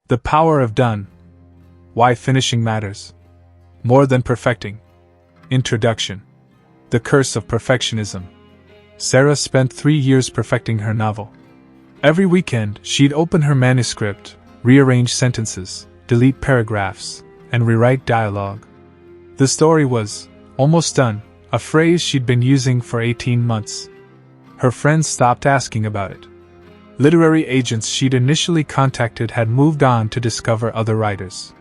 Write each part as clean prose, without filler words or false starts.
The power of done. Why finishing matters. More than perfecting. Introduction. The curse of perfectionism. Sarah spent 3 years perfecting her novel. Every weekend, she'd open her manuscript, rearrange sentences, delete paragraphs, and rewrite dialogue. The story was almost done, a phrase she'd been using for 18 months. Her friends stopped asking about it. Literary agents she'd initially contacted had moved on to discover other writers.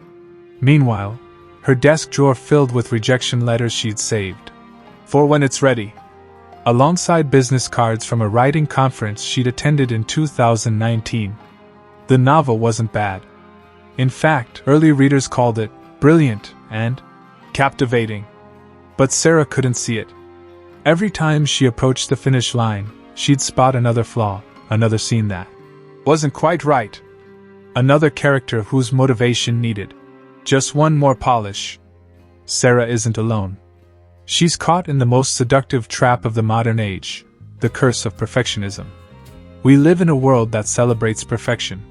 Meanwhile, her desk drawer filled with rejection letters she'd saved. For when it's ready. Alongside business cards from a writing conference she'd attended in 2019. The novel wasn't bad. In fact, early readers called it brilliant and captivating. But Sarah couldn't see it. Every time she approached the finish line, she'd spot another flaw, another scene that wasn't quite right. Another character whose motivation needed just one more polish. Sarah isn't alone. She's caught in the most seductive trap of the modern age, the curse of perfectionism. We live in a world that celebrates perfection.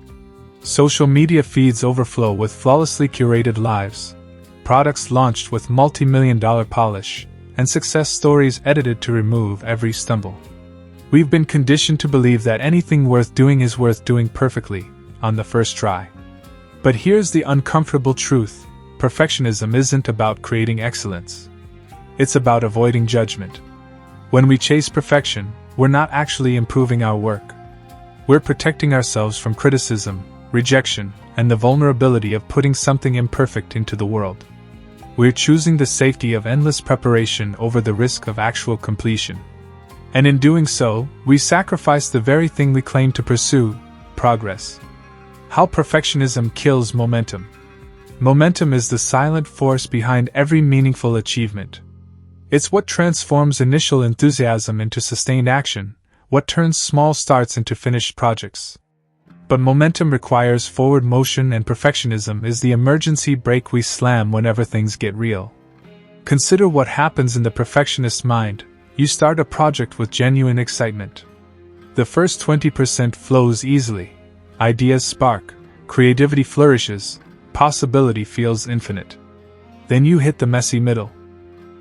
Social media feeds overflow with flawlessly curated lives, products launched with multi-million-dollar polish, and success stories edited to remove every stumble. We've been conditioned to believe that anything worth doing is worth doing perfectly, on the first try. But here's the uncomfortable truth: perfectionism isn't about creating excellence. It's about avoiding judgment. When we chase perfection, we're not actually improving our work. We're protecting ourselves from criticism, rejection, and the vulnerability of putting something imperfect into the world. We're choosing the safety of endless preparation over the risk of actual completion. And in doing so, we sacrifice the very thing we claim to pursue: progress. How perfectionism kills momentum. Momentum is the silent force behind every meaningful achievement. It's what transforms initial enthusiasm into sustained action, what turns small starts into finished projects. But momentum requires forward motion, and perfectionism is the emergency brake we slam whenever things get real. Consider what happens in the perfectionist's mind. You start a project with genuine excitement. The first 20% flows easily. Ideas spark, creativity flourishes, possibility feels infinite. Then you hit the messy middle.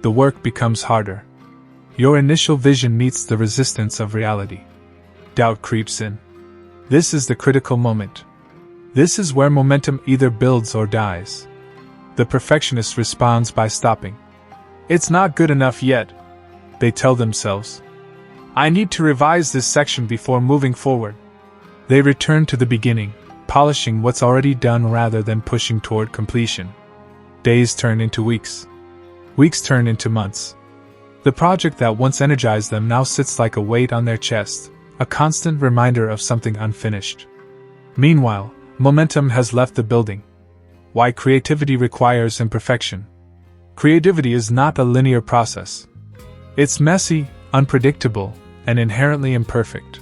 The work becomes harder. Your initial vision meets the resistance of reality. Doubt creeps in. This is the critical moment. This is where momentum either builds or dies. The perfectionist responds by stopping. It's not good enough yet, they tell themselves. I need to revise this section before moving forward. They return to the beginning, polishing what's already done rather than pushing toward completion. Days turn into weeks. Weeks turn into months. The project that once energized them now sits like a weight on their chest, a constant reminder of something unfinished. Meanwhile, momentum has left the building. Why creativity requires imperfection. Creativity is not a linear process. It's messy, unpredictable, and inherently imperfect.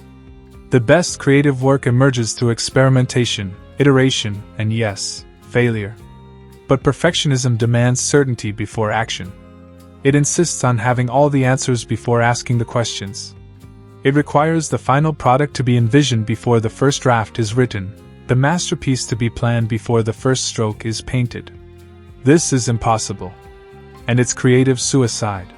The best creative work emerges through experimentation, iteration, and yes, failure. But perfectionism demands certainty before action. It insists on having all the answers before asking the questions. It requires the final product to be envisioned before the first draft is written, the masterpiece to be planned before the first stroke is painted. This is impossible. And it's creative suicide.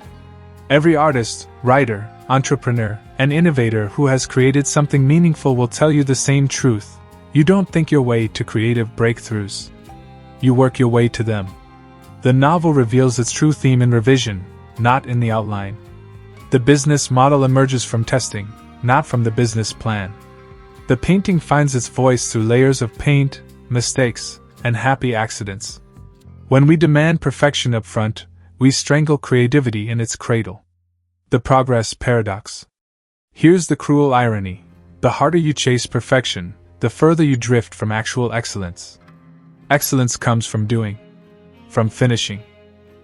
Every artist, writer, entrepreneur, and innovator who has created something meaningful will tell you the same truth. You don't think your way to creative breakthroughs. You work your way to them. The novel reveals its true theme in revision, not in the outline. The business model emerges from testing, not from the business plan. The painting finds its voice through layers of paint, mistakes, and happy accidents. When we demand perfection up front, we strangle creativity in its cradle. The progress paradox. Here's the cruel irony. The harder you chase perfection, the further you drift from actual excellence. Excellence comes from doing, from finishing,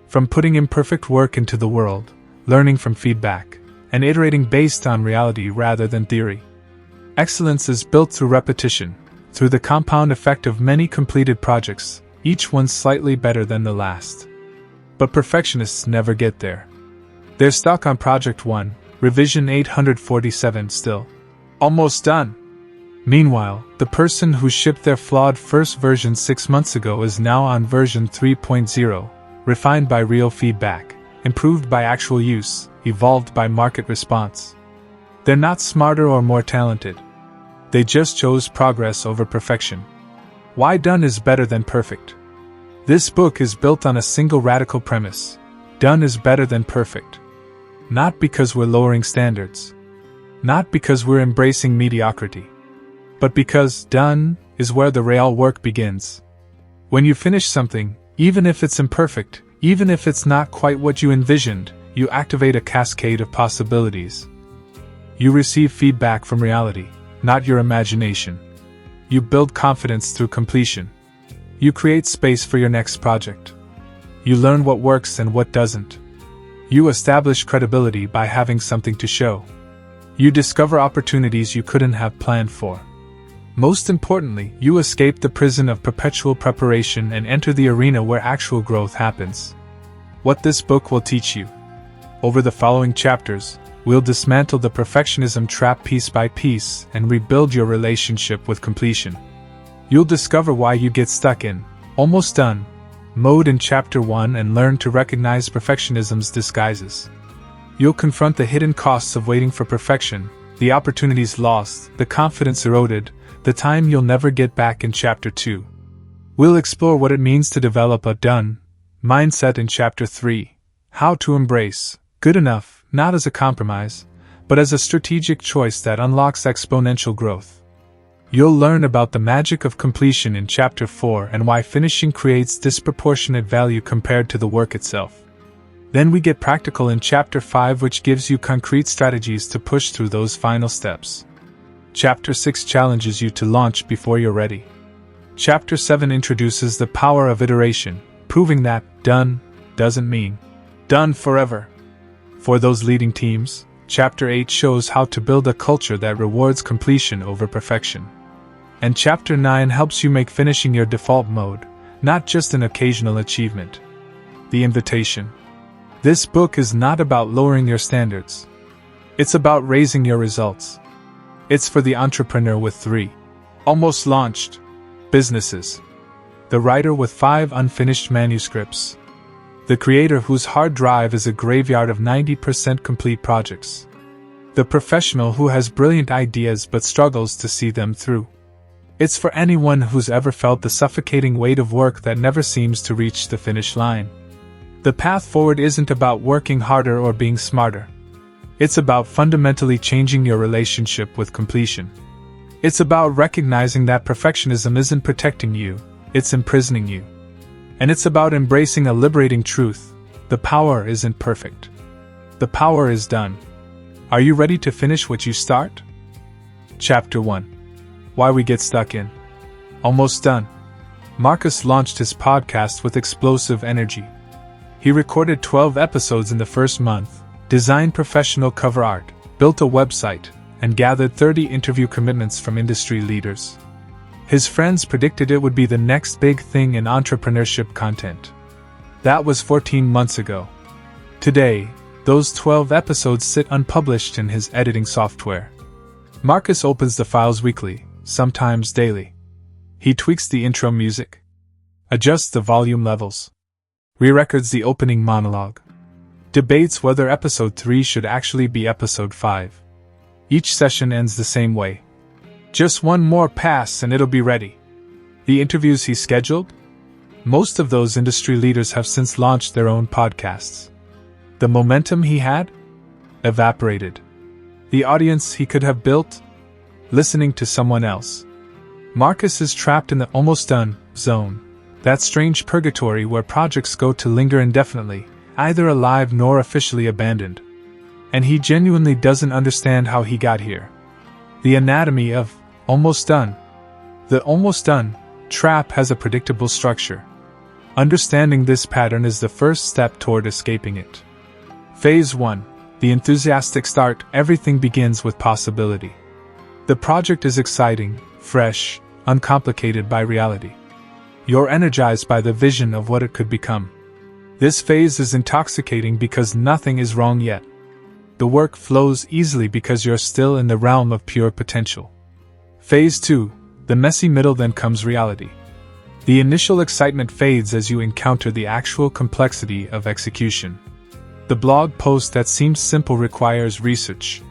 from putting imperfect work into the world, learning from feedback, and iterating based on reality rather than theory. Excellence is built through repetition, through the compound effect of many completed projects, each one slightly better than the last. But perfectionists never get there. They're stuck on Project 1, Revision 847 still. Almost done. Meanwhile, the person who shipped their flawed first version 6 months ago is now on version 3.0, refined by real feedback, improved by actual use, evolved by market response. They're not smarter or more talented. They just chose progress over perfection. Why done is better than perfect. This book is built on a single radical premise. Done is better than perfect. Not because we're lowering standards. Not because we're embracing mediocrity. But because done is where the real work begins. When you finish something, even if it's imperfect, even if it's not quite what you envisioned, you activate a cascade of possibilities. You receive feedback from reality, not your imagination. You build confidence through completion. You create space for your next project. You learn what works and what doesn't. You establish credibility by having something to show. You discover opportunities you couldn't have planned for. Most importantly, you escape the prison of perpetual preparation and enter the arena where actual growth happens. What this book will teach you. Over the following chapters, we'll dismantle the perfectionism trap piece by piece and rebuild your relationship with completion. You'll discover why you get stuck in almost done mode in Chapter 1 and learn to recognize perfectionism's disguises. You'll confront the hidden costs of waiting for perfection, the opportunities lost, the confidence eroded, the time you'll never get back in Chapter 2. We'll explore what it means to develop a done mindset in Chapter 3, how to embrace good enough, not as a compromise, but as a strategic choice that unlocks exponential growth. You'll learn about the magic of completion in Chapter 4 and why finishing creates disproportionate value compared to the work itself. Then we get practical in Chapter 5, which gives you concrete strategies to push through those final steps. Chapter 6 challenges you to launch before you're ready. Chapter 7 introduces the power of iteration, proving that done doesn't mean done forever. For those leading teams, Chapter 8 shows how to build a culture that rewards completion over perfection. And Chapter 9 helps you make finishing your default mode, not just an occasional achievement. The invitation. This book is not about lowering your standards. It's about raising your results. It's for the entrepreneur with 3 almost launched businesses. The writer with 5 unfinished manuscripts. The creator whose hard drive is a graveyard of 90% complete projects. The professional who has brilliant ideas but struggles to see them through. It's for anyone who's ever felt the suffocating weight of work that never seems to reach the finish line. The path forward isn't about working harder or being smarter. It's about fundamentally changing your relationship with completion. It's about recognizing that perfectionism isn't protecting you, it's imprisoning you. And it's about embracing a liberating truth: the power isn't perfect. The power is done. Are you ready to finish what you start? Chapter 1. Why we get stuck in almost done. Marcus launched his podcast with explosive energy. He recorded 12 episodes in the first month, designed professional cover art, built a website, and gathered 30 interview commitments from industry leaders. His friends predicted it would be the next big thing in entrepreneurship content. That was 14 months ago. Today, those 12 episodes sit unpublished in his editing software. Marcus opens the files weekly, sometimes daily. He tweaks the intro music, adjusts the volume levels, re-records the opening monologue, debates whether episode 3 should actually be episode 5. Each session ends the same way. Just one more pass and it'll be ready. The interviews he scheduled? Most of those industry leaders have since launched their own podcasts. The momentum he had? Evaporated. The audience he could have built? Listening to someone else. Marcus is trapped in the almost done zone, that strange purgatory where projects go to linger indefinitely, either alive nor officially abandoned. And he genuinely doesn't understand how he got here. The anatomy of almost done. The almost done trap has a predictable structure. Understanding this pattern is the first step toward escaping it. Phase 1. The enthusiastic start. Everything begins with possibility. The project is exciting, fresh, uncomplicated by reality. You're energized by the vision of what it could become. This phase is intoxicating because nothing is wrong yet. The work flows easily because you're still in the realm of pure potential. Phase 2, the messy middle. Then comes reality. The initial excitement fades as you encounter the actual complexity of execution. The blog post that seems simple requires research.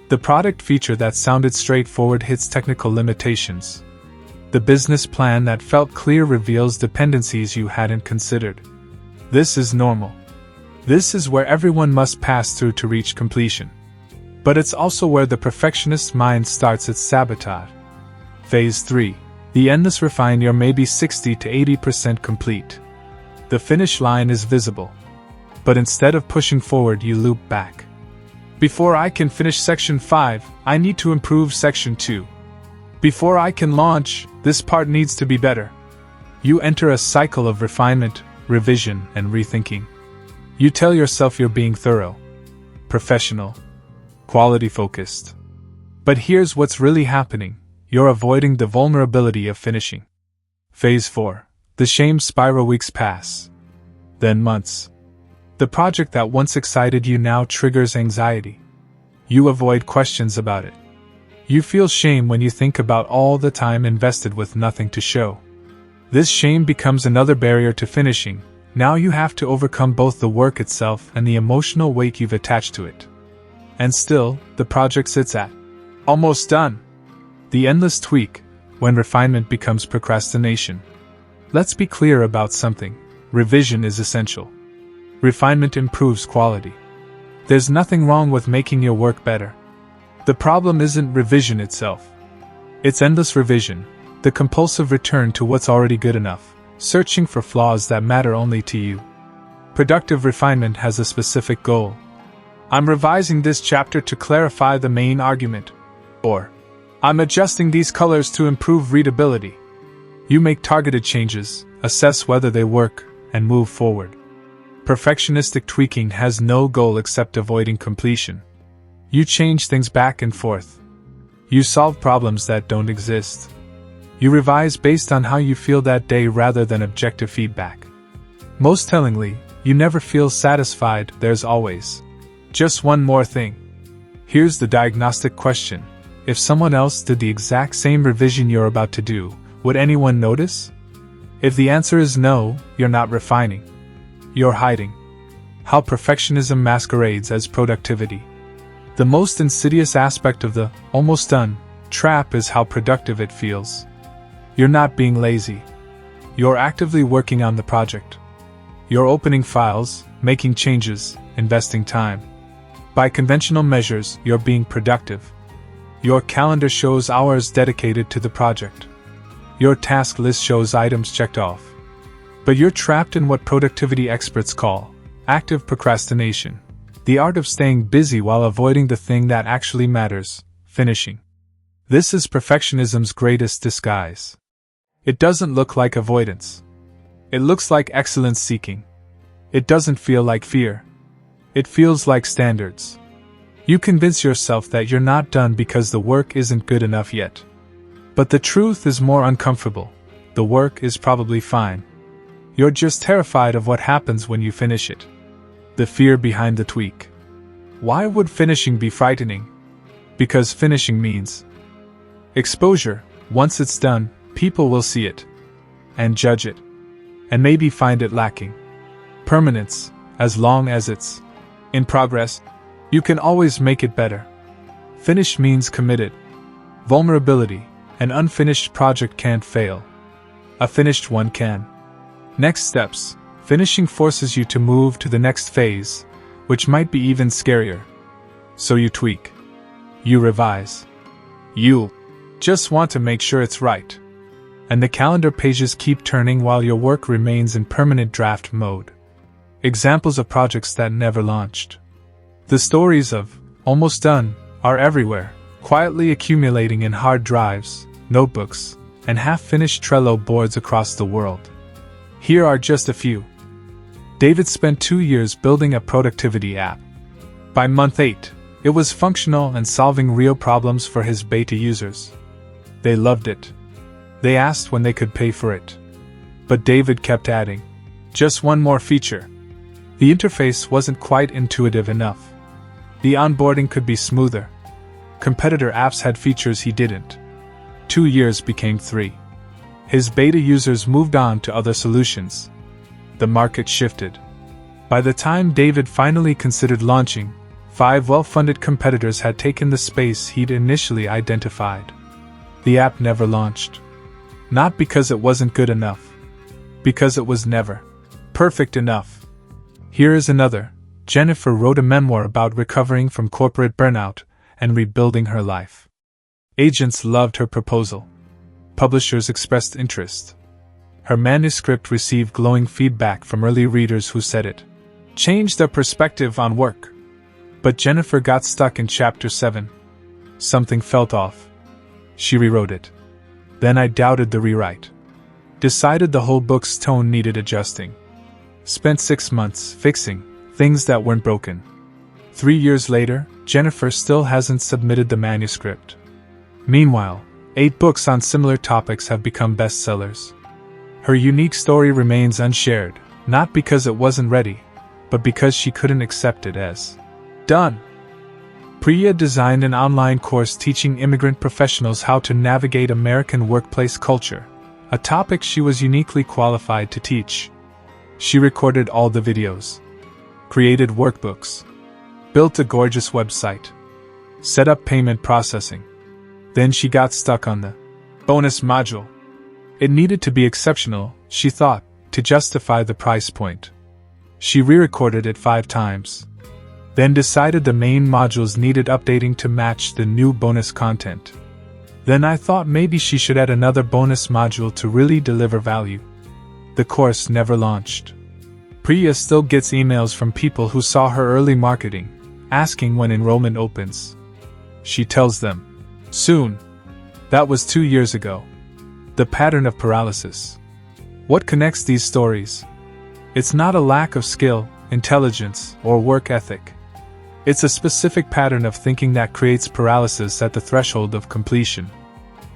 The product feature that sounded straightforward hits technical limitations. The business plan that felt clear reveals dependencies you hadn't considered. This is normal. This is where everyone must pass through to reach completion. But it's also where the perfectionist mind starts its sabotage. Phase 3. The endless refine. You're maybe 60 to 80% complete. The finish line is visible. But instead of pushing forward, you loop back. Before I can finish section 5, I need to improve section 2. Before I can launch, this part needs to be better. You enter a cycle of refinement, revision, and rethinking. You tell yourself you're being thorough, professional, quality-focused. But here's what's really happening. You're avoiding the vulnerability of finishing. Phase 4. The shame spiral. Weeks pass. Then months. The project that once excited you now triggers anxiety. You avoid questions about it. You feel shame when you think about all the time invested with nothing to show. This shame becomes another barrier to finishing. Now you have to overcome both the work itself and the emotional weight you've attached to it. And still, the project sits at almost done. The endless tweak, when refinement becomes procrastination. Let's be clear about something. Revision is essential. Refinement improves quality. There's nothing wrong with making your work better. The problem isn't revision itself. It's endless revision, the compulsive return to what's already good enough, searching for flaws that matter only to you. Productive refinement has a specific goal. I'm revising this chapter to clarify the main argument. Or, I'm adjusting these colors to improve readability. You make targeted changes, assess whether they work, and move forward. Perfectionistic tweaking has no goal except avoiding completion. You change things back and forth. You solve problems that don't exist. You revise based on how you feel that day rather than objective feedback. Most tellingly, you never feel satisfied. There's always just one more thing. Here's the diagnostic question. If someone else did the exact same revision you're about to do, would anyone notice? If the answer is no, you're not refining. You're hiding. How perfectionism masquerades as productivity. The most insidious aspect of the almost done trap is how productive it feels. You're not being lazy. You're actively working on the project. You're opening files, making changes, investing time. By conventional measures, you're being productive. Your calendar shows hours dedicated to the project. Your task list shows items checked off. But you're trapped in what productivity experts call active procrastination, the art of staying busy while avoiding the thing that actually matters, finishing. This is perfectionism's greatest disguise. It doesn't look like avoidance. It looks like excellence seeking. It doesn't feel like fear. It feels like standards. You convince yourself that you're not done because the work isn't good enough yet. But the truth is more uncomfortable. The work is probably fine. You're just terrified of what happens when you finish it. The fear behind the tweak. Why would finishing be frightening? Because finishing means exposure. Once it's done, people will see it and judge it, and maybe find it lacking permanence. As long as it's in progress, you can always make it better. Finished means committed. Vulnerability. An unfinished project can't fail. A finished one can. Next steps. Finishing forces you to move to the next phase, which might be even scarier. So you tweak. You revise. You just want to make sure it's right. And the calendar pages keep turning while your work remains in permanent draft mode. Examples of projects that never launched. The stories of almost done are everywhere, quietly accumulating in hard drives, notebooks, and half-finished Trello boards across the world. Here are just a few. David spent 2 years building a productivity app. By month 8, it was functional and solving real problems for his beta users. They loved it. They asked when they could pay for it. But David kept adding, just one more feature. The interface wasn't quite intuitive enough. The onboarding could be smoother. Competitor apps had features he didn't. 2 years became 3. His beta users moved on to other solutions. The market shifted. By the time David finally considered launching, 5 well-funded competitors had taken the space he'd initially identified. The app never launched. Not because it wasn't good enough. Because it was never perfect enough. Here is another. Jennifer wrote a memoir about recovering from corporate burnout and rebuilding her life. Agents loved her proposal. Publishers expressed interest. Her manuscript received glowing feedback from early readers who said it changed their perspective on work. But Jennifer got stuck in chapter 7. Something felt off. She rewrote it. Then I doubted the rewrite. Decided the whole book's tone needed adjusting. Spent 6 months fixing things that weren't broken. 3 years later, Jennifer still hasn't submitted the manuscript. Meanwhile, 8 books on similar topics have become bestsellers. Her unique story remains unshared, not because it wasn't ready, but because she couldn't accept it as done. Priya designed an online course teaching immigrant professionals how to navigate American workplace culture, a topic she was uniquely qualified to teach. She recorded all the videos, created workbooks, built a gorgeous website, set up payment processing. Then she got stuck on the bonus module. It needed to be exceptional, she thought, to justify the price point. She re-recorded it 5 times. Then decided the main modules needed updating to match the new bonus content. Then I thought maybe she should add another bonus module to really deliver value. The course never launched. Priya still gets emails from people who saw her early marketing, asking when enrollment opens. She tells them, soon. That was 2 years ago. The pattern of paralysis. What connects these stories? It's not a lack of skill, intelligence, or work ethic. It's a specific pattern of thinking that creates paralysis at the threshold of completion.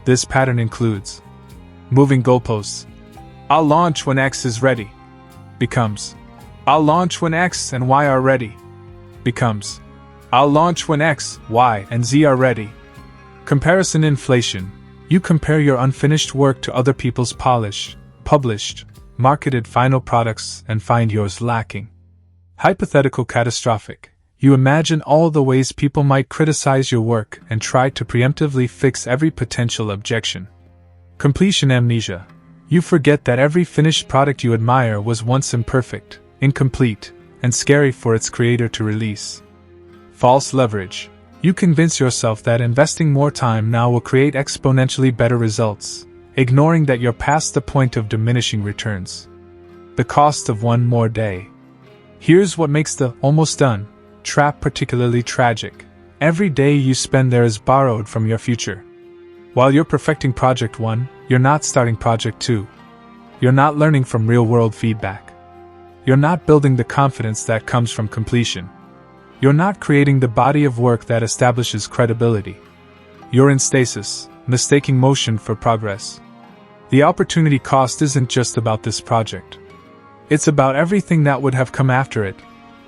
This pattern includes moving goalposts. I'll launch when X is ready. Becomes I'll launch when X and Y are ready. Becomes I'll launch when X, Y, and Z are ready. Comparison inflation. You compare your unfinished work to other people's polished, published, marketed final products and find yours lacking. Hypothetical catastrophic. You imagine all the ways people might criticize your work and try to preemptively fix every potential objection. Completion amnesia. You forget that every finished product you admire was once imperfect, incomplete, and scary for its creator to release. False leverage. You convince yourself that investing more time now will create exponentially better results, ignoring that you're past the point of diminishing returns. The cost of one more day. Here's what makes the almost done trap particularly tragic. Every day you spend there is borrowed from your future. While you're perfecting Project 1, you're not starting Project 2. You're not learning from real-world feedback. You're not building the confidence that comes from completion. You're not creating the body of work that establishes credibility. You're in stasis, mistaking motion for progress. The opportunity cost isn't just about this project. It's about everything that would have come after it,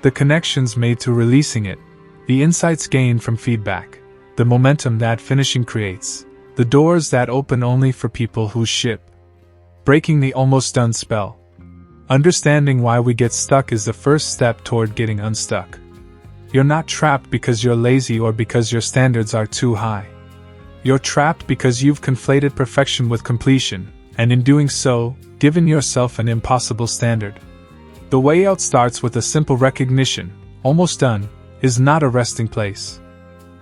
the connections made through releasing it, the insights gained from feedback, the momentum that finishing creates, the doors that open only for people who ship. Breaking the almost done spell. Understanding why we get stuck is the first step toward getting unstuck. You're not trapped because you're lazy or because your standards are too high. You're trapped because you've conflated perfection with completion, and in doing so, given yourself an impossible standard. The way out starts with a simple recognition: almost done is not a resting place.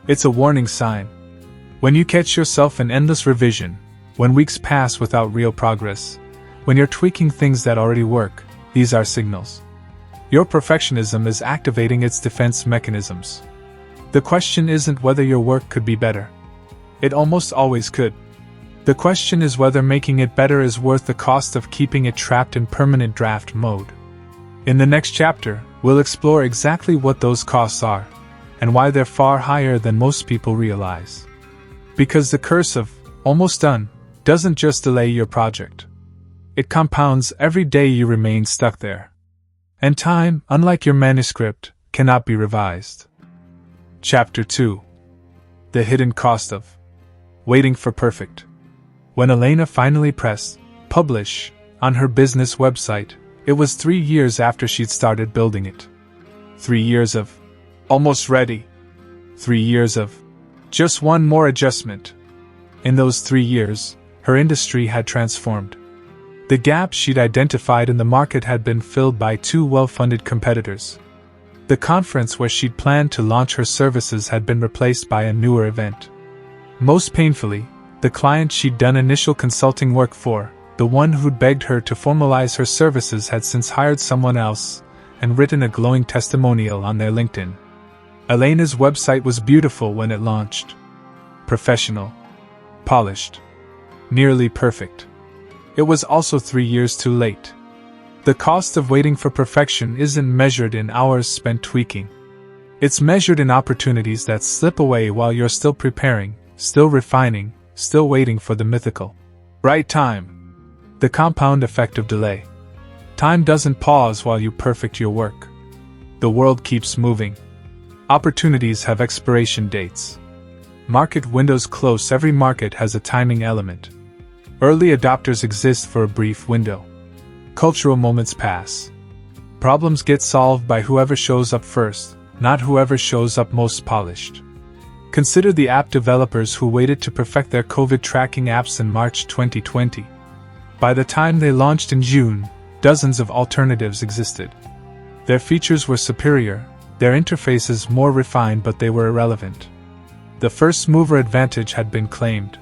It's a warning sign. When you catch yourself in endless revision, when weeks pass without real progress, when you're tweaking things that already work, these are signals. Your perfectionism is activating its defense mechanisms. The question isn't whether your work could be better. It almost always could. The question is whether making it better is worth the cost of keeping it trapped in permanent draft mode. In the next chapter, we'll explore exactly what those costs are, and why they're far higher than most people realize. Because the curse of almost done doesn't just delay your project. It compounds every day you remain stuck there. And time, unlike your manuscript, cannot be revised. Chapter 2. The hidden cost of waiting for perfect. When Elena finally pressed publish on her business website, it was 3 years after she'd started building it. 3 years of almost ready. 3 years of just one more adjustment. In those 3 years, her industry had transformed. The gap she'd identified in the market had been filled by 2 well-funded competitors. The conference where she'd planned to launch her services had been replaced by a newer event. Most painfully, the client she'd done initial consulting work for, the one who'd begged her to formalize her services, had since hired someone else and written a glowing testimonial on their LinkedIn. Elena's website was beautiful when it launched. Professional. Polished. Nearly perfect. It was also 3 years too late. The cost of waiting for perfection isn't measured in hours spent tweaking. It's measured in opportunities that slip away while you're still preparing, still refining, still waiting for the mythical right time. The compound effect of delay. Time doesn't pause while you perfect your work. The world keeps moving. Opportunities have expiration dates. Market windows close. Every market has a timing element. Early adopters exist for a brief window. Cultural moments pass. Problems get solved by whoever shows up first, not whoever shows up most polished. Consider the app developers who waited to perfect their COVID tracking apps in March 2020. By the time they launched in June, dozens of alternatives existed. Their features were superior, their interfaces more refined, but they were irrelevant. The first mover advantage had been claimed.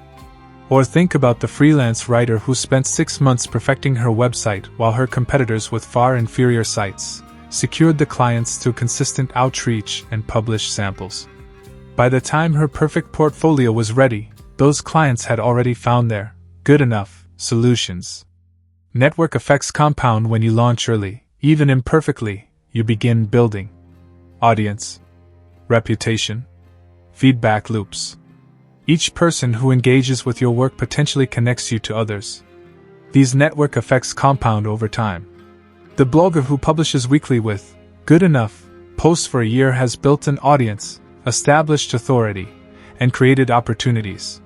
Or think about the freelance writer who spent 6 months perfecting her website while her competitors with far inferior sites secured the clients through consistent outreach and published samples. By the time her perfect portfolio was ready, those clients had already found their good enough solutions. Network effects compound when you launch early, even imperfectly. You begin building audience, reputation, feedback loops. Each person who engages with your work potentially connects you to others. These network effects compound over time. The blogger who publishes weekly with good enough posts for a year has built an audience, established authority, and created opportunities.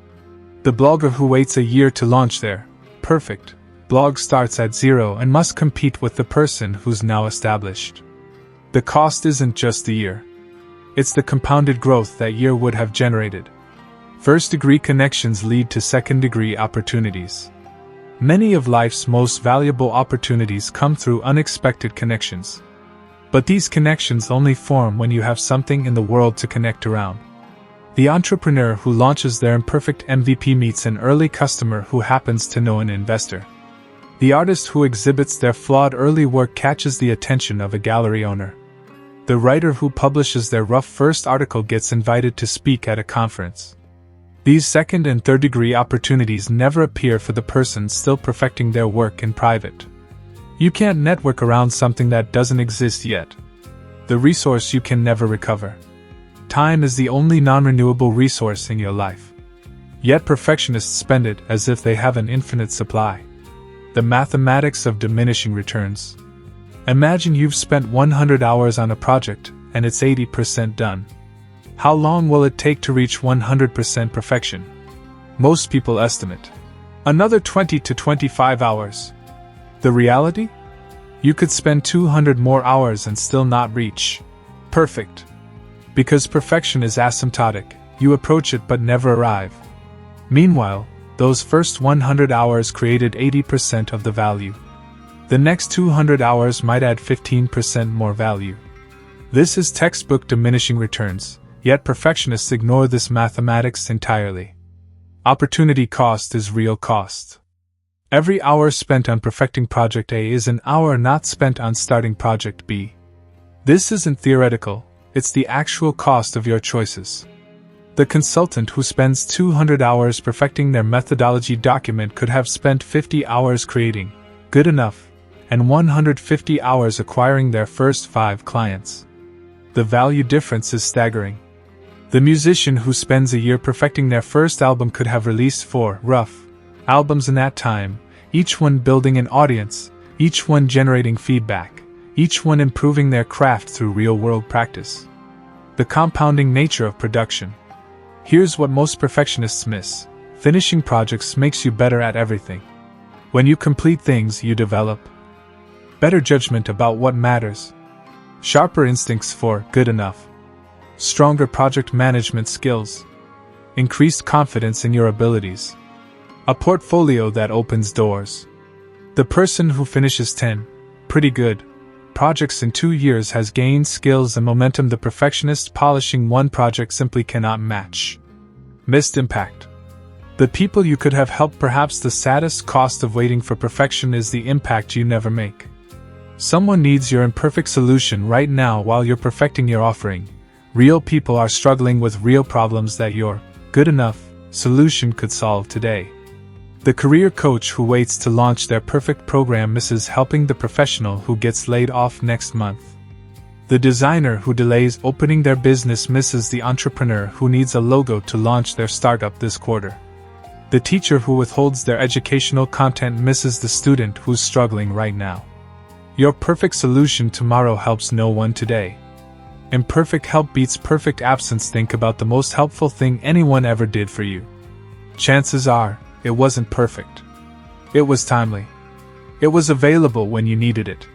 The blogger who waits a year to launch their perfect blog starts at zero and must compete with the person who's now established. The cost isn't just the year. It's the compounded growth that year would have generated. First-degree connections lead to second-degree opportunities. Many of life's most valuable opportunities come through unexpected connections. But these connections only form when you have something in the world to connect around. The entrepreneur who launches their imperfect MVP meets an early customer who happens to know an investor. The artist who exhibits their flawed early work catches the attention of a gallery owner. The writer who publishes their rough first article gets invited to speak at a conference. These second and third degree opportunities never appear for the person still perfecting their work in private. You can't network around something that doesn't exist yet. The resource you can never recover. Time is the only non-renewable resource in your life. Yet perfectionists spend it as if they have an infinite supply. The mathematics of diminishing returns. Imagine you've spent 100 hours on a project, and it's 80% done. How long will it take to reach 100% perfection? Most people estimate another 20 to 25 hours. The reality? You could spend 200 more hours and still not reach perfect. Because perfection is asymptotic, you approach it but never arrive. Meanwhile, those first 100 hours created 80% of the value. The next 200 hours might add 15% more value. This is textbook diminishing returns, yet perfectionists ignore this mathematics entirely. Opportunity cost is real cost. Every hour spent on perfecting Project A is an hour not spent on starting Project B. This isn't theoretical, it's the actual cost of your choices. The consultant who spends 200 hours perfecting their methodology document could have spent 50 hours creating good enough and 150 hours acquiring their first 5 clients. The value difference is staggering. The musician who spends a year perfecting their first album could have released 4 rough albums in that time, each one building an audience, each one generating feedback, each one improving their craft through real-world practice. The compounding nature of production. Here's what most perfectionists miss. Finishing projects makes you better at everything. When you complete things, you develop better judgment about what matters, sharper instincts for good enough, stronger project management skills, increased confidence in your abilities, a portfolio that opens doors. The person who finishes 10 pretty good projects in 2 years has gained skills and momentum the perfectionist polishing one project simply cannot match. Missed impact. The people you could have helped. Perhaps the saddest cost of waiting for perfection is the impact you never make. Someone needs your imperfect solution right now while you're perfecting your offering. Real people are struggling with real problems that your good enough solution could solve today. The career coach who waits to launch their perfect program misses helping the professional who gets laid off next month. The designer who delays opening their business misses the entrepreneur who needs a logo to launch their startup this quarter. The teacher who withholds their educational content misses the student who's struggling right now. Your perfect solution tomorrow helps no one today. Imperfect help beats perfect absence. Think about the most helpful thing anyone ever did for you. Chances are, it wasn't perfect. It was timely. It was available when you needed it.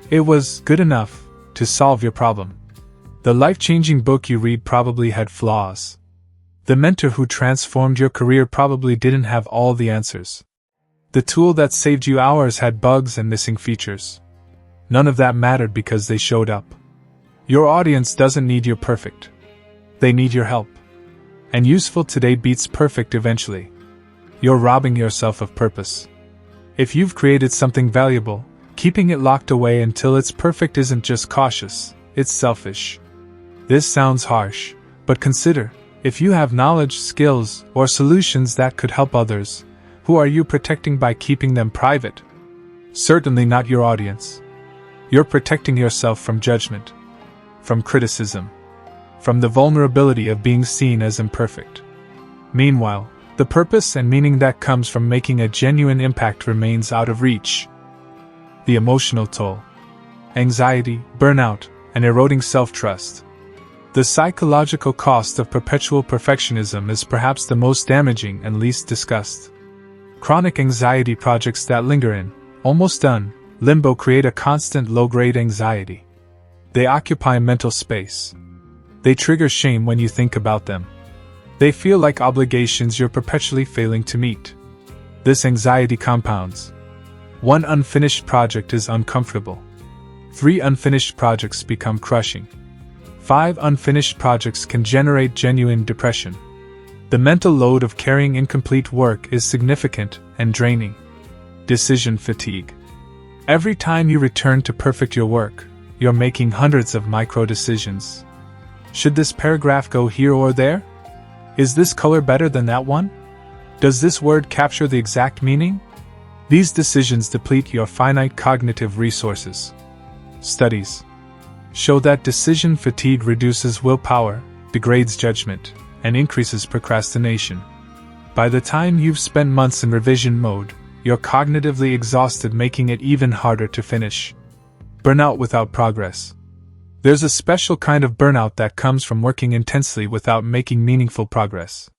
It was good enough to solve your problem. The life-changing book you read probably had flaws. The mentor who transformed your career probably didn't have all the answers. The tool that saved you hours had bugs and missing features. None of that mattered because they showed up. Your audience doesn't need your perfect. They need your help. And useful today beats perfect eventually. You're robbing yourself of purpose. If you've created something valuable, keeping it locked away until it's perfect isn't just cautious, it's selfish. This sounds harsh, but consider, if you have knowledge, skills, or solutions that could help others, who are you protecting by keeping them private? Certainly not your audience. You're protecting yourself from judgment, from criticism, from the vulnerability of being seen as imperfect. Meanwhile, the purpose and meaning that comes from making a genuine impact remains out of reach. The emotional toll, anxiety, burnout, and eroding self-trust. The psychological cost of perpetual perfectionism is perhaps the most damaging and least discussed. Chronic anxiety projects that linger in, almost done, limbo create a constant low-grade anxiety. They occupy mental space. They trigger shame when you think about them. They feel like obligations you're perpetually failing to meet. This anxiety compounds. 1 unfinished project is uncomfortable. 3 unfinished projects become crushing. 5 unfinished projects can generate genuine depression. The mental load of carrying incomplete work is significant and draining. Decision fatigue. Every time you return to perfect your work, you're making hundreds of micro decisions. Should this paragraph go here or there? Is this color better than that one? Does this word capture the exact meaning? These decisions deplete your finite cognitive resources. Studies show that decision fatigue reduces willpower, degrades judgment, and increases procrastination. By the time you've spent months in revision mode, you're cognitively exhausted, making it even harder to finish. Burnout without progress. There's a special kind of burnout that comes from working intensely without making meaningful progress.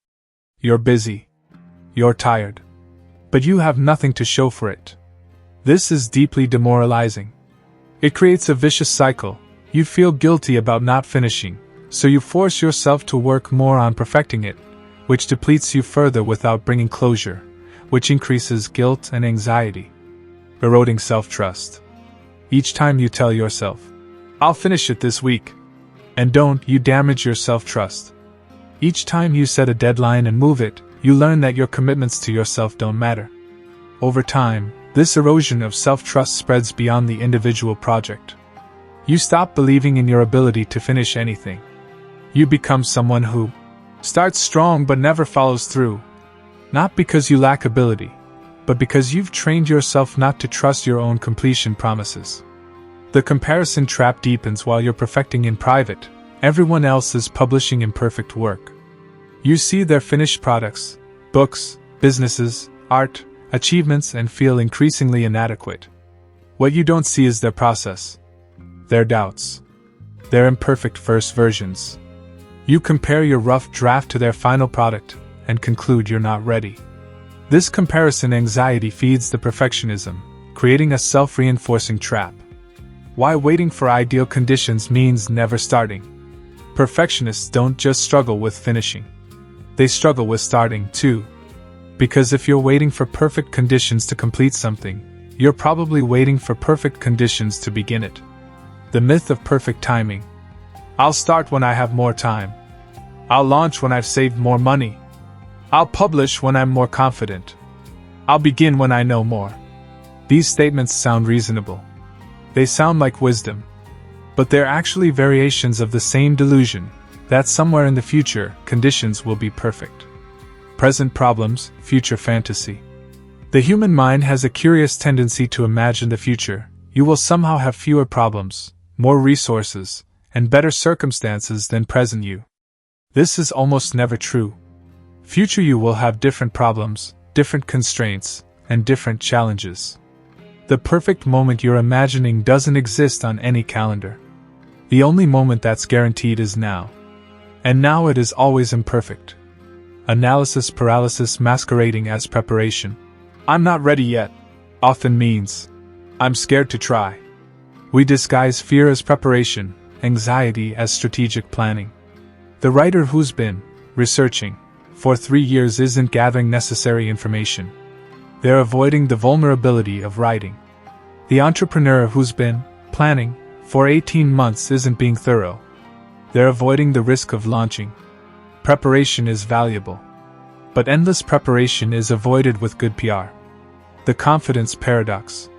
You're busy. You're tired. But you have nothing to show for it. This is deeply demoralizing. It creates a vicious cycle. You feel guilty about not finishing, so you force yourself to work more on perfecting it, which depletes you further without bringing closure, which increases guilt and anxiety. Eroding self-trust. Each time you tell yourself, "I'll finish it this week," and don't, you damage your self-trust. Each time you set a deadline and move it, you learn that your commitments to yourself don't matter. Over time, this erosion of self-trust spreads beyond the individual project. You stop believing in your ability to finish anything. You become someone who starts strong but never follows through. Not because you lack ability, but because you've trained yourself not to trust your own completion promises. The comparison trap deepens while you're perfecting in private. Everyone else is publishing imperfect work. You see their finished products, books, businesses, art, achievements, and feel increasingly inadequate. What you don't see is their process, their doubts, their imperfect first versions. You compare your rough draft to their final product, and conclude you're not ready. This comparison anxiety feeds the perfectionism, creating a self-reinforcing trap. Why waiting for ideal conditions means never starting. Perfectionists don't just struggle with finishing. They struggle with starting, too. Because if you're waiting for perfect conditions to complete something, you're probably waiting for perfect conditions to begin it. The myth of perfect timing. I'll start when I have more time. I'll launch when I've saved more money. I'll publish when I'm more confident. I'll begin when I know more. These statements sound reasonable. They sound like wisdom. But they're actually variations of the same delusion, that somewhere in the future, conditions will be perfect. Present problems, future fantasy. The human mind has a curious tendency to imagine the future. You will somehow have fewer problems, more resources, and better circumstances than present you. This is almost never true. Future you will have different problems, different constraints, and different challenges. The perfect moment you're imagining doesn't exist on any calendar. The only moment that's guaranteed is now. And now it is always imperfect. Analysis paralysis masquerading as preparation. I'm not ready yet often means I'm scared to try. We disguise fear as preparation, anxiety as strategic planning. The writer who's been researching for 3 years isn't gathering necessary information. They're avoiding the vulnerability of writing. The entrepreneur who's been planning for 18 months isn't being thorough. They're avoiding the risk of launching. Preparation is valuable. But endless preparation is avoided with good PR. The confidence paradox.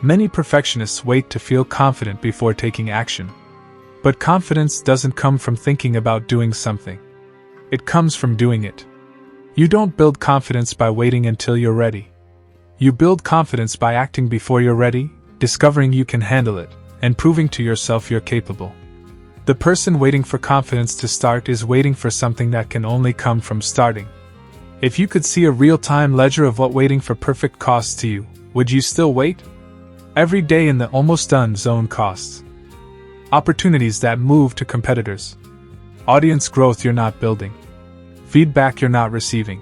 Many perfectionists wait to feel confident before taking action. But confidence doesn't come from thinking about doing something. It comes from doing it. You don't build confidence by waiting until you're ready. You build confidence by acting before you're ready, discovering you can handle it, and proving to yourself you're capable. The person waiting for confidence to start is waiting for something that can only come from starting. If you could see a real-time ledger of what waiting for perfect costs to you, would you still wait? Every day in the almost done zone costs. Opportunities that move to competitors. Audience growth you're not building. Feedback you're not receiving.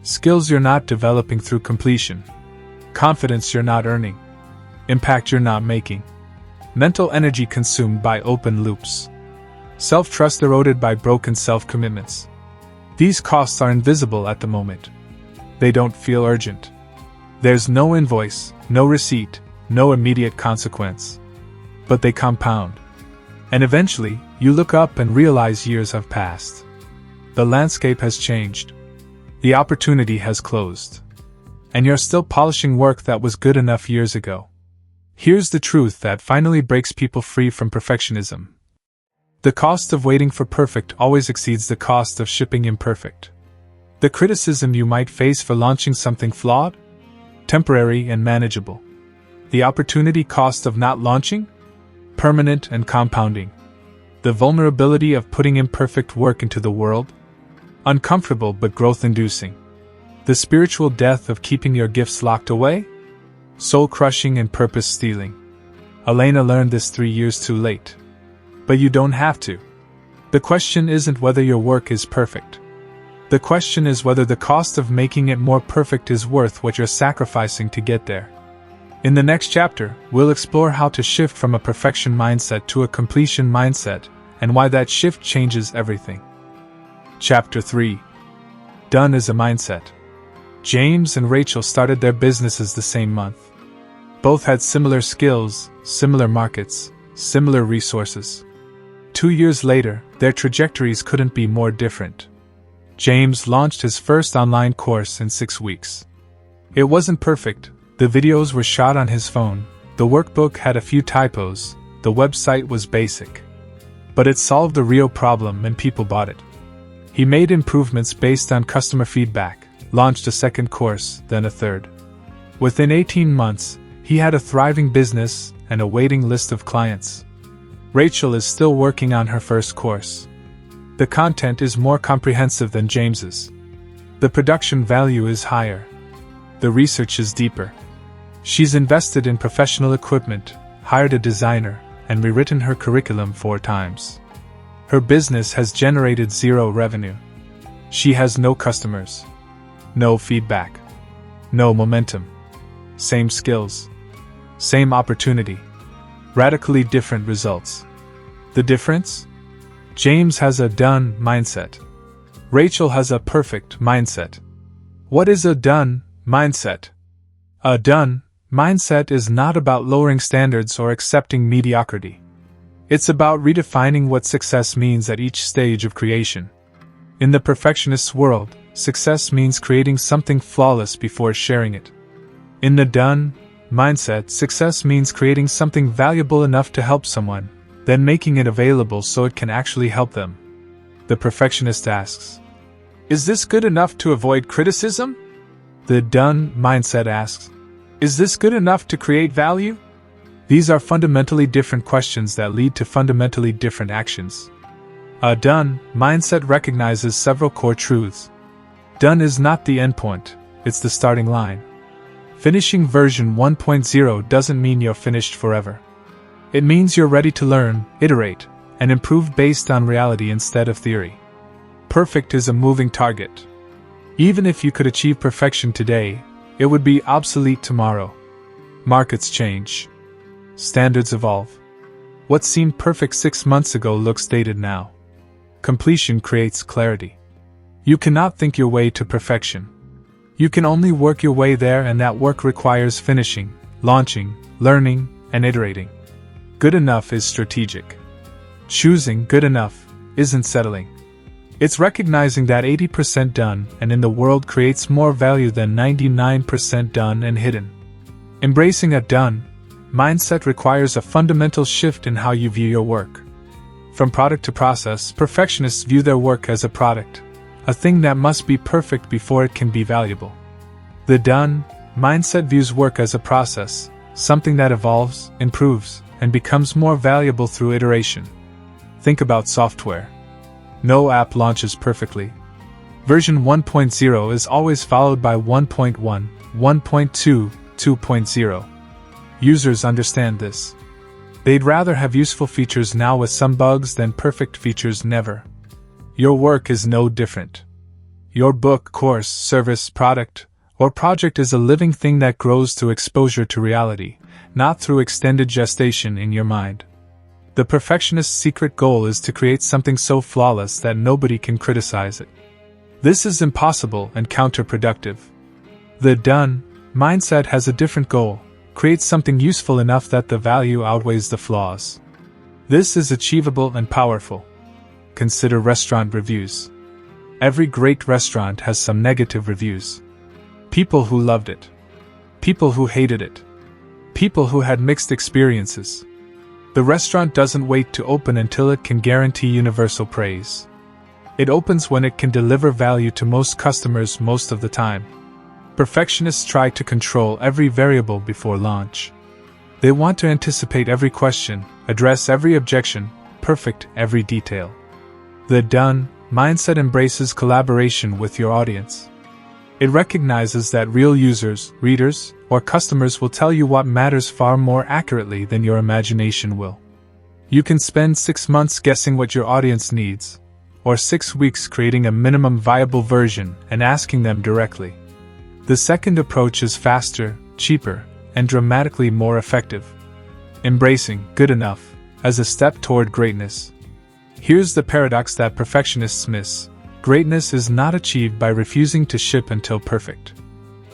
Skills you're not developing through completion. Confidence you're not earning. Impact you're not making. Mental energy consumed by open loops. Self-trust eroded by broken self-commitments. These costs are invisible at the moment. They don't feel urgent. There's no invoice, no receipt, no immediate consequence. But they compound. And eventually, you look up and realize years have passed. The landscape has changed. The opportunity has closed. And you're still polishing work that was good enough years ago. Here's the truth that finally breaks people free from perfectionism. The cost of waiting for perfect always exceeds the cost of shipping imperfect. The criticism you might face for launching something flawed? Temporary and manageable. The opportunity cost of not launching? Permanent and compounding. The vulnerability of putting imperfect work into the world? Uncomfortable but growth-inducing. The spiritual death of keeping your gifts locked away? Soul-crushing and purpose-stealing. Elena learned this 3 years too late. But you don't have to. The question isn't whether your work is perfect. The question is whether the cost of making it more perfect is worth what you're sacrificing to get there. In the next chapter, we'll explore how to shift from a perfection mindset to a completion mindset, and why that shift changes everything. Chapter 3. Done is a mindset. James and Rachel started their businesses the same month. Both had similar skills, similar markets, similar resources. 2 years later, their trajectories couldn't be more different. James launched his first online course in 6 weeks. It wasn't perfect. The videos were shot on his phone, the workbook had a few typos, the website was basic. But it solved a real problem and people bought it. He made improvements based on customer feedback, launched a second course, then a third. Within 18 months, he had a thriving business and a waiting list of clients. Rachel is still working on her first course. The content is more comprehensive than James's. The production value is higher. The research is deeper. She's invested in professional equipment, hired a designer, and rewritten her curriculum 4 times. Her business has generated 0 revenue. She has no customers, no feedback, no momentum. Same skills, same opportunity, radically different results. The difference? James has a done mindset. Rachel has a perfect mindset. What is a done mindset? A done mindset is not about lowering standards or accepting mediocrity. It's about redefining what success means at each stage of creation. In the perfectionist's world, success means creating something flawless before sharing it. In the done mindset, success means creating something valuable enough to help someone, then making it available so it can actually help them. The perfectionist asks, "Is this good enough to avoid criticism?" The done mindset asks, "Is this good enough to create value?" These are fundamentally different questions that lead to fundamentally different actions. A done mindset recognizes several core truths. Done is not the endpoint, it's the starting line. Finishing version 1.0 doesn't mean you're finished forever. It means you're ready to learn, iterate, and improve based on reality instead of theory. Perfect is a moving target. Even if you could achieve perfection today, it would be obsolete tomorrow. Markets change. Standards evolve. What seemed perfect 6 months ago looks dated now. Completion creates clarity. You cannot think your way to perfection. You can only work your way there, and that work requires finishing, launching, learning, and iterating. Good enough is strategic. Choosing good enough isn't settling. It's recognizing that 80% done and in the world creates more value than 99% done and hidden. Embracing a done mindset requires a fundamental shift in how you view your work. From product to process, perfectionists view their work as a product, a thing that must be perfect before it can be valuable. The done mindset views work as a process, something that evolves, improves, and becomes more valuable through iteration. Think about software. No app launches perfectly. Version 1.0 is always followed by 1.1, 1.2, 2.0. Users understand this. They'd rather have useful features now with some bugs than perfect features never. Your work is no different. Your book, course, service, product, or project is a living thing that grows through exposure to reality, not through extended gestation in your mind. The perfectionist's secret goal is to create something so flawless that nobody can criticize it. This is impossible and counterproductive. The done mindset has a different goal: create something useful enough that the value outweighs the flaws. This is achievable and powerful. Consider restaurant reviews. Every great restaurant has some negative reviews. People who loved it. People who hated it. People who had mixed experiences. The restaurant doesn't wait to open until it can guarantee universal praise. It opens when it can deliver value to most customers most of the time. Perfectionists try to control every variable before launch. They want to anticipate every question, address every objection, perfect every detail. The done mindset embraces collaboration with your audience. It recognizes that real users, readers, or customers will tell you what matters far more accurately than your imagination will. You can spend 6 months guessing what your audience needs, or 6 weeks creating a minimum viable version and asking them directly. The second approach is faster, cheaper, and dramatically more effective. Embracing good enough as a step toward greatness. Here's the paradox that perfectionists miss. Greatness is not achieved by refusing to ship until perfect.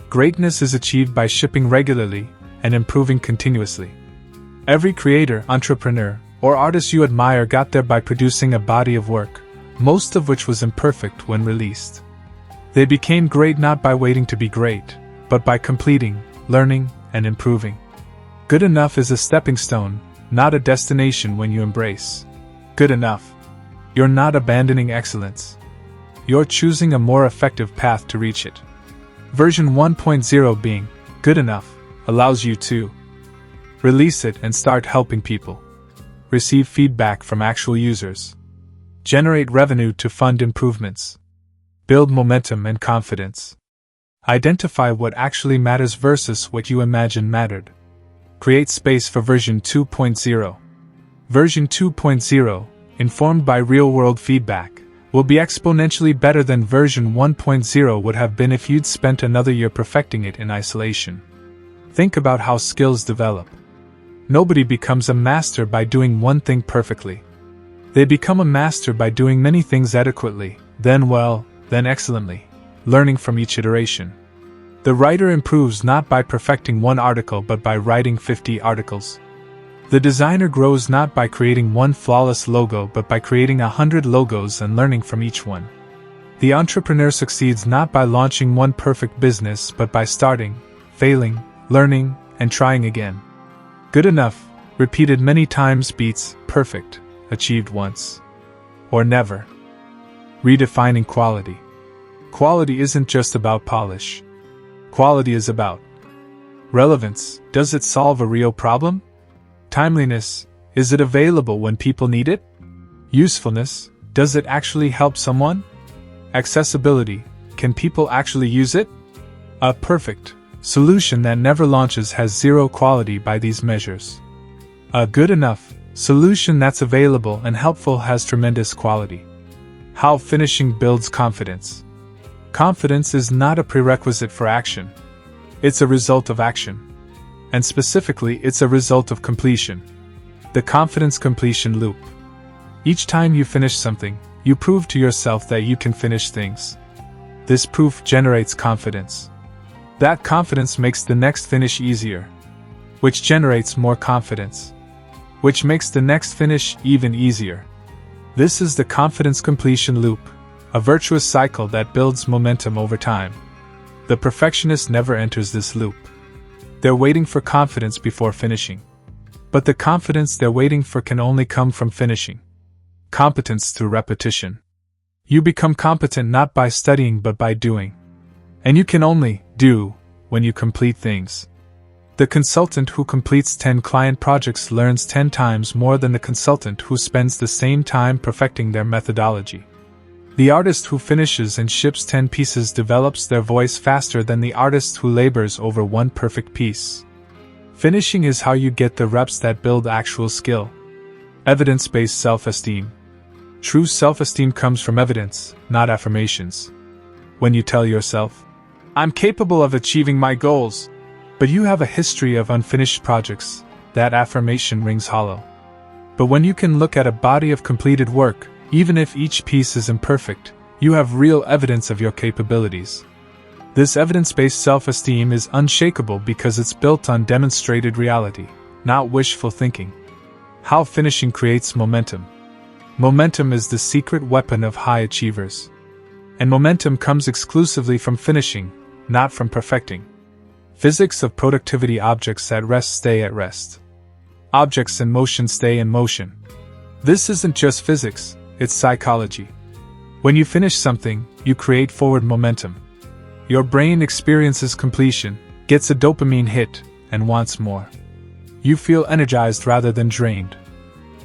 Greatness is achieved by shipping regularly and improving continuously. Every creator, entrepreneur, or artist you admire got there by producing a body of work, most of which was imperfect when released. They became great not by waiting to be great, but by completing, learning, and improving. Good enough is a stepping stone, not a destination when you embrace good enough. You're not abandoning excellence. You're choosing a more effective path to reach it. Version 1.0 being good enough allows you to release it and start helping people. Receive feedback from actual users. Generate revenue to fund improvements. Build momentum and confidence. Identify what actually matters versus what you imagine mattered. Create space for version 2.0. Version 2.0, informed by real-world feedback, will be exponentially better than version 1.0 would have been if you'd spent another year perfecting it in isolation. Think about how skills develop. Nobody becomes a master by doing one thing perfectly. They become a master by doing many things adequately, then well, then excellently, learning from each iteration. The writer improves not by perfecting one article but by writing 50 articles. The designer grows not by creating one flawless logo but by creating 100 logos and learning from each one. The entrepreneur succeeds not by launching one perfect business but by starting, failing, learning, and trying again. Good enough, repeated many times beats perfect, achieved once. Or never. Redefining quality. Quality isn't just about polish. Quality is about relevance. Does it solve a real problem? Timeliness. Is it available when people need it? Usefulness. Does it actually help someone? Accessibility. Can people actually use it? A perfect solution that never launches has zero quality by these measures. A good enough solution that's available and helpful has tremendous quality. How finishing builds confidence. Confidence is not a prerequisite for action. It's a result of action. And specifically, it's a result of completion. The confidence completion loop. Each time you finish something, you prove to yourself that you can finish things. This proof generates confidence. That confidence makes the next finish easier, which generates more confidence, which makes the next finish even easier. This is the confidence completion loop, a virtuous cycle that builds momentum over time. The perfectionist never enters this loop. They're waiting for confidence before finishing. But the confidence they're waiting for can only come from finishing. Competence through repetition. You become competent not by studying but by doing. And you can only do when you complete things. The consultant who completes 10 client projects learns 10 times more than the consultant who spends the same time perfecting their methodology. The artist who finishes and ships 10 pieces develops their voice faster than the artist who labors over one perfect piece. Finishing is how you get the reps that build actual skill. Evidence-based self-esteem. True self-esteem comes from evidence, not affirmations. When you tell yourself, "I'm capable of achieving my goals," but you have a history of unfinished projects, that affirmation rings hollow. But when you can look at a body of completed work, even if each piece is imperfect, you have real evidence of your capabilities. This evidence-based self-esteem is unshakable because it's built on demonstrated reality, not wishful thinking. How finishing creates momentum. Momentum is the secret weapon of high achievers. And momentum comes exclusively from finishing, not from perfecting. Physics of productivity. Objects at rest stay at rest. Objects in motion stay in motion. This isn't just physics. It's psychology. When you finish something, you create forward momentum. Your brain experiences completion, gets a dopamine hit, and wants more. You feel energized rather than drained.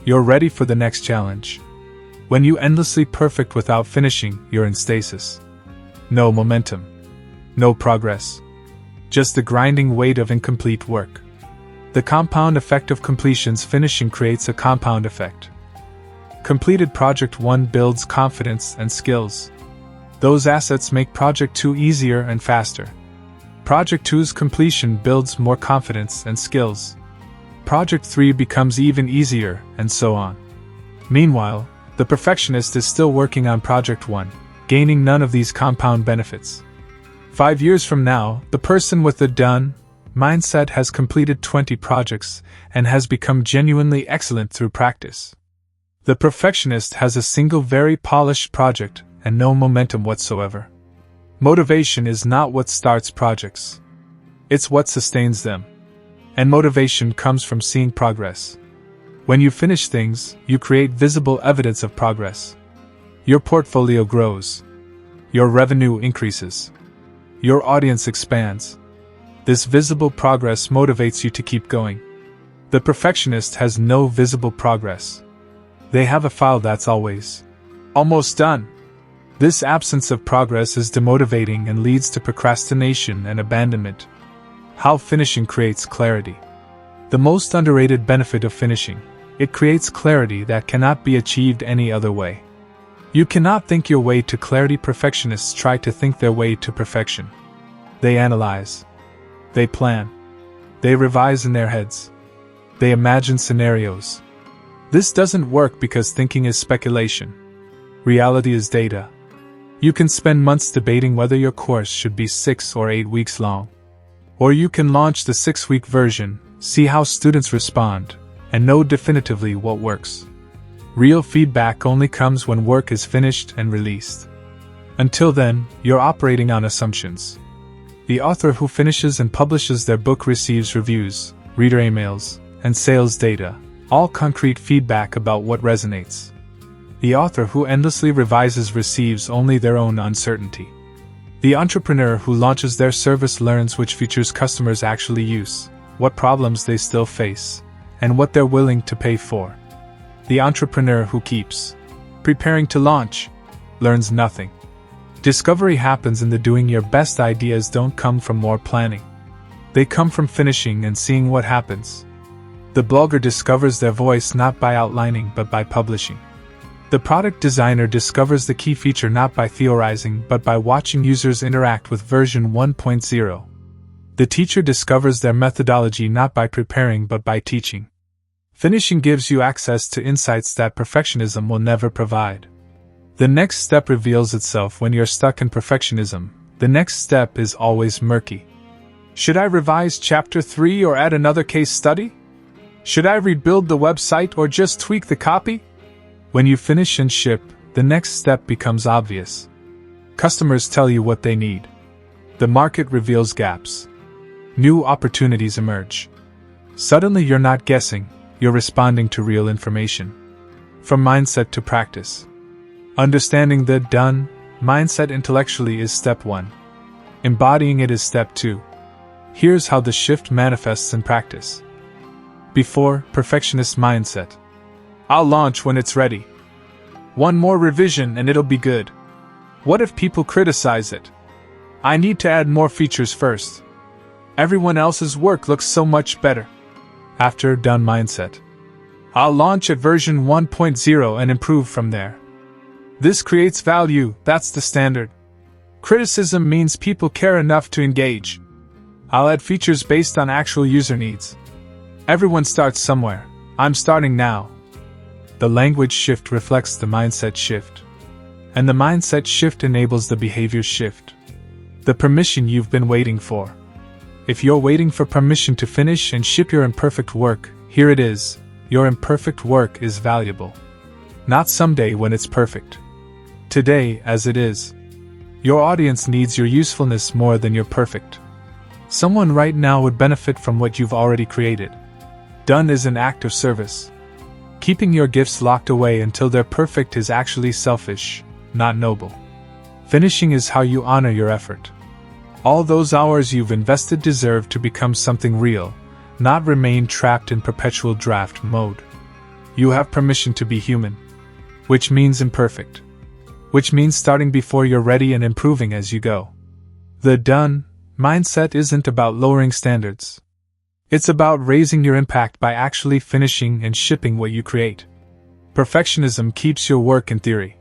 You're ready for the next challenge. When you endlessly perfect without finishing, you're in stasis. No momentum. No progress. Just the grinding weight of incomplete work. The compound effect of completion's finishing creates a compound effect. Completed Project 1 builds confidence and skills. Those assets make Project 2 easier and faster. Project 2's completion builds more confidence and skills. Project 3 becomes even easier, and so on. Meanwhile, the perfectionist is still working on Project 1, gaining none of these compound benefits. 5 years from now, the person with the done mindset has completed 20 projects and has become genuinely excellent through practice. The perfectionist has a single very polished project and no momentum whatsoever. Motivation is not what starts projects. It's what sustains them. And motivation comes from seeing progress. When you finish things, you create visible evidence of progress. Your portfolio grows. Your revenue increases. Your audience expands. This visible progress motivates you to keep going. The perfectionist has no visible progress. They have a file that's always almost done. This absence of progress is demotivating and leads to procrastination and abandonment. How finishing creates clarity. The most underrated benefit of finishing, it creates clarity that cannot be achieved any other way. You cannot think your way to clarity. Perfectionists try to think their way to perfection. They analyze. They plan. They revise in their heads. They imagine scenarios. This doesn't work because thinking is speculation. Reality is data. You can spend months debating whether your course should be 6 or 8 weeks long. Or you can launch the 6-week version, see how students respond, and know definitively what works. Real feedback only comes when work is finished and released. Until then, you're operating on assumptions. The author who finishes and publishes their book receives reviews, reader emails, and sales data, all concrete feedback about what resonates. The author who endlessly revises receives only their own uncertainty. The entrepreneur who launches their service learns which features customers actually use, what problems they still face, and what they're willing to pay for. The entrepreneur who keeps preparing to launch learns nothing. Discovery happens in the doing. Your best ideas don't come from more planning. They come from finishing and seeing what happens. The blogger discovers their voice not by outlining but by publishing. The product designer discovers the key feature not by theorizing but by watching users interact with version 1.0. The teacher discovers their methodology not by preparing but by teaching. Finishing gives you access to insights that perfectionism will never provide. The next step reveals itself when you're stuck in perfectionism. The next step is always murky. Should I revise chapter 3 or add another case study? Should I rebuild the website or just tweak the copy? When you finish and ship, the next step becomes obvious. Customers tell you what they need. The market reveals gaps. New opportunities emerge. Suddenly you're not guessing. You're responding to real information. From mindset to practice. Understanding the done mindset intellectually is step 1. Embodying it is step 2. Here's how the shift manifests in practice. Before, perfectionist mindset. I'll launch when it's ready. One more revision and it'll be good. What if people criticize it? I need to add more features first. Everyone else's work looks so much better. After done mindset. I'll launch at version 1.0 and improve from there. This creates value, that's the standard. Criticism means people care enough to engage. I'll add features based on actual user needs. Everyone starts somewhere. I'm starting now. The language shift reflects the mindset shift. And the mindset shift enables the behavior shift. The permission you've been waiting for. If you're waiting for permission to finish and ship your imperfect work, here it is. Your imperfect work is valuable. Not someday when it's perfect. Today, as it is. Your audience needs your usefulness more than your perfect. Someone right now would benefit from what you've already created. Done is an act of service. Keeping your gifts locked away until they're perfect is actually selfish, not noble. Finishing is how you honor your effort. All those hours you've invested deserve to become something real, not remain trapped in perpetual draft mode. You have permission to be human, which means imperfect, which means starting before you're ready and improving as you go. The done mindset isn't about lowering standards. It's about raising your impact by actually finishing and shipping what you create. Perfectionism keeps your work in theory.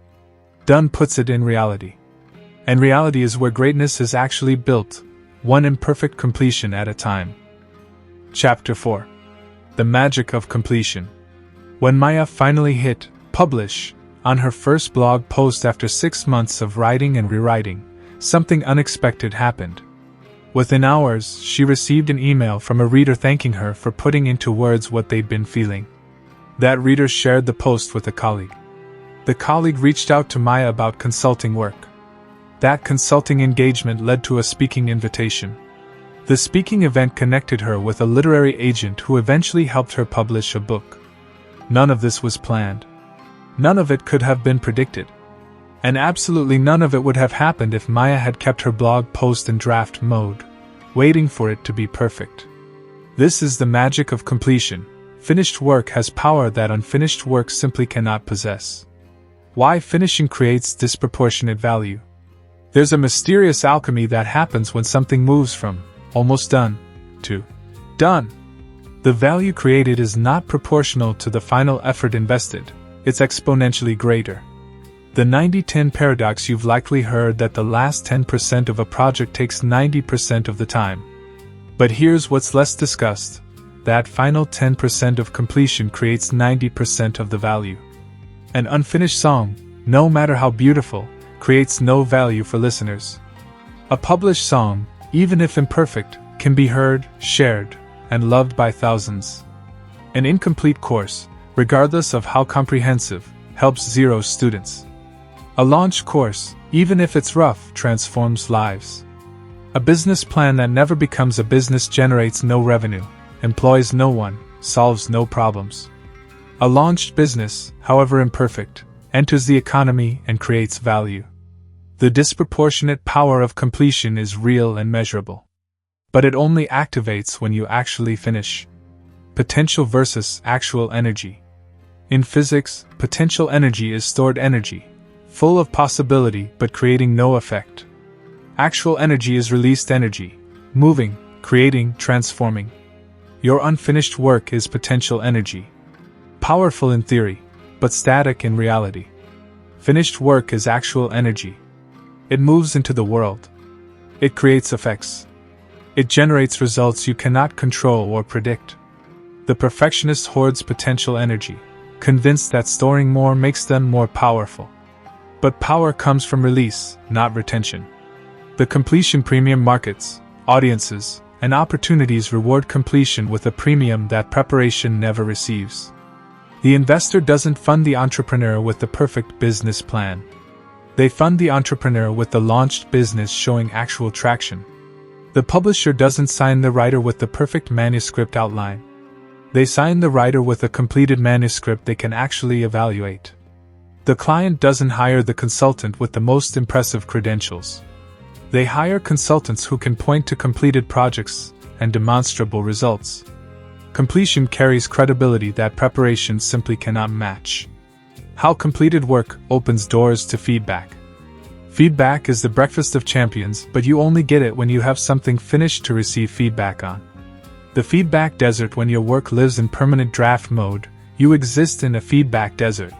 Done puts it in reality. And reality is where greatness is actually built, one imperfect completion at a time. Chapter 4. The Magic of Completion. When Maya finally hit publish on her first blog post after 6 months of writing and rewriting, something unexpected happened. Within hours, she received an email from a reader thanking her for putting into words what they'd been feeling. That reader shared the post with a colleague. The colleague reached out to Maya about consulting work. That consulting engagement led to a speaking invitation. The speaking event connected her with a literary agent who eventually helped her publish a book. None of this was planned. None of it could have been predicted. And absolutely none of it would have happened if Maya had kept her blog post in draft mode, waiting for it to be perfect. This is the magic of completion. Finished work has power that unfinished work simply cannot possess. Why finishing creates disproportionate value. There's a mysterious alchemy that happens when something moves from almost done to done. The value created is not proportional to the final effort invested, it's exponentially greater. The 90-10 paradox. You've likely heard that the last 10% of a project takes 90% of the time. But here's what's less discussed. That final 10% of completion creates 90% of the value. An unfinished song, no matter how beautiful, creates no value for listeners. A published song, even if imperfect, can be heard, shared, and loved by thousands. An incomplete course, regardless of how comprehensive, helps zero students. A launched course, even if it's rough, transforms lives. A business plan that never becomes a business generates no revenue, employs no one, solves no problems. A launched business, however imperfect, enters the economy and creates value. The disproportionate power of completion is real and measurable. But it only activates when you actually finish. Potential versus actual energy. In physics, potential energy is stored energy, full of possibility but creating no effect. Actual energy is released energy, moving, creating, transforming. Your unfinished work is potential energy. Powerful in theory, but static in reality. Finished work is actual energy. It moves into the world. It creates effects. It generates results you cannot control or predict. The perfectionist hoards potential energy, convinced that storing more makes them more powerful. But power comes from release, not retention. The completion premium markets, audiences, and opportunities reward completion with a premium that preparation never receives. The investor doesn't fund the entrepreneur with the perfect business plan. They fund the entrepreneur with the launched business showing actual traction. The publisher doesn't sign the writer with the perfect manuscript outline. They sign the writer with a completed manuscript they can actually evaluate. The client doesn't hire the consultant with the most impressive credentials. They hire consultants who can point to completed projects and demonstrable results. Completion carries credibility that preparation simply cannot match. How completed work opens doors to feedback. Feedback is the breakfast of champions, but you only get it when you have something finished to receive feedback on. The feedback desert. When your work lives in permanent draft mode, you exist in a feedback desert.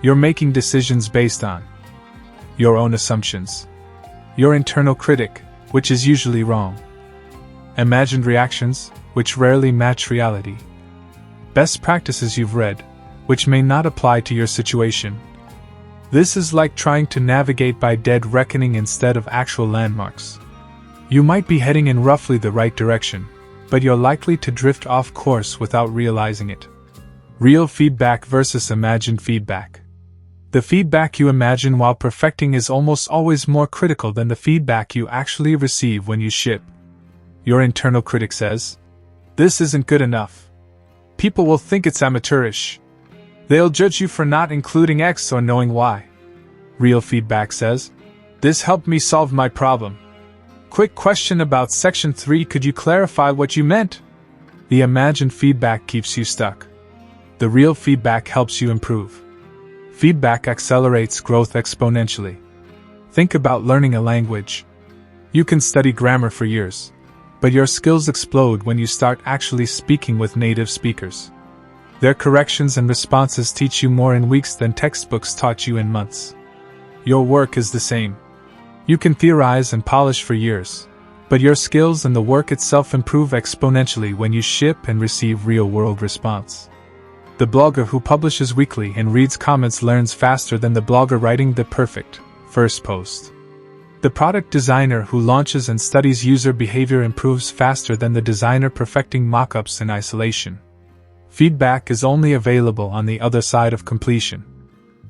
You're making decisions based on your own assumptions. Your internal critic, which is usually wrong. Imagined reactions, which rarely match reality. Best practices you've read, which may not apply to your situation. This is like trying to navigate by dead reckoning instead of actual landmarks. You might be heading in roughly the right direction, but you're likely to drift off course without realizing it. Real feedback versus imagined feedback. The feedback you imagine while perfecting is almost always more critical than the feedback you actually receive when you ship. Your internal critic says, "This isn't good enough. People will think it's amateurish. They'll judge you for not including X or knowing Y." Real feedback says, "This helped me solve my problem. Quick question about section 3, could you clarify what you meant?" The imagined feedback keeps you stuck. The real feedback helps you improve. Feedback accelerates growth exponentially. Think about learning a language. You can study grammar for years, but your skills explode when you start actually speaking with native speakers. Their corrections and responses teach you more in weeks than textbooks taught you in months. Your work is the same. You can theorize and polish for years, but your skills and the work itself improve exponentially when you ship and receive real-world response. The blogger who publishes weekly and reads comments learns faster than the blogger writing the perfect first post. The product designer who launches and studies user behavior improves faster than the designer perfecting mock-ups in isolation. Feedback is only available on the other side of completion.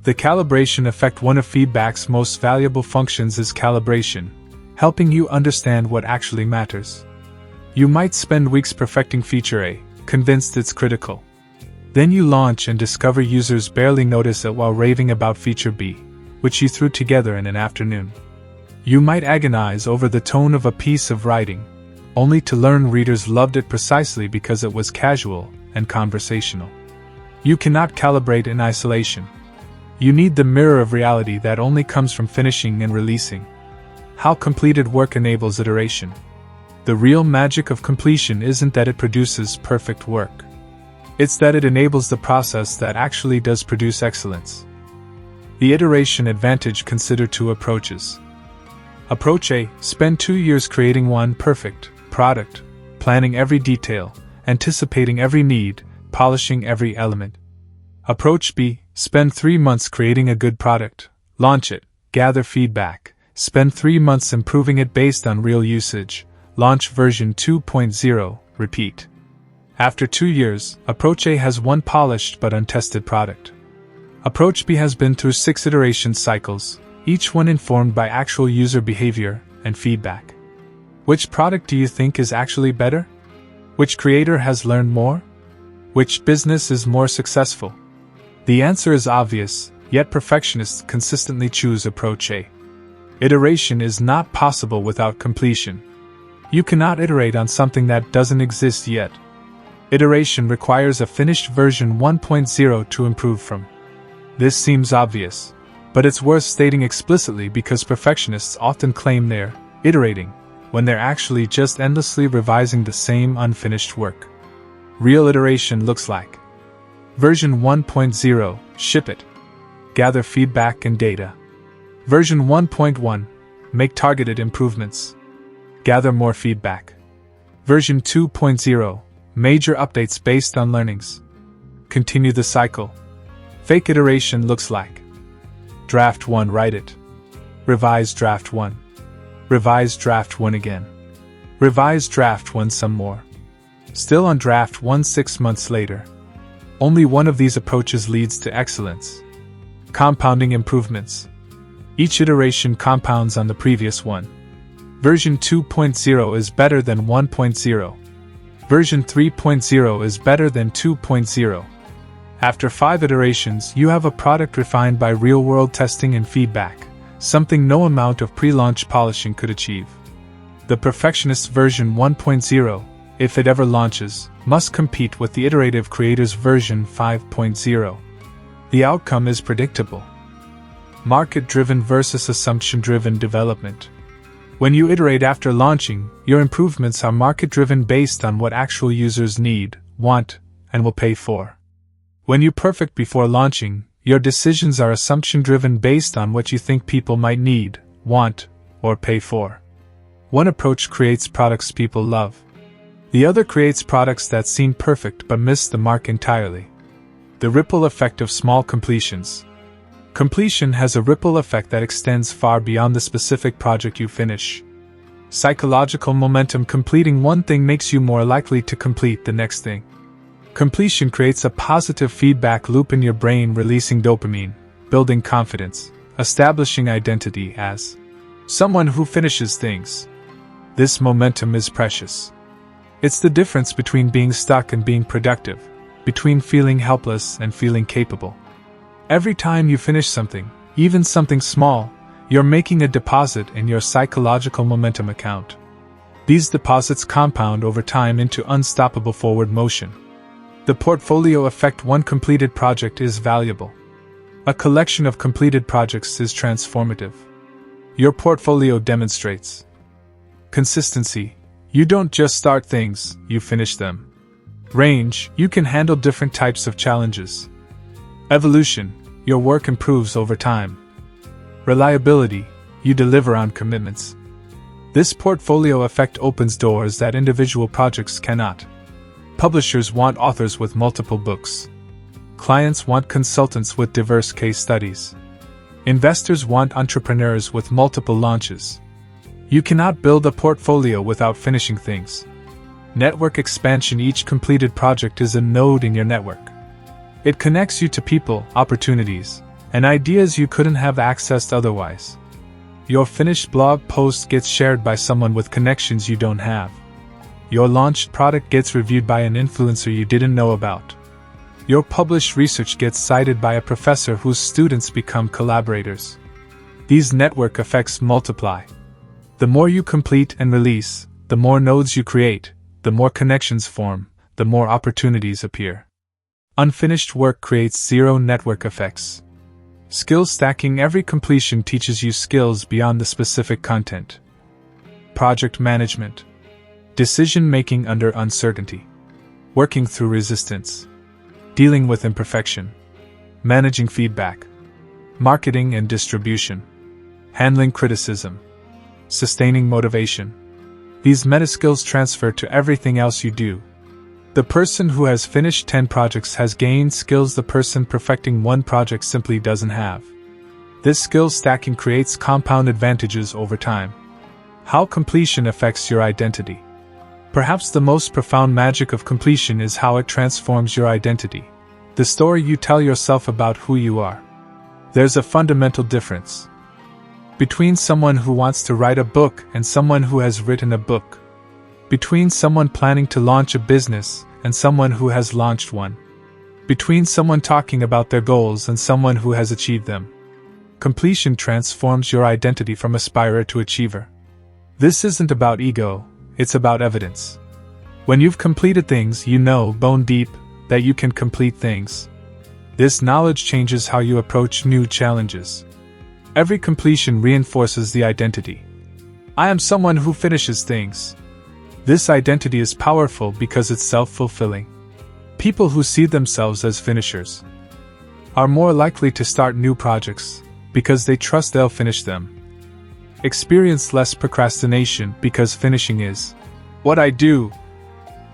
The calibration effect. One of feedback's most valuable functions is calibration, helping you understand what actually matters. You might spend weeks perfecting feature A, convinced it's critical. Then you launch and discover users barely notice it while raving about feature B, which you threw together in an afternoon. You might agonize over the tone of a piece of writing, only to learn readers loved it precisely because it was casual and conversational. You cannot calibrate in isolation. You need the mirror of reality that only comes from finishing and releasing. How completed work enables iteration. The real magic of completion isn't that it produces perfect work. It's that it enables the process that actually does produce excellence. The iteration advantage: consider two approaches. Approach A: spend 2 years creating one perfect product, planning every detail, anticipating every need, polishing every element. Approach B: spend 3 months creating a good product, launch it, gather feedback, spend 3 months improving it based on real usage, launch version 2.0, repeat. After 2 years, Approach A has one polished but untested product. Approach B has been through 6 iteration cycles, each one informed by actual user behavior and feedback. Which product do you think is actually better? Which creator has learned more? Which business is more successful? The answer is obvious, yet perfectionists consistently choose Approach A. Iteration is not possible without completion. You cannot iterate on something that doesn't exist yet. Iteration requires a finished version 1.0 to improve from. This seems obvious, but it's worth stating explicitly because perfectionists often claim they're iterating, when they're actually just endlessly revising the same unfinished work. Real iteration looks like: Version 1.0, ship it. Gather feedback and data. Version 1.1, make targeted improvements. Gather more feedback. Version 2.0, major updates based on learnings. Continue the cycle. Fake iteration looks like: Draft 1, write it. Revise Draft 1. Revise Draft 1 again. Revise Draft 1 some more. Still on Draft 1 6 months later. Only one of these approaches leads to excellence. Compounding improvements. Each iteration compounds on the previous one. Version 2.0 is better than 1.0. Version 3.0 is better than 2.0. After 5 iterations, you have a product refined by real-world testing and feedback, something no amount of pre-launch polishing could achieve. The perfectionist's version 1.0, if it ever launches, must compete with the iterative creator's version 5.0. The outcome is predictable. Market-driven versus assumption-driven development. When you iterate after launching, your improvements are market-driven based on what actual users need, want, and will pay for. When you perfect before launching, your decisions are assumption-driven based on what you think people might need, want, or pay for. One approach creates products people love. The other creates products that seem perfect but miss the mark entirely. The ripple effect of small completions. Completion has a ripple effect that extends far beyond the specific project you finish. Psychological momentum: completing one thing makes you more likely to complete the next thing. Completion creates a positive feedback loop in your brain, releasing dopamine, building confidence, establishing identity as someone who finishes things. This momentum is precious. It's the difference between being stuck and being productive, between feeling helpless and feeling capable. Every time you finish something, even something small, you're making a deposit in your psychological momentum account. These deposits compound over time into unstoppable forward motion. The portfolio effect: one completed project is valuable. A collection of completed projects is transformative. Your portfolio demonstrates consistency. You don't just start things, you finish them. Range: you can handle different types of challenges. Evolution: your work improves over time. Reliability: you deliver on commitments. This portfolio effect opens doors that individual projects cannot. Publishers want authors with multiple books. Clients want consultants with diverse case studies. Investors want entrepreneurs with multiple launches. You cannot build a portfolio without finishing things. Network expansion: each completed project is a node in your network. It connects you to people, opportunities, and ideas you couldn't have accessed otherwise. Your finished blog post gets shared by someone with connections you don't have. Your launched product gets reviewed by an influencer you didn't know about. Your published research gets cited by a professor whose students become collaborators. These network effects multiply. The more you complete and release, the more nodes you create, the more connections form, the more opportunities appear. Unfinished work creates zero network effects. Skill stacking: every completion teaches you skills beyond the specific content. Project management: decision-making under uncertainty. Working through resistance. Dealing with imperfection. Managing feedback. marketing and distribution, handling criticism, sustaining motivation. These meta skills transfer to everything else you do. The person who has finished 10 projects has gained skills the person perfecting one project simply doesn't have. This skill stacking creates compound advantages over time. How completion affects your identity. Perhaps the most profound magic of completion is how it transforms your identity, the story you tell yourself about who you are. There's a fundamental difference between someone who wants to write a book and someone who has written a book, between someone planning to launch a business and someone who has launched one, between someone talking about their goals and someone who has achieved them. Completion transforms your identity from aspirer to achiever. This isn't about ego, it's about evidence. When you've completed things, you know, bone deep, that you can complete things. This knowledge changes how you approach new challenges. Every completion reinforces the identity. I am someone who finishes things. This identity is powerful because it's self-fulfilling. People who see themselves as finishers are more likely to start new projects because they trust they'll finish them. Experience less procrastination because finishing is what I do.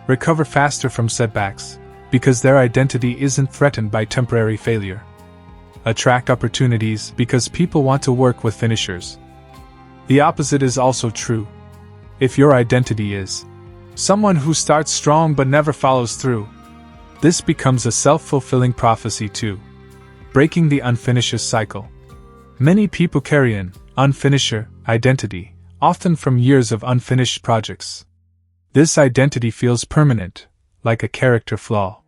Recover faster from setbacks because their identity isn't threatened by temporary failure. Attract opportunities because people want to work with finishers. The opposite is also true. If your identity is someone who starts strong but never follows through, this becomes a self-fulfilling prophecy too, breaking the unfinished cycle. Many people carry an unfinisher identity, often from years of unfinished projects. This identity feels permanent, like a character flaw.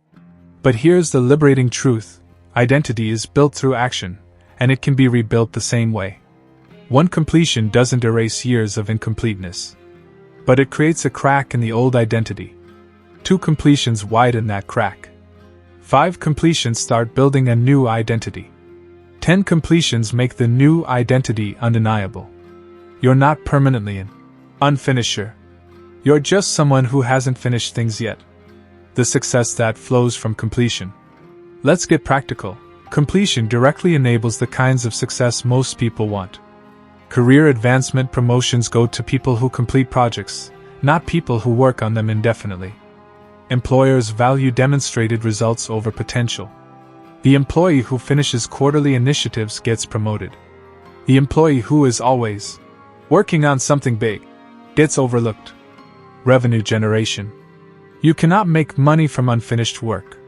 But here's the liberating truth: identity is built through action, and it can be rebuilt the same way. One completion doesn't erase years of incompleteness, but it creates a crack in the old identity. 2 completions widen that crack. 5 completions start building a new identity. 10 completions make the new identity undeniable. You're not permanently an unfinisher. You're just someone who hasn't finished things yet. The success that flows from completion. Let's get practical. Completion directly enables the kinds of success most people want. Career advancement promotions go to people who complete projects, not people who work on them indefinitely. Employers value demonstrated results over potential. The employee who finishes quarterly initiatives gets promoted. The employee who is always working on something big gets overlooked. Revenue generation. You cannot make money from unfinished work.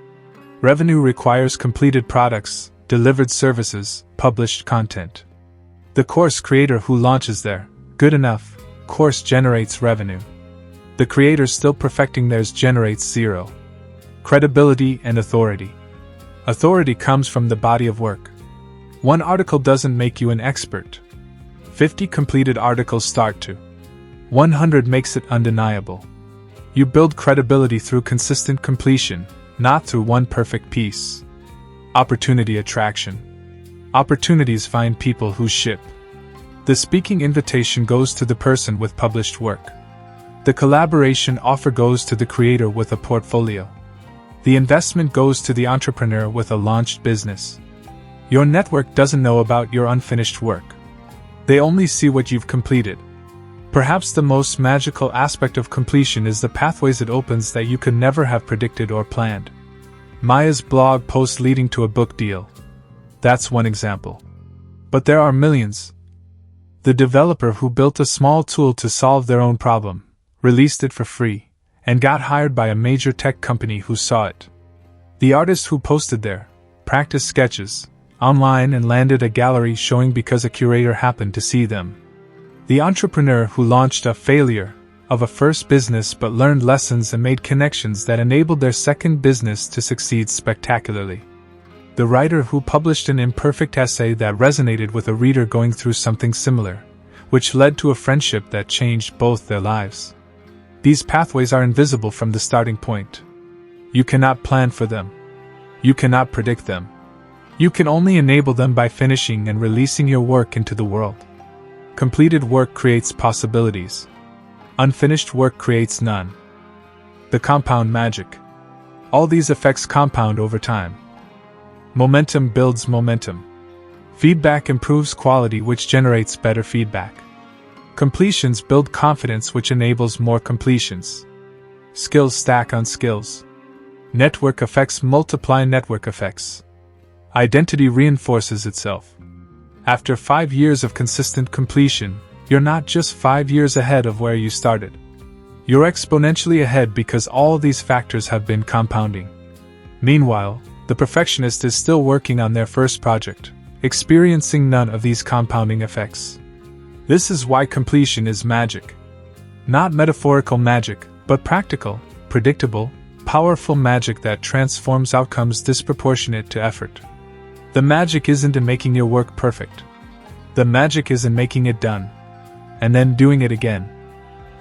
Revenue requires completed products, delivered services, published content. The course creator who launches their good enough course generates revenue. The creator still perfecting theirs generates 0. Credibility and authority. Authority comes from the body of work. One article doesn't make you an expert. 50 completed articles start to 100 makes it undeniable. You build credibility through consistent completion, not through one perfect piece. Opportunity attraction. Opportunities find people who ship. The speaking invitation goes to the person with published work. The collaboration offer goes to the creator with a portfolio. The investment goes to the entrepreneur with a launched business. Your network doesn't know about your unfinished work. They only see what you've completed. Perhaps the most magical aspect of completion is the pathways it opens that you could never have predicted or planned. Maya's blog post leading to a book deal. That's one example. But there are millions. The developer who built a small tool to solve their own problem, released it for free, and got hired by a major tech company who saw it. The artist who posted their practice sketches online and landed a gallery showing because a curator happened to see them. The entrepreneur who launched a failure of a first business but learned lessons and made connections that enabled their second business to succeed spectacularly. The writer who published an imperfect essay that resonated with a reader going through something similar, which led to a friendship that changed both their lives. These pathways are invisible from the starting point. You cannot plan for them. You cannot predict them. You can only enable them by finishing and releasing your work into the world. Completed work creates possibilities. Unfinished work creates none. The compound magic. All these effects compound over time. Momentum builds momentum. Feedback improves quality, which generates better feedback. Completions build confidence, which enables more completions. Skills stack on skills. Network effects multiply network effects. Identity reinforces itself. After 5 years of consistent completion, you're not just 5 years ahead of where you started. You're exponentially ahead because all these factors have been compounding. Meanwhile, the perfectionist is still working on their first project, experiencing none of these compounding effects. This is why completion is magic. Not metaphorical magic, but practical, predictable, powerful magic that transforms outcomes disproportionate to effort. The magic isn't in making your work perfect. The magic is in making it done, and then doing it again,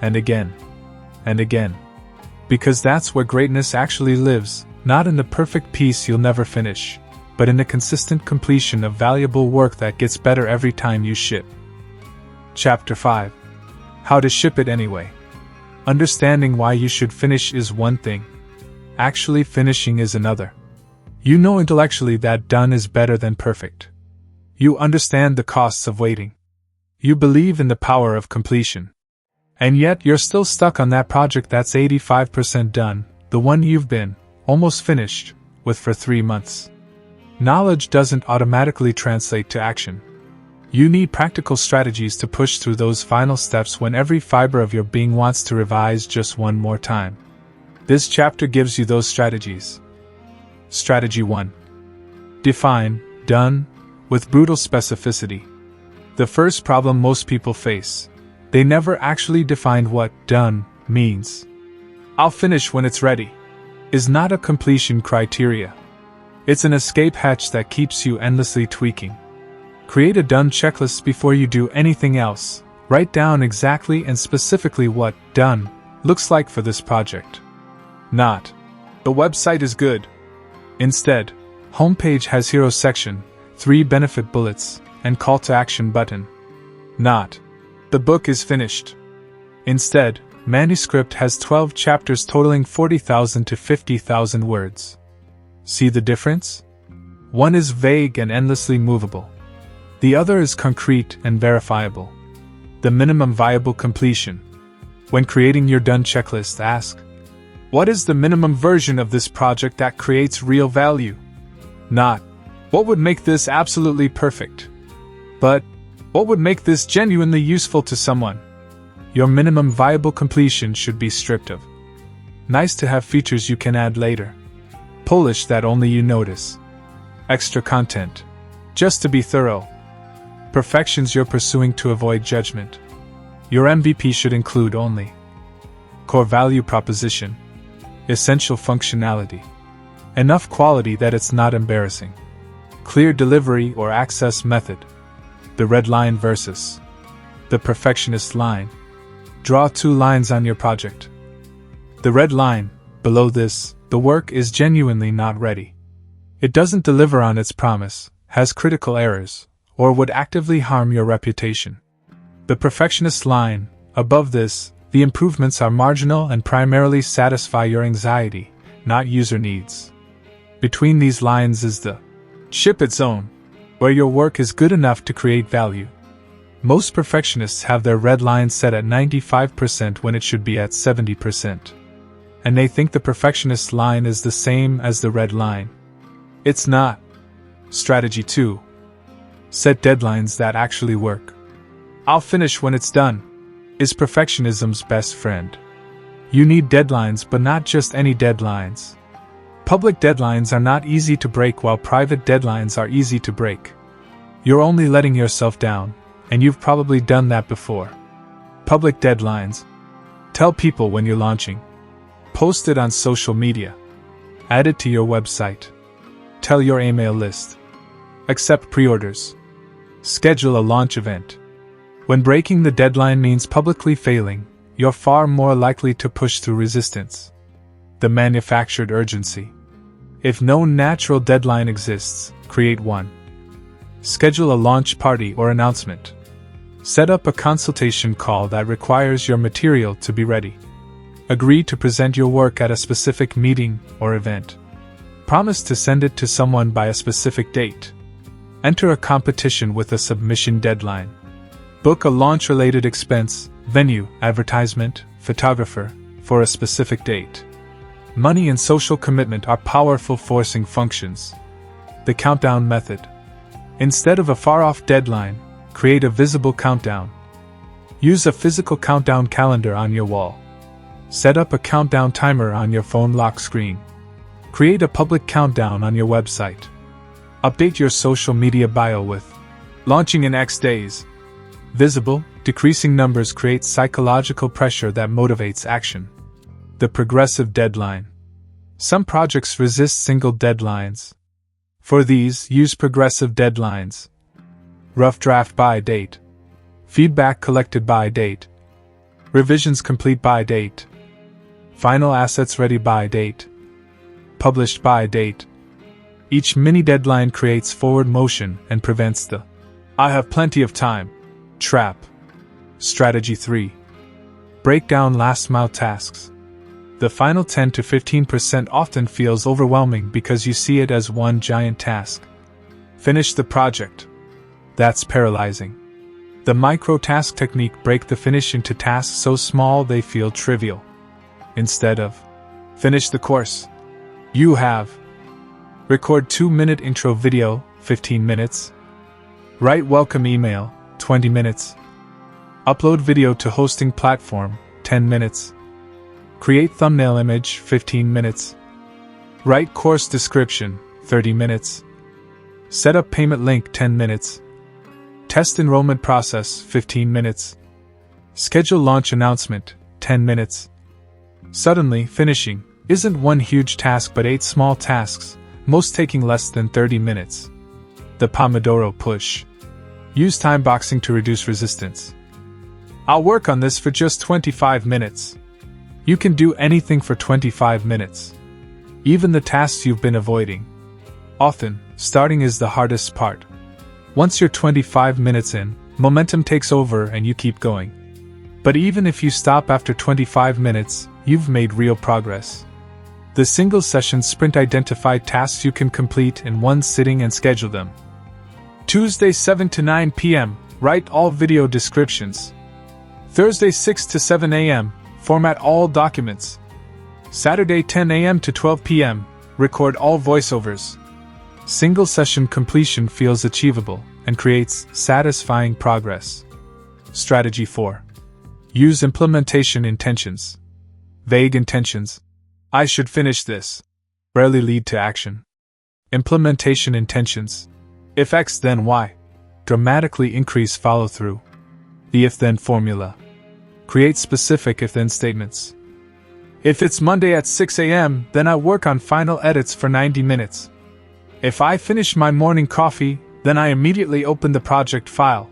and again, and again. Because that's where greatness actually lives, not in the perfect piece you'll never finish, but in the consistent completion of valuable work that gets better every time you ship. Chapter 5. How to ship it anyway. Understanding why you should finish is one thing. Actually finishing is another. You know intellectually that done is better than perfect. You understand the costs of waiting. You believe in the power of completion. And yet you're still stuck on that project that's 85% done, the one you've been, almost finished, with for 3 months. Knowledge doesn't automatically translate to action. You need practical strategies to push through those final steps when every fiber of your being wants to revise just one more time. This chapter gives you those strategies. Strategy 1. Define done with brutal specificity. The first problem most people face: they never actually defined what done means. I'll finish when it's ready is not a completion criteria. It's an escape hatch that keeps you endlessly tweaking. Create a done checklist before you do anything else. Write down exactly and specifically what done looks like for this project. Not, the website is good. Instead, homepage has hero section, 3 benefit bullets, and call to action button. Not, the book is finished. Instead, manuscript has 12 chapters totaling 40,000 to 50,000 words. See the difference? One is vague and endlessly movable. The other is concrete and verifiable. The minimum viable completion. When creating your done checklist, ask, what is the minimum version of this project that creates real value? Not, what would make this absolutely perfect? But, what would make this genuinely useful to someone? Your minimum viable completion should be stripped of nice to have features you can add later. Polish that only you notice. Extra content. Just to be thorough. Perfections you're pursuing to avoid judgment. Your MVP should include only core value proposition, essential functionality, enough quality that it's not embarrassing, clear delivery or access method, the red line versus the perfectionist line. Draw 2 lines on your project. The red line, below this, the work is genuinely not ready. It doesn't deliver on its promise, has critical errors, or would actively harm your reputation. The perfectionist line, above this, the improvements are marginal and primarily satisfy your anxiety, not user needs. Between these lines is the ship it zone, where your work is good enough to create value. Most perfectionists have their red line set at 95% when it should be at 70%. And they think the perfectionist line is the same as the red line. It's not. Strategy 2. Set deadlines that actually work. I'll finish when it's done is perfectionism's best friend. You need deadlines, but not just any deadlines. Public deadlines are not easy to break, while private deadlines are easy to break. You're only letting yourself down, and you've probably done that before. Public deadlines. Tell people when you're launching. Post it on social media. Add it to your website. Tell your email list. Accept pre-orders. Schedule a launch event. When breaking the deadline means publicly failing, you're far more likely to push through resistance. The manufactured urgency. If no natural deadline exists, create one. Schedule a launch party or announcement. Set up a consultation call that requires your material to be ready. Agree to present your work at a specific meeting or event. Promise to send it to someone by a specific date. Enter a competition with a submission deadline. Book a launch-related expense, venue, advertisement, photographer, for a specific date. Money and social commitment are powerful forcing functions. The countdown method. Instead of a far-off deadline, create a visible countdown. Use a physical countdown calendar on your wall. Set up a countdown timer on your phone lock screen. Create a public countdown on your website. Update your social media bio with launching in X days. Visible, decreasing numbers create psychological pressure that motivates action. The progressive deadline. Some projects resist single deadlines. For these, use progressive deadlines. Rough draft by date. Feedback collected by date. Revisions complete by date. Final assets ready by date. Published by date. Each mini deadline creates forward motion and prevents the "I have plenty of time" trap. Strategy 3. Break down last mile tasks. The final 10 to 15% often feels overwhelming because you see it as one giant task. Finish the project. That's paralyzing. The micro-task technique break the finish into tasks so small they feel trivial. Instead of finish the course, you have record 2-minute intro video, 15 minutes. Write welcome email, 20 minutes. Upload video to hosting platform, 10 minutes. Create thumbnail image, 15 minutes. Write course description, 30 minutes. Set up payment link, 10 minutes. Test enrollment process, 15 minutes. Schedule launch announcement, 10 minutes. Suddenly, finishing isn't one huge task but 8 small tasks, most taking less than 30 minutes. The Pomodoro push. Use time boxing to reduce resistance. I'll work on this for just 25 minutes. You can do anything for 25 minutes. Even the tasks you've been avoiding. Often, starting is the hardest part. Once you're 25 minutes in, momentum takes over and you keep going. But even if you stop after 25 minutes, you've made real progress. The single session sprint identified tasks you can complete in one sitting and schedule them. Tuesday 7 to 9 p.m. Write all video descriptions. Thursday 6 to 7 a.m. Format all documents. Saturday 10 a.m. to 12 p.m. Record all voiceovers. Single session completion feels achievable and creates satisfying progress. Strategy 4. Use implementation intentions. Vague intentions. I should finish this. Rarely lead to action. Implementation intentions. If X then Y. Dramatically increase follow-through. The if-then formula. Create specific if-then statements. If it's Monday at 6 a.m., then I work on final edits for 90 minutes. If I finish my morning coffee, then I immediately open the project file.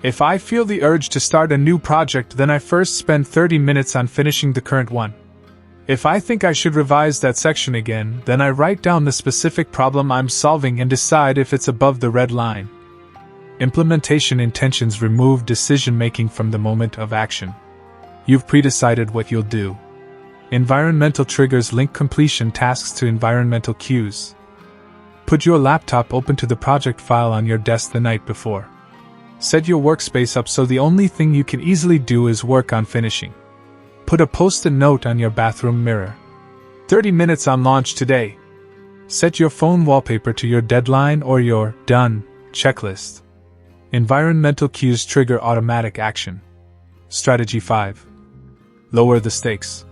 If I feel the urge to start a new project, then I first spend 30 minutes on finishing the current one. If I think I should revise that section again, then I write down the specific problem I'm solving and decide if it's above the red line. Implementation intentions remove decision-making from the moment of action. You've pre-decided what you'll do. Environmental triggers link completion tasks to environmental cues. Put your laptop open to the project file on your desk the night before. Set your workspace up so the only thing you can easily do is work on finishing. Put a post-it note on your bathroom mirror. 30 minutes on launch today. Set your phone wallpaper to your deadline or your done checklist. Environmental cues trigger automatic action. Strategy 5. Lower the stakes.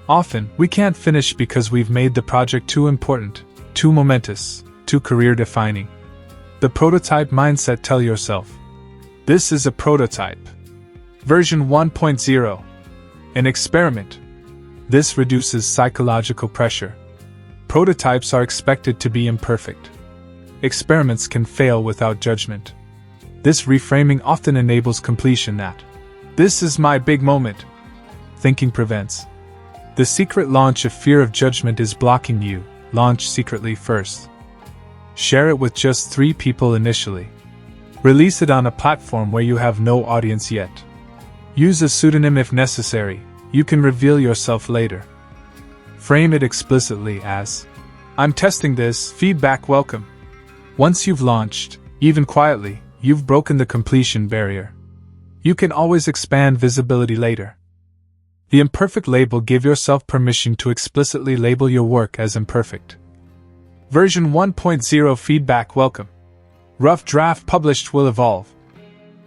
Often, we can't finish because we've made the project too important, too momentous, too career-defining. The prototype mindset. Tell yourself, this is a prototype. Version 1.0. An experiment. This reduces psychological pressure. Prototypes are expected to be imperfect. Experiments can fail without judgment. This reframing often enables completion that, this is my big moment. Thinking prevents. The secret launch if fear of judgment is blocking you, launch secretly first. Share it with just 3 people initially. Release it on a platform where you have no audience yet. Use a pseudonym if necessary, you can reveal yourself later. Frame it explicitly as, I'm testing this, feedback welcome. Once you've launched, Even quietly, you've broken the completion barrier. You can always expand visibility later. The imperfect label: give yourself permission to explicitly label your work as imperfect. Version 1.0 feedback welcome. Rough draft published will evolve.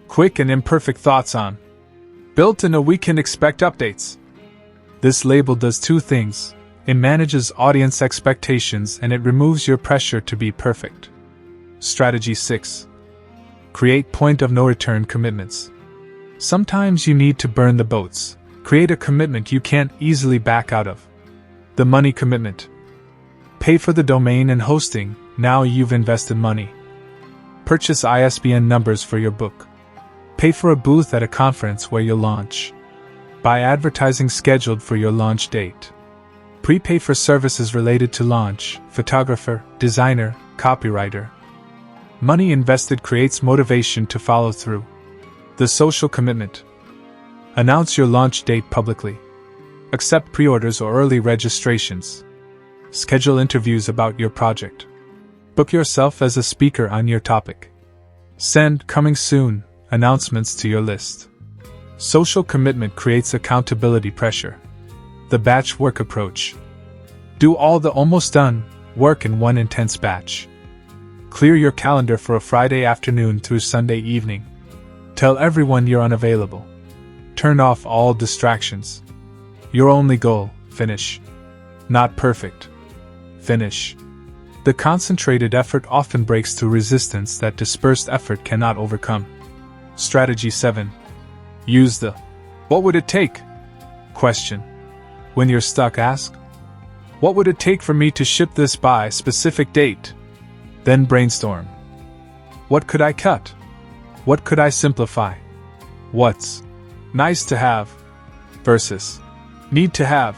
Quick and imperfect thoughts on. Built in a week can expect updates. This label does two things. It manages audience expectations and it removes your pressure to be perfect. Strategy 6. Create point of no return commitments. Sometimes you need to burn the boats. Create a commitment you can't easily back out of. The money commitment. Pay for the domain and hosting, now you've invested money. Purchase ISBN numbers for your book. Pay for a booth at a conference where you'll launch. Buy advertising scheduled for your launch date. Prepay for services related to launch, photographer, designer, copywriter. Money invested creates motivation to follow through. The social commitment. Announce your launch date publicly. Accept pre-orders or early registrations. Schedule interviews about your project. Book yourself as a speaker on your topic. Send coming soon announcements to your list. Social commitment creates accountability pressure. The batch work approach. Do all the almost done work in one intense batch. Clear your calendar for a Friday afternoon through Sunday evening. Tell everyone you're unavailable. Turn off all distractions. Your only goal: finish. Not perfect. Finish. The concentrated effort often breaks through resistance that dispersed effort cannot overcome. Strategy 7. Use the "what would it take?" question. When you're stuck, ask, what would it take for me to ship this by specific date? Then brainstorm. What could I cut? What could I simplify? What's nice to have versus need to have?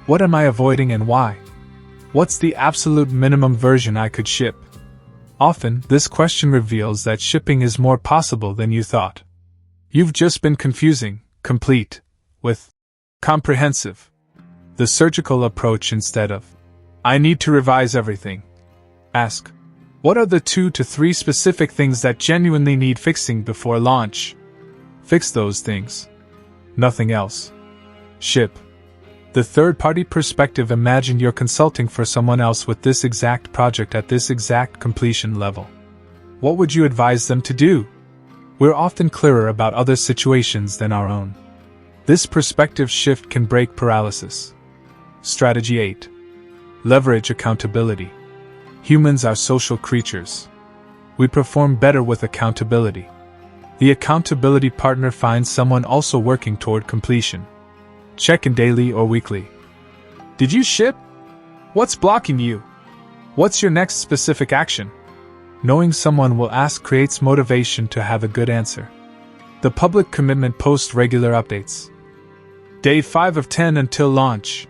What am I avoiding and why? What's the absolute minimum version I could ship? Often, this question reveals that shipping is more possible than you thought. You've just been confusing complete with comprehensive. The surgical approach instead of I need to revise everything. Ask, what are the 2 to 3 specific things that genuinely need fixing before launch? Fix those things. Nothing else. Ship. The third-party perspective: imagine you're consulting for someone else with this exact project at this exact completion level. What would you advise them to do? We're often clearer about other situations than our own. This perspective shift can break paralysis. Strategy 8. Leverage accountability. Humans are social creatures. We perform better with accountability. The accountability partner finds someone also working toward completion. Check in daily or weekly. Did you ship? What's blocking you? What's your next specific action? Knowing someone will ask creates motivation to have a good answer. The public commitment: post regular updates. Day 5 of 10 until launch.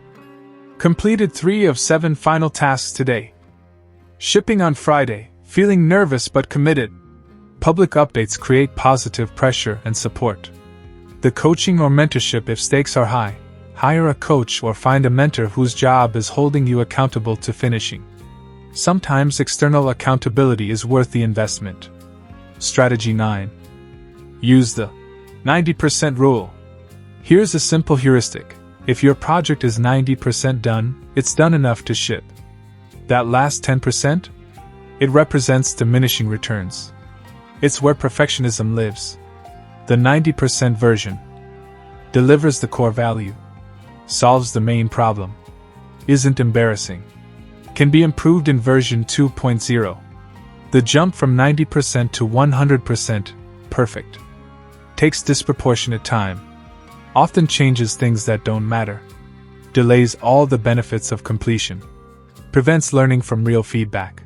Completed 3 of 7 final tasks today. Shipping on Friday, feeling nervous but committed. Public updates create positive pressure and support. The coaching or mentorship: if stakes are high, hire a coach or find a mentor whose job is holding you accountable to finishing. Sometimes external accountability is worth the investment. Strategy 9. Use the 90% rule. Here's a simple heuristic. If your project is 90% done, it's done enough to ship. That last 10%? It represents diminishing returns. It's where perfectionism lives. The 90% version delivers the core value, solves the main problem, isn't embarrassing, can be improved in version 2.0. The jump from 90% to 100% perfect takes disproportionate time, often changes things that don't matter, delays all the benefits of completion, prevents learning from real feedback.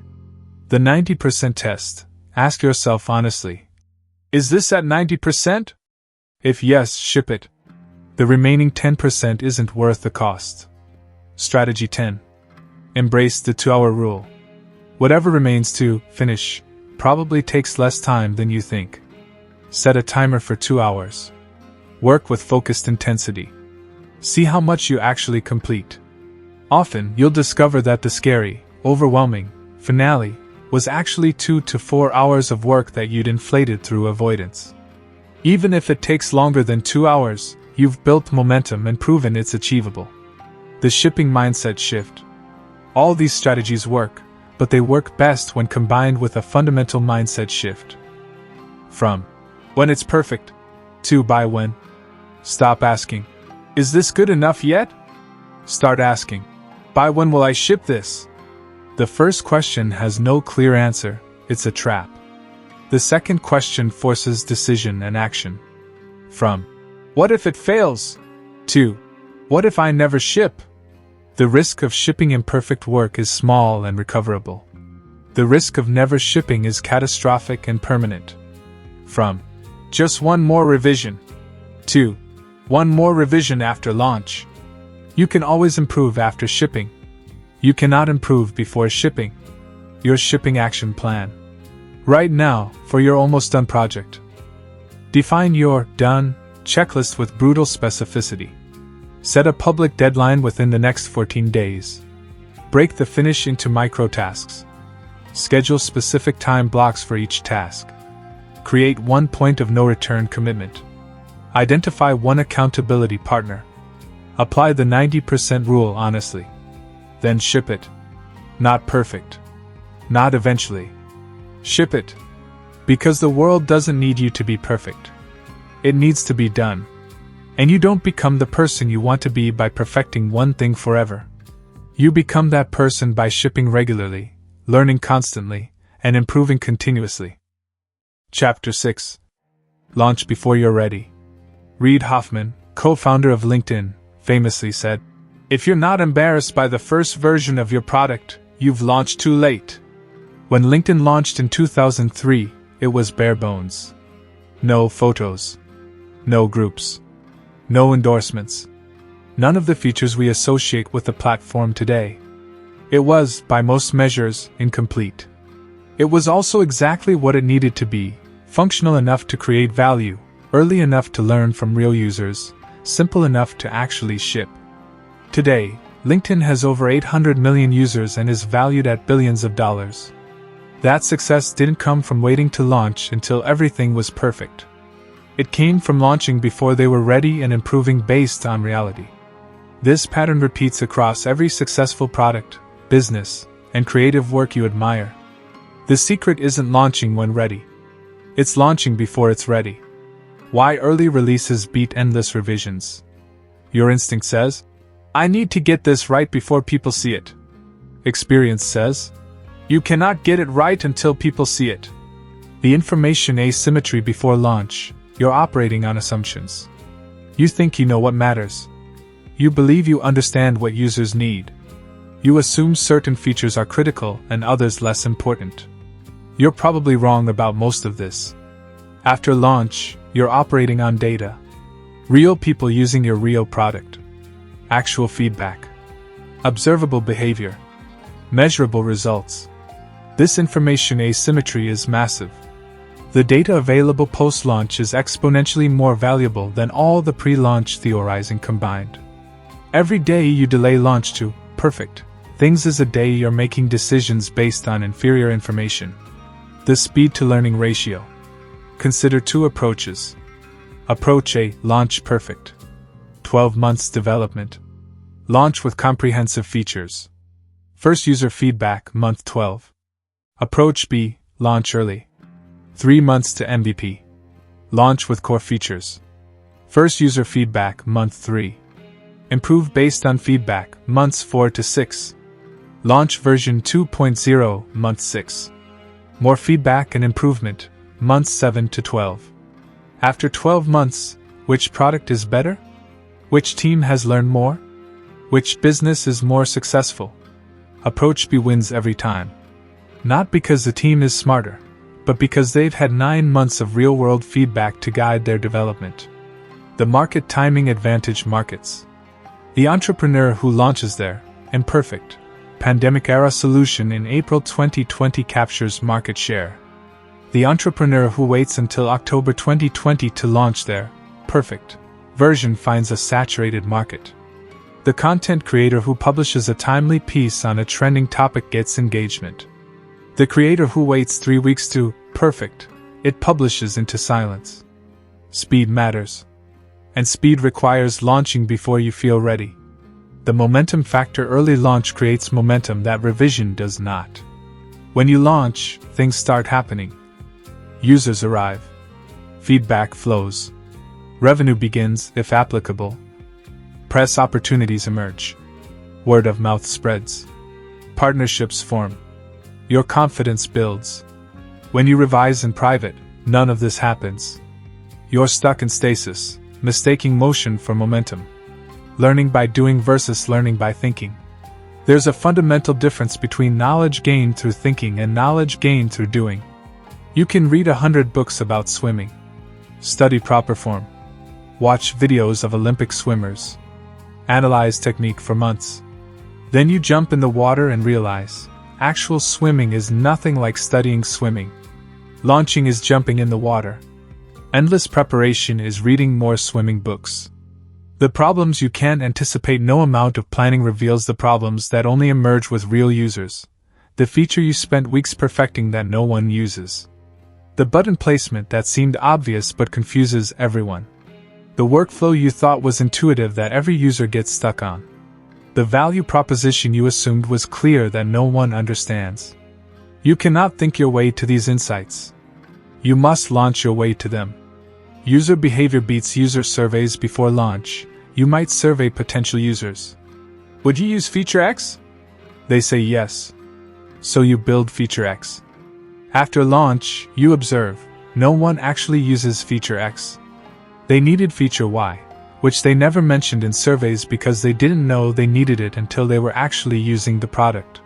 The 90% test: ask yourself honestly, is this at 90%? If yes, ship it. The remaining 10% isn't worth the cost. Strategy 10. Embrace the 2-hour rule. Whatever remains to finish probably takes less time than you think. Set a timer for 2 hours. Work with focused intensity. See how much you actually complete. Often, you'll discover that the scary, overwhelming finale was actually 2 to 4 hours of work that you'd inflated through avoidance. Even if it takes longer than 2 hours, you've built momentum and proven it's achievable. The shipping mindset shift. All these strategies work, but they work best when combined with a fundamental mindset shift. From when it's perfect to by when. Stop asking, is this good enough yet? Start asking, by when will I ship this? The first question has no clear answer, it's a trap. The second question forces decision and action. From what if it fails to what if I never ship? The risk of shipping imperfect work is small and recoverable. The risk of never shipping is catastrophic and permanent. From just one more revision to one more revision after launch. You can always improve after shipping. You cannot improve before shipping. Your shipping action plan. Right now, for your almost done project. Define your done checklist with brutal specificity. Set a public deadline within the next 14 days. Break the finish into micro tasks. Schedule specific time blocks for each task. Create one point of no return commitment. Identify one accountability partner. Apply the 90% rule honestly. Then ship it. Not perfect. Not eventually. Ship it. Because the world doesn't need you to be perfect. It needs to be done. And you don't become the person you want to be by perfecting one thing forever. You become that person by shipping regularly, learning constantly, and improving continuously. Chapter 6. Launch before you're ready. Reid Hoffman, co-founder of LinkedIn, famously said, "If you're not embarrassed by the first version of your product, you've launched too late." When LinkedIn launched in 2003, it was bare bones. No photos. No groups. No endorsements. None of the features we associate with the platform today. It was, by most measures, incomplete. It was also exactly what it needed to be, functional enough to create value, early enough to learn from real users, simple enough to actually ship. Today, LinkedIn has over 800 million users and is valued at billions of dollars. That success didn't come from waiting to launch until everything was perfect. It came from launching before they were ready and improving based on reality. This pattern repeats across every successful product, business, and creative work you admire. The secret isn't launching when ready. It's launching before it's ready. Why early releases beat endless revisions. Your instinct says, I need to get this right before people see it. Experience says, you cannot get it right until people see it. The information asymmetry before launch. You're operating on assumptions. You think you know what matters. You believe you understand what users need. You assume certain features are critical and others less important. You're probably wrong about most of this. After launch, you're operating on data. Real people using your real product. Actual feedback. Observable behavior. Measurable results. This information asymmetry is massive. The data available post-launch is exponentially more valuable than all the pre-launch theorizing combined. Every day you delay launch to perfect things is a day you're making decisions based on inferior information. The speed to learning ratio. Consider two approaches. Approach A, launch perfect. 12 months development. Launch with comprehensive features. First user feedback, month 12. Approach B, launch early. 3 months to MVP. Launch with core features. First user feedback, month 3. Improve based on feedback, months 4 to 6. Launch version 2.0, month 6. More feedback and improvement, months 7 to 12. After 12 months, which product is better? Which team has learned more? Which business is more successful? Approach B wins every time. Not because the team is smarter, but because they've had 9 months of real-world feedback to guide their development. The market timing advantage markets. The entrepreneur who launches their imperfect, pandemic-era solution in April 2020 captures market share. The entrepreneur who waits until October 2020 to launch their perfect version finds a saturated market. The content creator who publishes a timely piece on a trending topic gets engagement. The creator who waits 3 weeks to perfect it publishes into silence. Speed matters. And speed requires launching before you feel ready. The momentum factor: early launch creates momentum that revision does not. When you launch, things start happening. Users arrive. Feedback flows. Revenue begins, if applicable. Press opportunities emerge. Word of mouth spreads. Partnerships form. Your confidence builds. When you revise in private, none of this happens. You're stuck in stasis, mistaking motion for momentum. Learning by doing versus learning by thinking. There's a fundamental difference between knowledge gained through thinking and knowledge gained through doing. You can read 100 books about swimming. Study proper form. Watch videos of Olympic swimmers. Analyze technique for months. Then you jump in the water and realize, actual swimming is nothing like studying swimming. Launching is jumping in the water. Endless preparation is reading more swimming books. The problems you can't anticipate: no amount of planning reveals the problems that only emerge with real users. The feature you spent weeks perfecting that no one uses. The button placement that seemed obvious but confuses everyone. The workflow you thought was intuitive that every user gets stuck on. The value proposition you assumed was clear that no one understands. You cannot think your way to these insights. You must launch your way to them. User behavior beats user surveys before launch. You might survey potential users. Would you use feature X? They say yes. So you build feature X. After launch, you observe, no one actually uses feature X. They needed feature Y, which they never mentioned in surveys because they didn't know they needed it until they were actually using the product.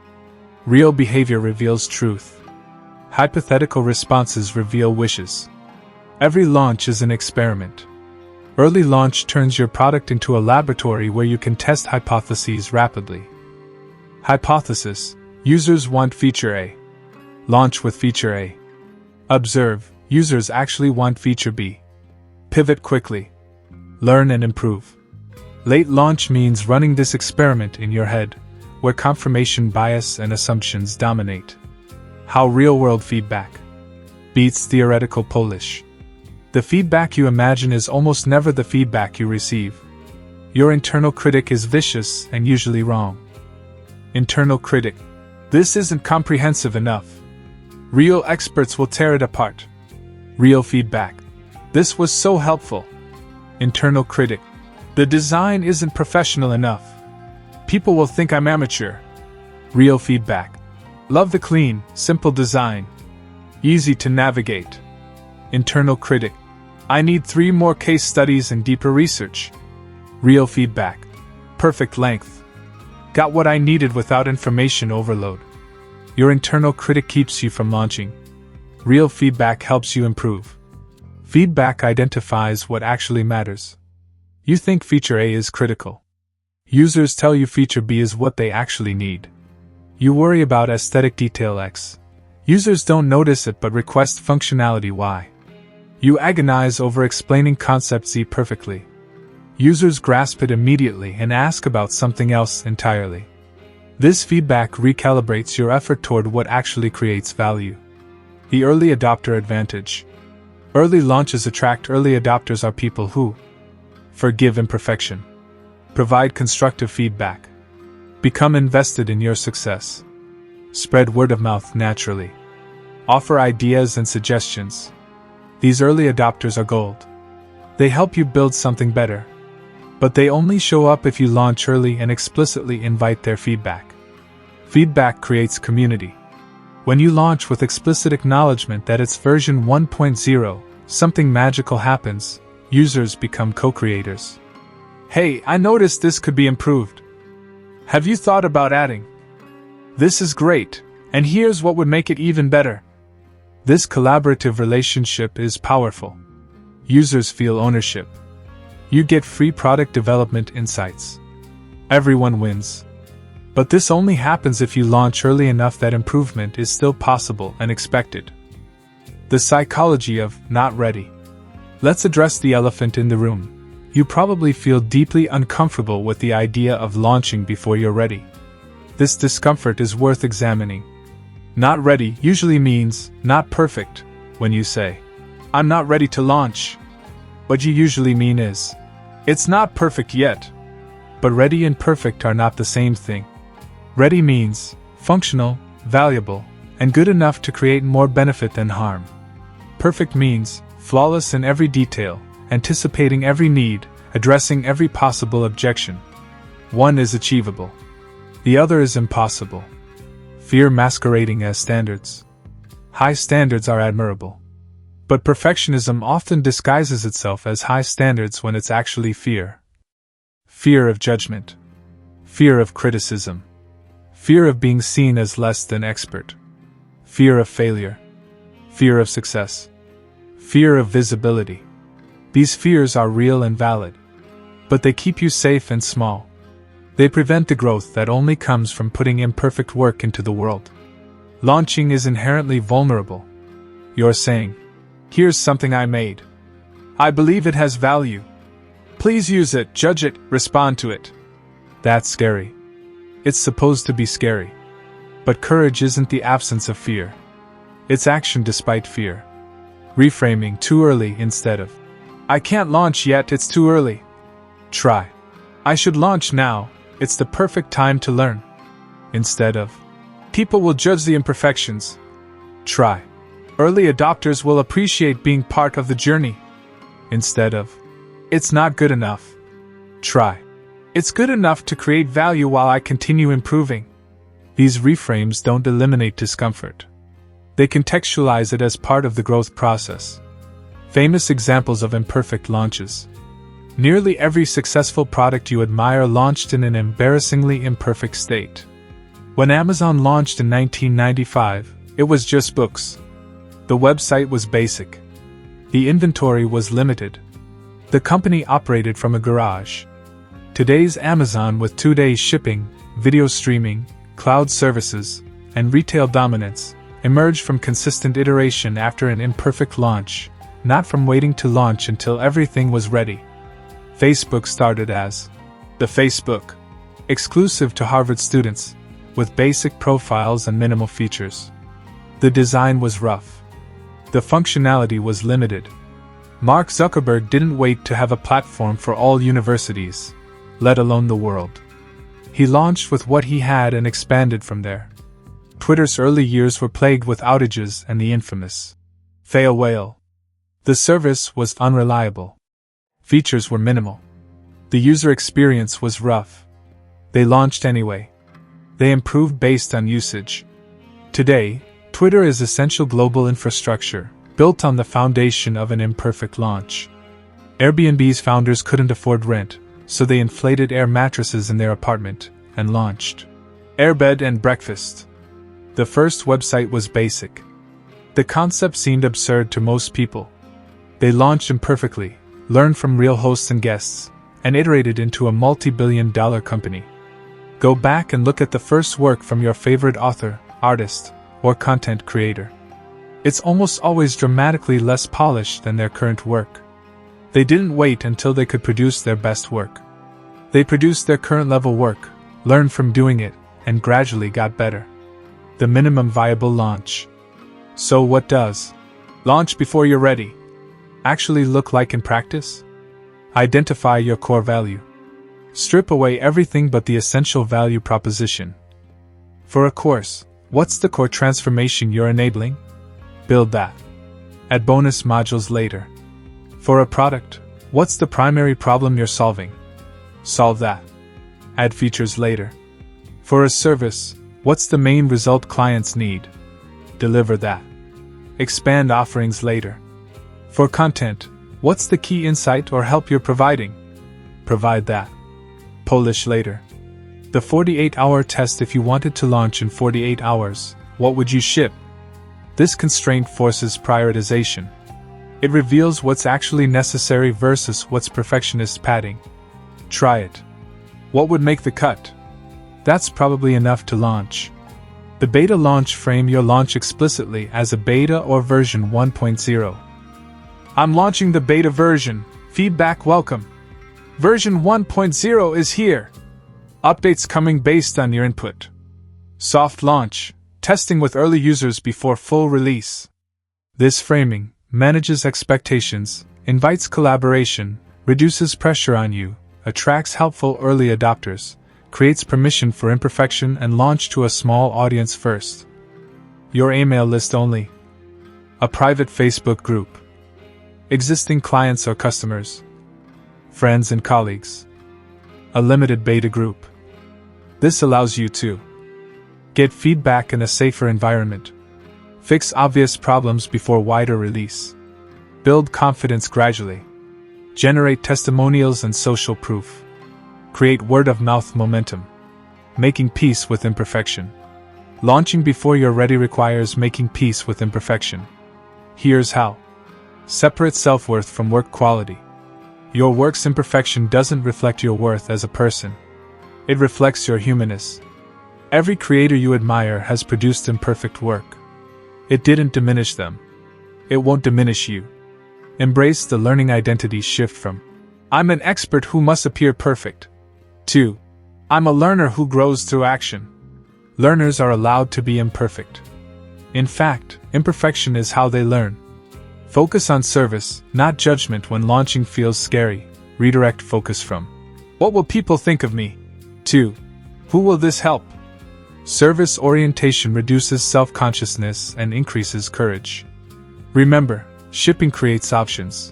Real behavior reveals truth. Hypothetical responses reveal wishes. Every launch is an experiment. Early launch turns your product into a laboratory where you can test hypotheses rapidly. Hypothesis: users want feature A. Launch with feature A. Observe: users actually want feature B. Pivot quickly. Learn and improve. Late launch means running this experiment in your head, where confirmation bias and assumptions dominate. How real-world feedback beats theoretical polish. The feedback you imagine is almost never the feedback you receive. Your internal critic is vicious and usually wrong. Internal critic: this isn't comprehensive enough. Real experts will tear it apart. Real feedback: this was so helpful. Internal critic: the design isn't professional enough. People will think I'm amateur. Real feedback: love the clean, simple design. Easy to navigate. Internal critic: I need 3 more case studies and deeper research. Real feedback: perfect length. Got what I needed without information overload. Your internal critic keeps you from launching. Real feedback helps you improve. Feedback identifies what actually matters. You think feature A is critical. Users tell you feature B is what they actually need. You worry about aesthetic detail X. Users don't notice it but request functionality Y. You agonize over explaining concept Z perfectly. Users grasp it immediately and ask about something else entirely. This feedback recalibrates your effort toward what actually creates value. The early adopter advantage. Early launches attract early adopters are people who forgive imperfection, provide constructive feedback, become invested in your success, spread word of mouth naturally, offer ideas and suggestions. These early adopters are gold. They help you build something better. But they only show up if you launch early and explicitly invite their feedback. Feedback creates community. When you launch with explicit acknowledgement that it's version 1.0, something magical happens. Users become co-creators. Hey, I noticed this could be improved. Have you thought about adding? This is great, and here's what would make it even better. This collaborative relationship is powerful. Users feel ownership. You get free product development insights. Everyone wins. But this only happens if you launch early enough that improvement is still possible and expected. The psychology of not ready. Let's address the elephant in the room. You probably feel deeply uncomfortable with the idea of launching before you're ready. This discomfort is worth examining. Not ready usually means not perfect. When you say, I'm not ready to launch, what you usually mean is, it's not perfect yet. But ready and perfect are not the same thing. Ready means functional, valuable, and good enough to create more benefit than harm. Perfect means flawless in every detail, anticipating every need, addressing every possible objection. One is achievable. The other is impossible. Fear masquerading as standards. High standards are admirable. But perfectionism often disguises itself as high standards when it's actually fear. Fear of judgment. Fear of criticism. Fear of being seen as less than expert. Fear of failure. Fear of success. Fear of visibility. These fears are real and valid. But they keep you safe and small. They prevent the growth that only comes from putting imperfect work into the world. Launching is inherently vulnerable. You're saying, here's something I made. I believe it has value. Please use it, judge it, respond to it. That's scary. It's supposed to be scary. But courage isn't the absence of fear. It's action despite fear. Reframing too early instead of, I can't launch yet, it's too early. Try. I should launch now, it's the perfect time to learn. Instead of, people will judge the imperfections. Try. Early adopters will appreciate being part of the journey. Instead of, it's not good enough. Try. It's good enough to create value while I continue improving. These reframes don't eliminate discomfort. They contextualize it as part of the growth process. Famous examples of imperfect launches. Nearly every successful product you admire launched in an embarrassingly imperfect state. When Amazon launched in 1995, it was just books. The website was basic. The inventory was limited. The company operated from a garage. Today's Amazon, with 2-day shipping, video streaming, cloud services, and retail dominance, emerged from consistent iteration after an imperfect launch, not from waiting to launch until everything was ready. Facebook started as the Facebook, exclusive to Harvard students, with basic profiles and minimal features. The design was rough. The functionality was limited. Mark Zuckerberg didn't wait to have a platform for all universities, let alone the world. He launched with what he had and expanded from there. Twitter's early years were plagued with outages and the infamous fail whale. The service was unreliable. Features were minimal. The user experience was rough. They launched anyway. They improved based on usage. Today, Twitter is essential global infrastructure, built on the foundation of an imperfect launch. Airbnb's founders couldn't afford rent, so they inflated air mattresses in their apartment and launched Airbed and Breakfast. The first website was basic. The concept seemed absurd to most people. They launched imperfectly, learned from real hosts and guests, and iterated into a multi-billion-dollar company. Go back and look at the first work from your favorite author, artist, or content creator. It's almost always dramatically less polished than their current work. They didn't wait until they could produce their best work. They produced their current level work, learned from doing it, and gradually got better. The minimum viable launch. So what does launch before you're ready actually look like in practice? Identify your core value. Strip away everything but the essential value proposition. For a course, what's the core transformation you're enabling? Build that. Add bonus modules later. For a product, what's the primary problem you're solving? Solve that. Add features later. For a service, what's the main result clients need? Deliver that. Expand offerings later. For content, what's the key insight or help you're providing? Provide that. Polish later. The 48-hour test: if you wanted to launch in 48 hours, what would you ship? This constraint forces prioritization. It reveals what's actually necessary versus what's perfectionist padding. Try it. What would make the cut? That's probably enough to launch. The beta launch: frame your launch explicitly as a beta or version 1.0. I'm launching the beta version. Feedback welcome. Version 1.0 is here. Updates coming based on your input. Soft launch. Testing with early users before full release. This framing manages expectations, invites collaboration, reduces pressure on you, attracts helpful early adopters, creates permission for imperfection and launch to a small audience first. Your email list only. A private Facebook group. Existing clients or customers. Friends and colleagues. A limited beta group. This allows you to get feedback in a safer environment. Fix obvious problems before wider release. Build confidence gradually. Generate testimonials and social proof. Create word-of-mouth momentum. Making peace with imperfection. Launching before you're ready requires making peace with imperfection. Here's how. Separate self-worth from work quality. Your work's imperfection doesn't reflect your worth as a person. It reflects your humanness. Every creator you admire has produced imperfect work. It didn't diminish them. It won't diminish you. Embrace the learning identity shift from I'm an expert who must appear perfect to I'm a learner who grows through action. Learners are allowed to be imperfect. In fact, imperfection is how they learn. Focus on service, not judgment when launching feels scary. Redirect focus from what will people think of me to who will this help? Service orientation reduces self-consciousness and increases courage. Remember, shipping creates options.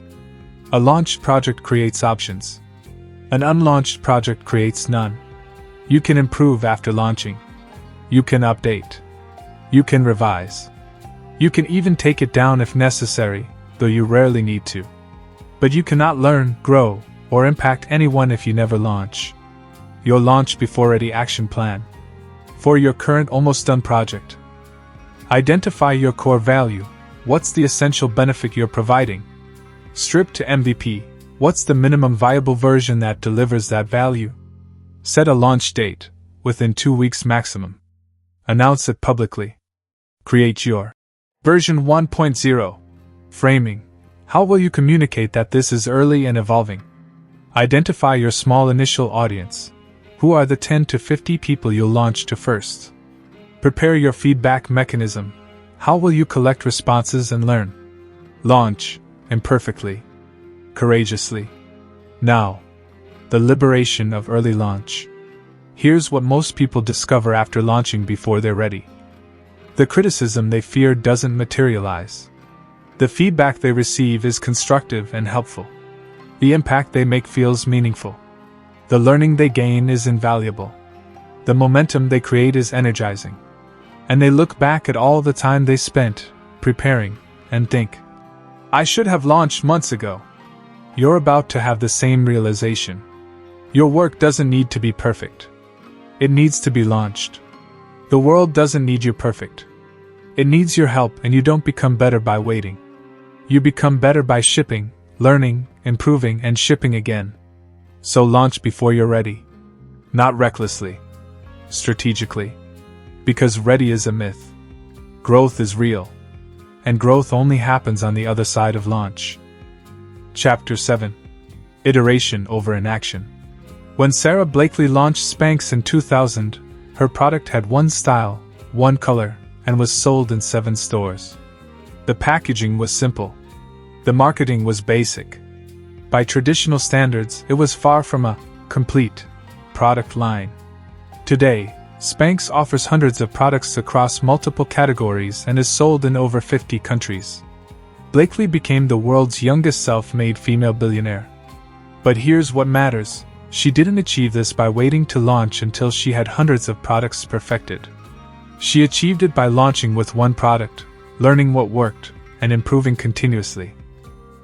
A launched project creates options. An unlaunched project creates none. You can improve after launching. You can update. You can revise. You can even take it down if necessary, though you rarely need to. But you cannot learn, grow, or impact anyone if you never launch. You'll launch before ready action plan. For your current almost done project. Identify your core value. What's the essential benefit you're providing? Strip to MVP. What's the minimum viable version that delivers that value? Set a launch date, within 2 weeks maximum. Announce it publicly. Create your version 1.0. Framing. How will you communicate that this is early and evolving? Identify your small initial audience. Who are the 10 to 50 people you'll launch to first? Prepare your feedback mechanism. How will you collect responses and learn? Launch, imperfectly, courageously. Now, the liberation of early launch. Here's what most people discover after launching before they're ready. The criticism they fear doesn't materialize. The feedback they receive is constructive and helpful. The impact they make feels meaningful. The learning they gain is invaluable. The momentum they create is energizing. And they look back at all the time they spent preparing and think, I should have launched months ago. You're about to have the same realization. Your work doesn't need to be perfect. It needs to be launched. The world doesn't need you perfect. It needs your help, and you don't become better by waiting. You become better by shipping, learning, improving, and shipping again. So launch before you're ready. Not recklessly. Strategically. Because ready is a myth. Growth is real. And growth only happens on the other side of launch. Chapter 7. Iteration over inaction. When Sarah Blakely launched Spanx in 2000, her product had one style, one color, and was sold in 7 stores. The packaging was simple. The marketing was basic. By traditional standards, it was far from a complete product line. Today, Spanx offers hundreds of products across multiple categories and is sold in over 50 countries. Blakely became the world's youngest self-made female billionaire. But here's what matters. She didn't achieve this by waiting to launch until she had hundreds of products perfected. She achieved it by launching with one product, learning what worked, and improving continuously.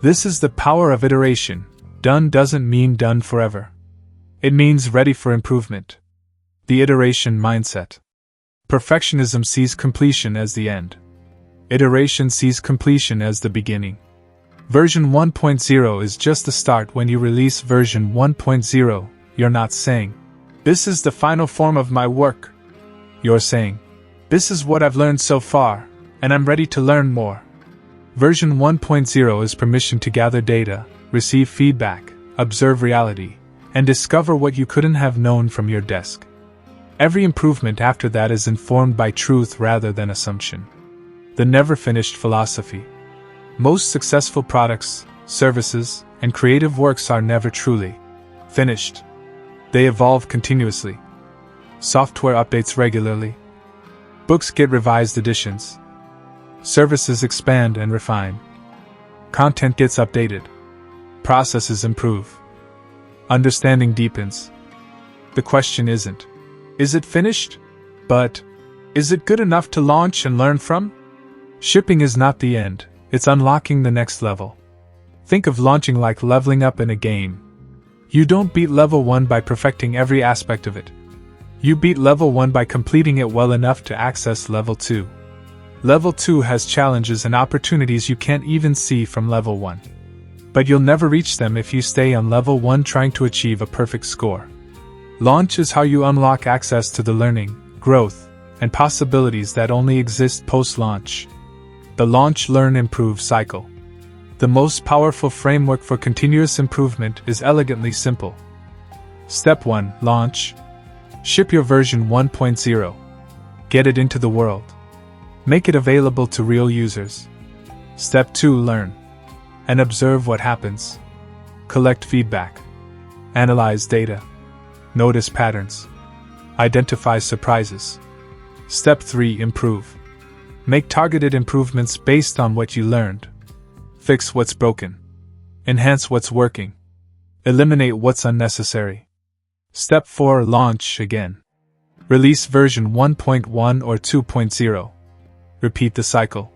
This is the power of iteration. Done doesn't mean done forever. It means ready for improvement. The iteration mindset. Perfectionism sees completion as the end. Iteration sees completion as the beginning. Version 1.0 is just the start. When you release version 1.0, you're not saying, "This is the final form of my work." You're saying, "This is what I've learned so far, and I'm ready to learn more." Version 1.0 is permission to gather data, receive feedback, observe reality, and discover what you couldn't have known from your desk. Every improvement after that is informed by truth rather than assumption. The never-finished philosophy. Most successful products, services, and creative works are never truly finished. They evolve continuously. Software updates regularly. Books get revised editions. Services expand and refine. Content gets updated. Processes improve. Understanding deepens. The question isn't, is it finished? But, is it good enough to launch and learn from? Shipping is not the end, it's unlocking the next level. Think of launching like leveling up in a game. You don't beat level 1 by perfecting every aspect of it. You beat level 1 by completing it well enough to access level 2. Level 2 has challenges and opportunities you can't even see from level 1. But you'll never reach them if you stay on level 1 trying to achieve a perfect score. Launch is how you unlock access to the learning, growth, and possibilities that only exist post-launch. The launch, learn, improve cycle. The most powerful framework for continuous improvement is elegantly simple. Step 1. Launch. Ship your version 1.0. Get it into the world. Make it available to real users. Step 2. Learn. And observe what happens. Collect feedback. Analyze data. Notice patterns. Identify surprises. Step 3. Improve. Make targeted improvements based on what you learned. Fix what's broken. Enhance what's working. Eliminate what's unnecessary. Step 4. Launch again. Release version 1.1 or 2.0. Repeat the cycle.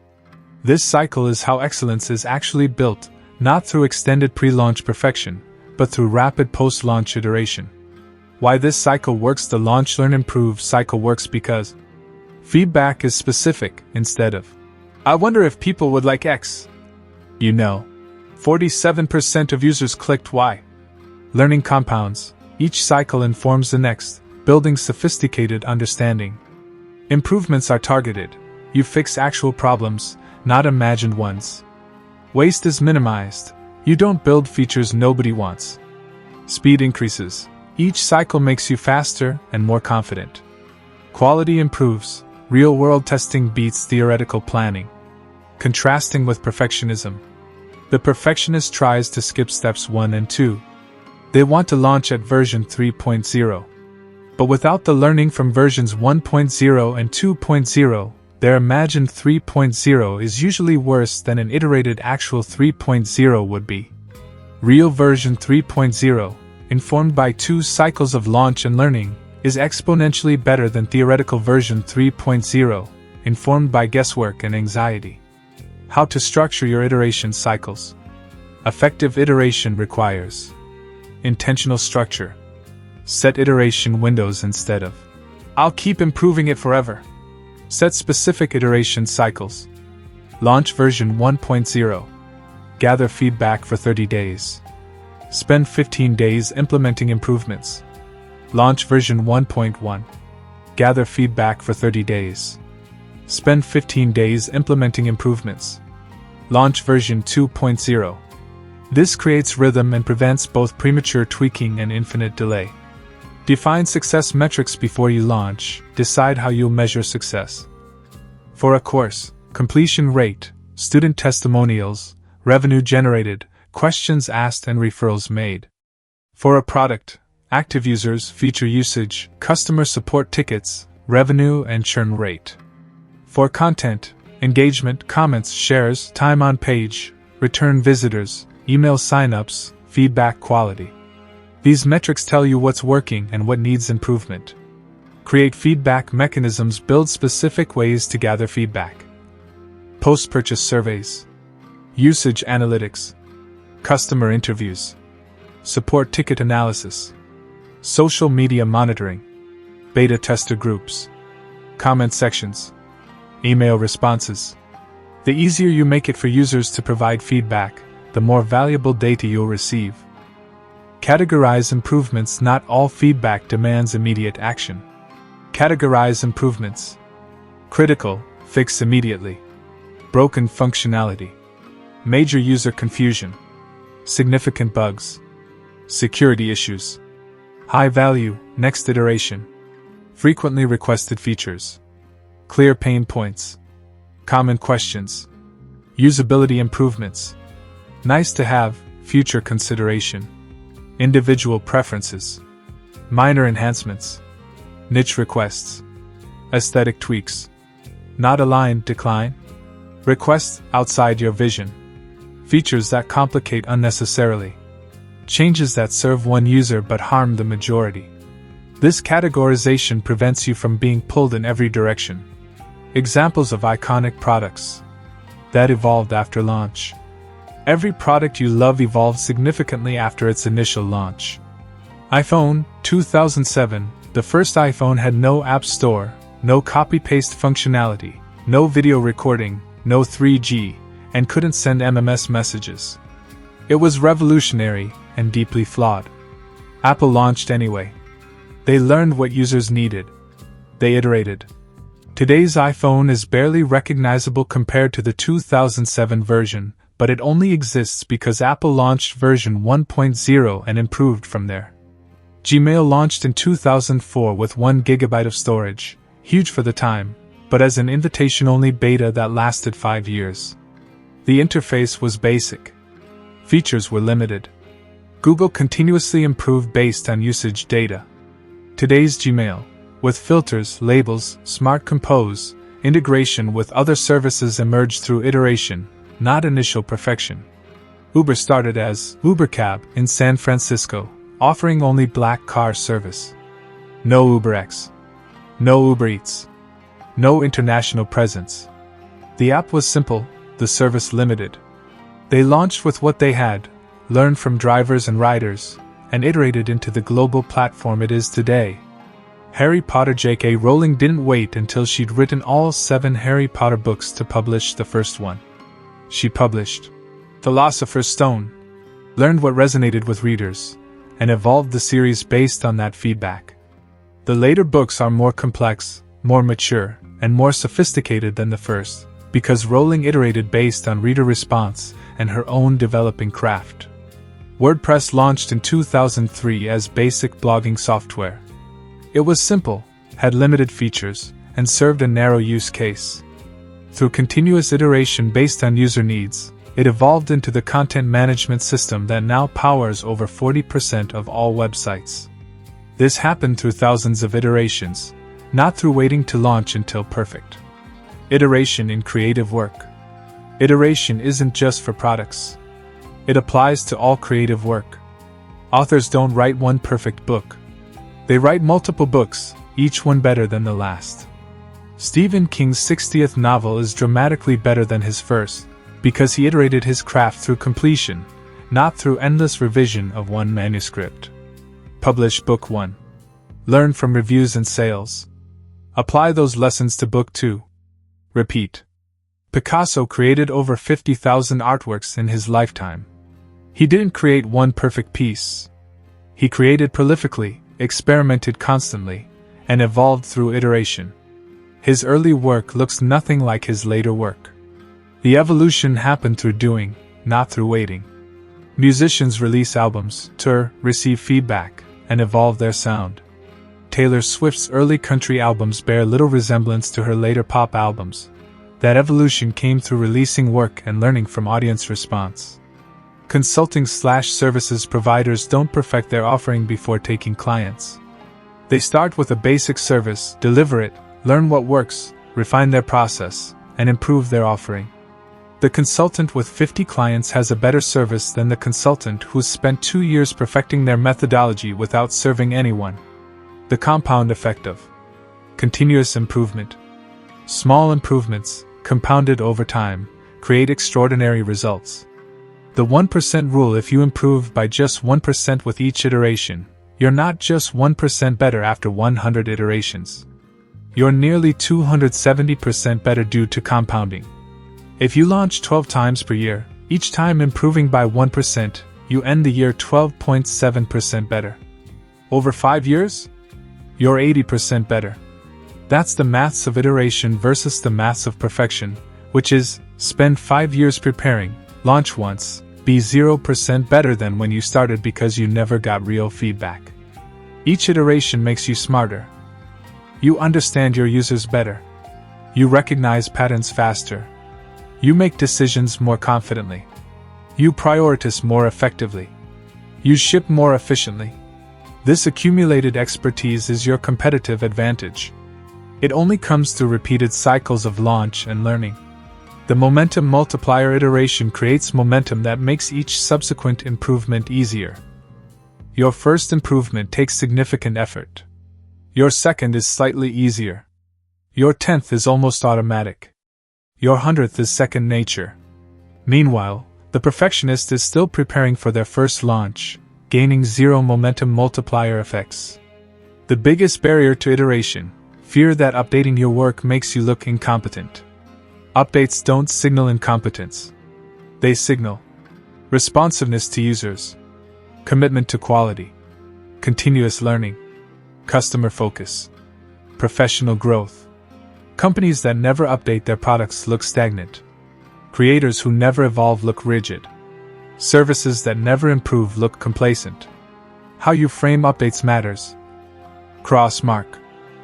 This cycle is how excellence is actually built, not through extended pre-launch perfection, but through rapid post-launch iteration. Why this cycle works? The launch, learn, improve cycle works because feedback is specific instead of, I wonder if people would like X. 47% of users clicked Y. Learning compounds. Each cycle informs the next, building sophisticated understanding. Improvements are targeted. You fix actual problems, not imagined ones. Waste is minimized. You don't build features nobody wants. Speed increases. Each cycle makes you faster and more confident. Quality improves. Real-world testing beats theoretical planning. Contrasting with perfectionism. The perfectionist tries to skip steps 1 and 2. They want to launch at version 3.0. But without the learning from versions 1.0 and 2.0, their imagined 3.0 is usually worse than an iterated actual 3.0 would be. Real version 3.0, informed by 2 cycles of launch and learning, is exponentially better than theoretical version 3.0, informed by guesswork and anxiety. How to structure your iteration cycles. Effective iteration requires intentional structure. Set iteration windows instead of, I'll keep improving it forever. Set specific iteration cycles. Launch version 1.0. Gather feedback for 30 days. Spend 15 days implementing improvements. Launch version 1.1. Gather feedback for 30 days. Spend 15 days implementing improvements. Launch version 2.0. This creates rhythm and prevents both premature tweaking and infinite delay. Define success metrics before you launch. Decide how you'll measure success. For a course, completion rate, student testimonials, revenue generated, questions asked and referrals made. For a product, active users, feature usage, customer support tickets, revenue and churn rate. For content, engagement, comments, shares, time on page, return visitors, email signups, feedback quality. These metrics tell you what's working and what needs improvement. Create feedback mechanisms. Build specific ways to gather feedback. Post-purchase surveys. Usage analytics. Customer interviews. Support ticket analysis. Social media monitoring. Beta tester groups. Comment sections. Email responses. The easier you make it for users to provide feedback, the more valuable data you'll receive. Categorize improvements. Not all feedback demands immediate action. Categorize improvements. Critical, fix immediately. Broken functionality. Major user confusion. Significant bugs. Security issues. High value, next iteration. frequently requested features, clear pain points, common questions, usability improvements, nice to have, future consideration, individual preferences, minor enhancements, niche requests, aesthetic tweaks, not aligned, decline, requests outside your vision, features that complicate unnecessarily, changes that serve one user but harm the majority. This categorization prevents you from being pulled in every direction. Examples of iconic products that evolved after launch. Every product you love evolved significantly after its initial launch. iPhone 2007. The first iPhone had no App Store, no copy-paste functionality, no video recording, no 3G, and couldn't send MMS messages. It was revolutionary and deeply flawed. Apple launched anyway. They learned what users needed. They iterated. Today's iPhone is barely recognizable compared to the 2007 version, but it only exists because Apple launched version 1.0 and improved from there. Gmail launched in 2004 with 1 GB of storage, huge for the time, but as an invitation-only beta that lasted 5 years. The interface was basic. Features were limited. Google continuously improved based on usage data. Today's Gmail, with filters, labels, Smart Compose, integration with other services emerged through iteration, not initial perfection. Uber started as UberCab in San Francisco, offering only black car service. No UberX. No Uber Eats. No international presence. The app was simple, the service limited. They launched with what they had, learned from drivers and riders, and iterated into the global platform it is today. Harry Potter. J.K. Rowling didn't wait until she'd written all 7 Harry Potter books to publish the first one. She published Philosopher's Stone, learned what resonated with readers, and evolved the series based on that feedback. The later books are more complex, more mature, and more sophisticated than the first, because Rowling iterated based on reader response and her own developing craft. WordPress launched in 2003 as basic blogging software. It was simple, had limited features, and served a narrow use case. Through continuous iteration based on user needs, it evolved into the content management system that now powers over 40% of all websites. This happened through thousands of iterations, not through waiting to launch until perfect. Iteration in creative work. Iteration isn't just for products. It applies to all creative work. Authors don't write one perfect book. They write multiple books, each one better than the last. Stephen King's 60th novel is dramatically better than his first, because he iterated his craft through completion, not through endless revision of one manuscript. Publish Book 1. Learn from reviews and sales. Apply those lessons to Book 2. Repeat. Picasso created over 50,000 artworks in his lifetime. He didn't create one perfect piece. He created prolifically, experimented constantly, and evolved through iteration. His early work looks nothing like his later work. The evolution happened through doing, not through waiting. Musicians release albums, tour, receive feedback, and evolve their sound. Taylor Swift's early country albums bear little resemblance to her later pop albums. That evolution came through releasing work and learning from audience response. Consulting/services providers don't perfect their offering before taking clients. They start with a basic service, deliver it, learn what works, refine their process, and improve their offering. The consultant with 50 clients has a better service than the consultant who's spent 2 years perfecting their methodology without serving anyone. The compound effect of continuous improvement. Small improvements, compounded over time, create extraordinary results. The 1% rule: if you improve by just 1% with each iteration, you're not just 1% better after 100 iterations. You're nearly 270% better due to compounding. If you launch 12 times per year, each time improving by 1%, you end the year 12.7% better. Over 5 years? You're 80% better. That's the maths of iteration versus the maths of perfection, which is, spend 5 years preparing, launch once, be 0% better than when you started because you never got real feedback. Each iteration makes you smarter. You understand your users better. You recognize patterns faster. You make decisions more confidently. You prioritize more effectively. You ship more efficiently. This accumulated expertise is your competitive advantage. It only comes through repeated cycles of launch and learning. The momentum multiplier iteration creates momentum that makes each subsequent improvement easier. Your first improvement takes significant effort. Your second is slightly easier. Your 10th is almost automatic. Your 100th is second nature. Meanwhile, the perfectionist is still preparing for their first launch, gaining zero momentum multiplier effects. The biggest barrier to iteration: fear that updating your work makes you look incompetent. Updates don't signal incompetence. They signal responsiveness to users, commitment to quality, continuous learning, customer focus, professional growth. Companies that never update their products look stagnant. Creators who never evolve look rigid. Services that never improve look complacent. How you frame updates matters. Cross mark.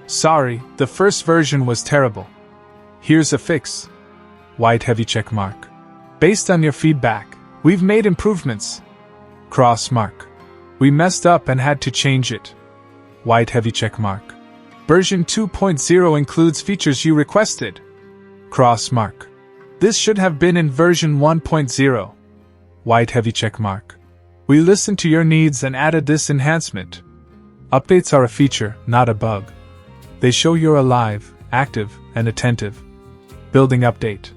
Sorry, the first version was terrible. Here's a fix. White heavy check mark. Based on your feedback, we've made improvements. Cross mark. We messed up and had to change it. White heavy check mark. Version 2.0 includes features you requested. Cross mark. This should have been in version 1.0. White heavy check mark. We listened to your needs and added this enhancement. Updates are a feature, not a bug. They show you're alive, active, and attentive. Building update.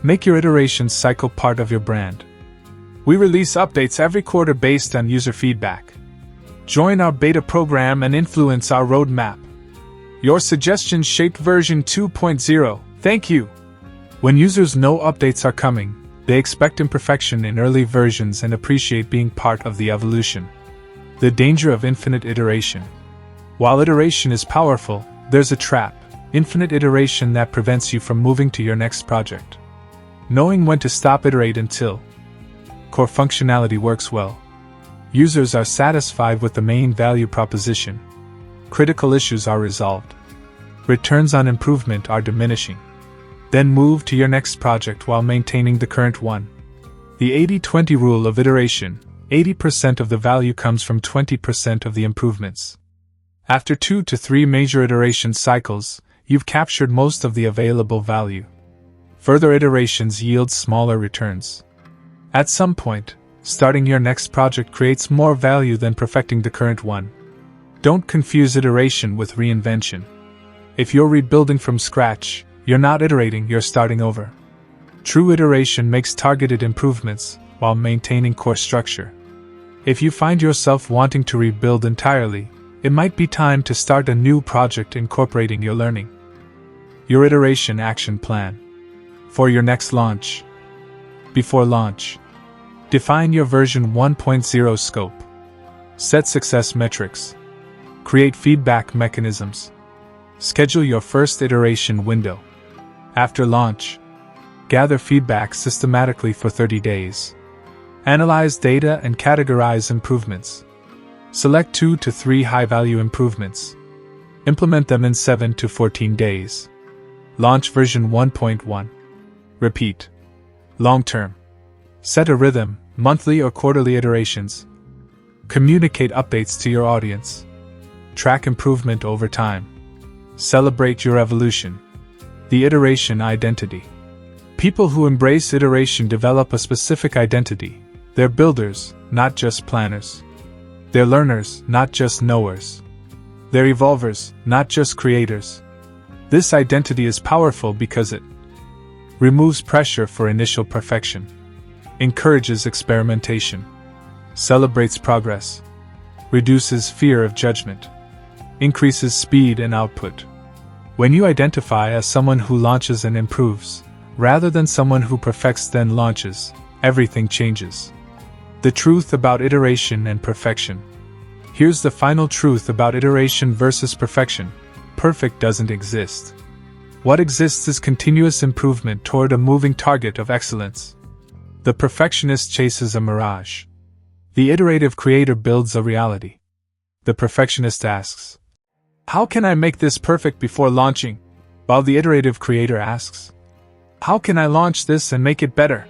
Make your iterations cycle part of your brand. We release updates every quarter based on user feedback. Join our beta program and influence our roadmap. Your suggestions shaped version 2.0. Thank you. When users know updates are coming, they expect imperfection in early versions and appreciate being part of the evolution. The danger of infinite iteration. While iteration is powerful, there's a trap: infinite iteration that prevents you from moving to your next project. Knowing when to stop iterate until core functionality works well. Users are satisfied with the main value proposition. Critical issues are resolved. Returns on improvement are diminishing. Then move to your next project while maintaining the current one. The 80-20 rule of iteration: 80% of the value comes from 20% of the improvements. After 2 to 3 major iteration cycles, you've captured most of the available value. Further iterations yield smaller returns. At some point, starting your next project creates more value than perfecting the current one. Don't confuse iteration with reinvention. If you're rebuilding from scratch, you're not iterating, you're starting over. True iteration makes targeted improvements while maintaining core structure. If you find yourself wanting to rebuild entirely, it might be time to start a new project incorporating your learning. Your iteration action plan. For your next launch. Before launch, define your version 1.0 scope. Set success metrics. Create feedback mechanisms. Schedule your first iteration window. After launch, gather feedback systematically for 30 days. Analyze data and categorize improvements. Select 2 to 3 high-value improvements. Implement them in 7 to 14 days. Launch version 1.1. Repeat. Long-term. Set a rhythm, monthly or quarterly iterations. Communicate updates to your audience. Track improvement over time. Celebrate your evolution. The iteration identity. People who embrace iteration develop a specific identity. They're builders, not just planners. They're learners, not just knowers. They're evolvers, not just creators. This identity is powerful because it removes pressure for initial perfection, encourages experimentation, celebrates progress, reduces fear of judgment, increases speed and output. When you identify as someone who launches and improves, rather than someone who perfects then launches, everything changes. The truth about iteration and perfection. Here's the final truth about iteration versus perfection: perfect doesn't exist. What exists is continuous improvement toward a moving target of excellence. The perfectionist chases a mirage. The iterative creator builds a reality. The perfectionist asks, How can I make this perfect before launching? While the iterative creator asks, how can I launch this and make it better?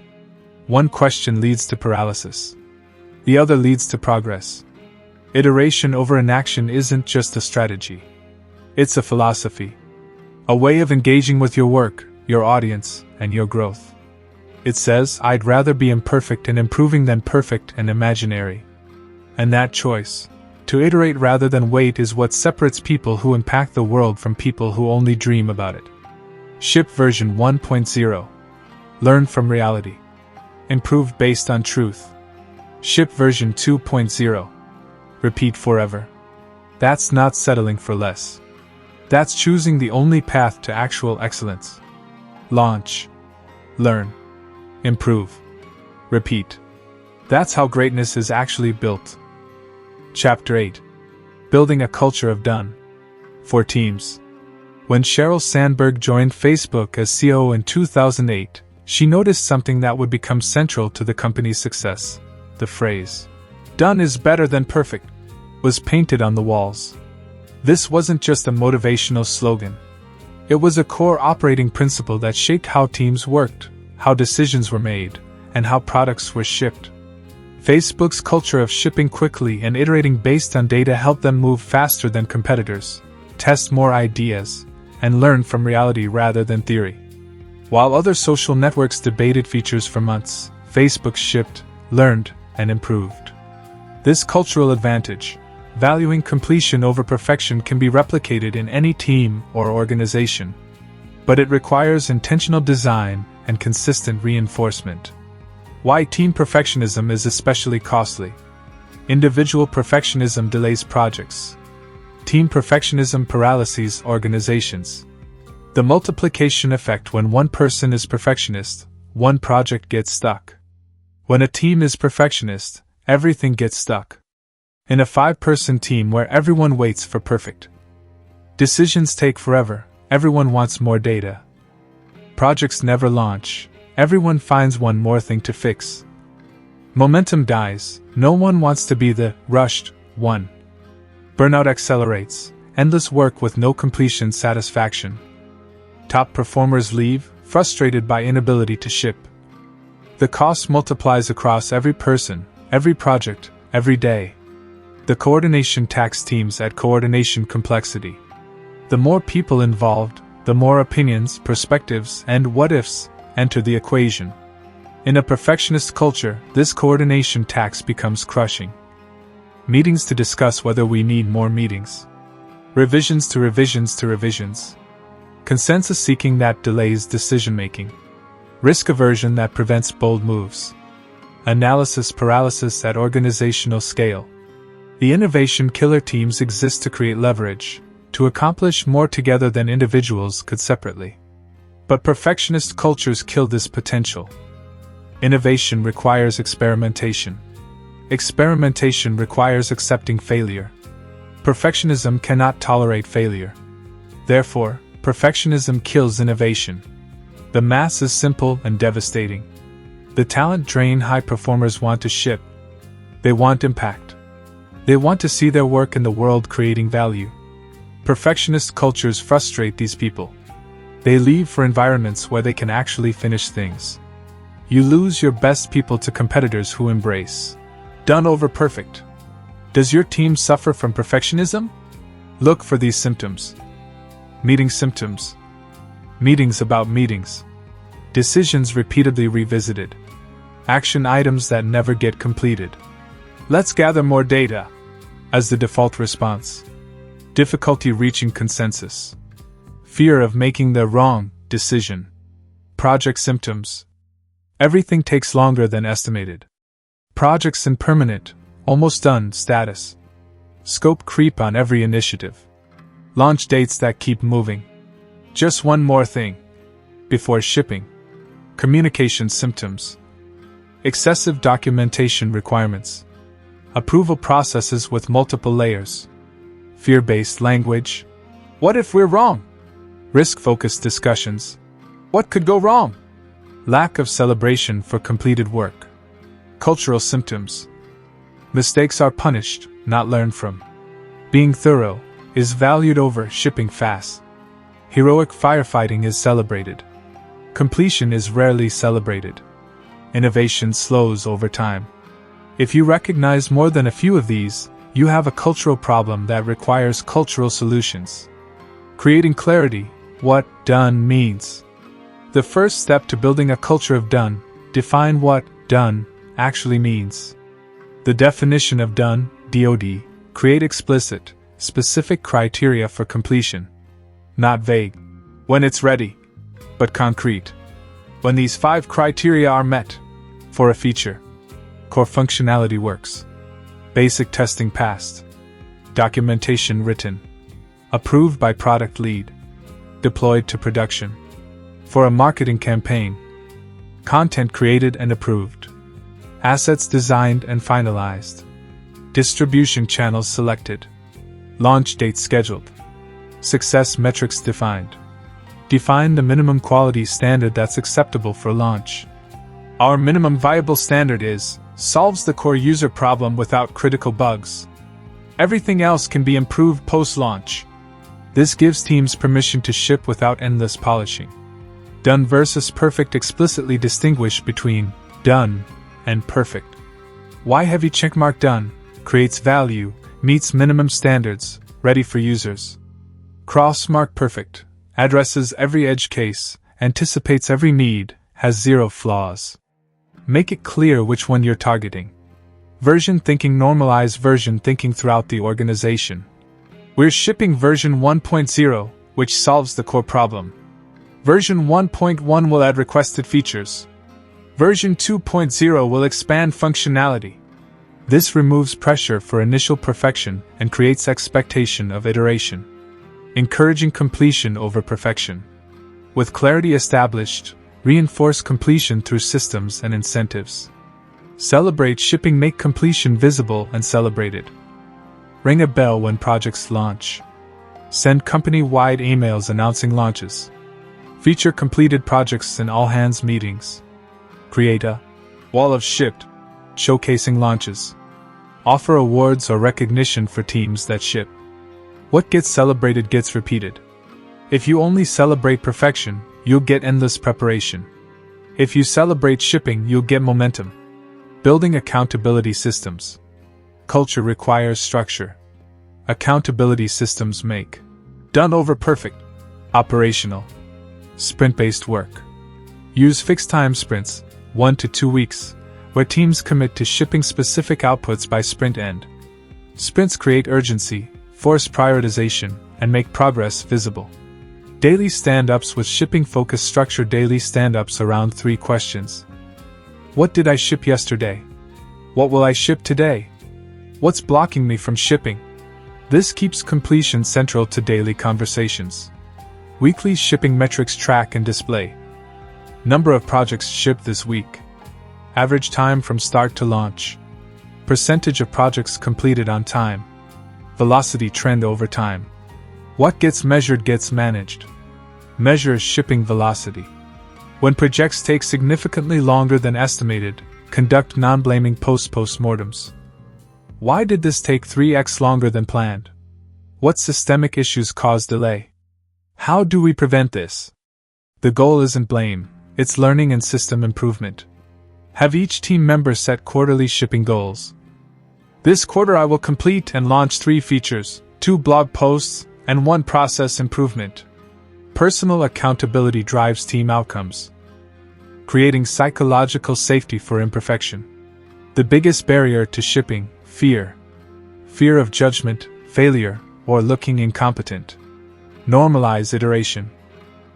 One question leads to paralysis. The other leads to progress. Iteration over inaction isn't just a strategy. It's a philosophy. A way of engaging with your work, your audience, and your growth. It says, I'd rather be imperfect and improving than perfect and imaginary. And that choice, to iterate rather than wait, is what separates people who impact the world from people who only dream about it. Ship version 1.0. Learn from reality. Improved based on truth. Ship version 2.0. Repeat forever. That's not settling for less. That's choosing the only path to actual excellence. Launch. Learn. Improve. Repeat. That's how greatness is actually built. Chapter 8. Building a culture of done. For teams. When Sheryl Sandberg joined Facebook as CEO in 2008, she noticed something that would become central to the company's success. The phrase, "Done is better than perfect," was painted on the walls. This wasn't just a motivational slogan. It was a core operating principle that shaped how teams worked, how decisions were made, and how products were shipped. Facebook's culture of shipping quickly and iterating based on data helped them move faster than competitors, test more ideas, and learn from reality rather than theory. While other social networks debated features for months, Facebook shipped, learned, and improved. This cultural advantage, valuing completion over perfection, can be replicated in any team or organization. But it requires intentional design and consistent reinforcement. Why team perfectionism is especially costly. Individual perfectionism delays projects. Team perfectionism paralyses organizations. The multiplication effect: when one person is perfectionist, one project gets stuck. When a team is perfectionist, everything gets stuck. In a 5-person team where everyone waits for perfect, decisions take forever, everyone wants more data. Projects never launch, everyone finds one more thing to fix. Momentum dies, no one wants to be the rushed one. Burnout accelerates, endless work with no completion satisfaction. Top performers leave, frustrated by inability to ship. The cost multiplies across every person, every project, every day. The coordination tax teams at coordination complexity. The more people involved, the more opinions, perspectives, and what-ifs enter the equation. In a perfectionist culture, this coordination tax becomes crushing. Meetings to discuss whether we need more meetings. Revisions to revisions to revisions. Consensus seeking that delays decision-making. Risk aversion that prevents bold moves. Analysis paralysis at organizational scale. The innovation killer teams exist to create leverage, to accomplish more together than individuals could separately. But perfectionist cultures kill this potential. Innovation requires experimentation. Experimentation requires accepting failure. Perfectionism cannot tolerate failure. Therefore, perfectionism kills innovation. The math is simple and devastating. The talent drain. High performers want to ship. They want impact. They want to see their work in the world creating value. Perfectionist cultures frustrate these people. They leave for environments where they can actually finish things. You lose your best people to competitors who embrace done over perfect. Does your team suffer from perfectionism? Look for these symptoms. Meeting symptoms. Meetings about meetings. Decisions repeatedly revisited. Action items that never get completed. Let's gather more data as the default response. Difficulty reaching consensus. Fear of making the wrong decision. Project symptoms. Everything takes longer than estimated. Projects in permanent, almost done status. Scope creep on every initiative. Launch dates that keep moving. Just one more thing before shipping. Communication symptoms. Excessive documentation requirements. Approval processes with multiple layers. Fear-based language. What if we're wrong? Risk-focused discussions. What could go wrong? Lack of celebration for completed work. Cultural symptoms. Mistakes are punished, not learned from. Being thorough is valued over shipping fast. Heroic firefighting is celebrated. Completion is rarely celebrated. Innovation slows over time. If you recognize more than a few of these, you have a cultural problem that requires cultural solutions. Creating clarity: what done means. The first step to building a culture of done: define what done actually means. The definition of done, DOD, create explicit, specific criteria for completion. Not vague. When it's ready, but concrete. When these 5 criteria are met, for a feature, core functionality works. Basic testing passed. Documentation written. Approved by product lead. Deployed to production. For a marketing campaign. Content created and approved. Assets designed and finalized. Distribution channels selected. Launch date scheduled. Success metrics defined. Define the minimum quality standard that's acceptable for launch. Our minimum viable standard solves the core user problem without critical bugs. Everything else can be improved post-launch. This gives teams permission to ship without endless polishing. Done versus perfect explicitly distinguish between done and perfect. Why heavy checkmark done creates value, meets minimum standards, ready for users. Crossmark perfect addresses every edge case, anticipates every need, has 0 flaws. Make it clear which one you're targeting. Version thinking: normalize version thinking throughout the organization. We're shipping version 1.0, which solves the core problem. Version 1.1 will add requested features. Version 2.0 will expand functionality. This removes pressure for initial perfection and creates expectation of iteration. Encouraging completion over perfection. With clarity established, reinforce completion through systems and incentives. Celebrate shipping: make completion visible and celebrated. Ring a bell when projects launch. Send company-wide emails announcing launches. Feature completed projects in all-hands meetings. Create a wall of shipped, showcasing launches. Offer awards or recognition for teams that ship. What gets celebrated gets repeated. If you only celebrate perfection, you'll get endless preparation. If you celebrate shipping, you'll get momentum. Building accountability systems. Culture requires structure. Accountability systems make done over perfect. Operational. Sprint-based work. Use fixed-time sprints, 1 to 2 weeks, where teams commit to shipping specific outputs by sprint end. Sprints create urgency, force prioritization, and make progress visible. Daily stand-ups with shipping-focused structure. Daily stand-ups around 3 questions. What did I ship yesterday? What will I ship today? What's blocking me from shipping? This keeps completion central to daily conversations. Weekly shipping metrics track and display. Number of projects shipped this week. Average time from start to launch. Percentage of projects completed on time. Velocity trend over time. What gets measured gets managed. Measure shipping velocity. When projects take significantly longer than estimated, conduct non-blaming post-mortems. Why did this take 3x longer than planned? What systemic issues cause delay? How do we prevent this? The goal isn't blame, it's learning and system improvement. Have each team member set quarterly shipping goals. This quarter I will complete and launch 3 features, 2 blog posts, and 1 process improvement. Personal accountability drives team outcomes. Creating psychological safety for imperfection. The biggest barrier to shipping: fear. Fear of judgment, failure, or looking incompetent. Normalize iteration.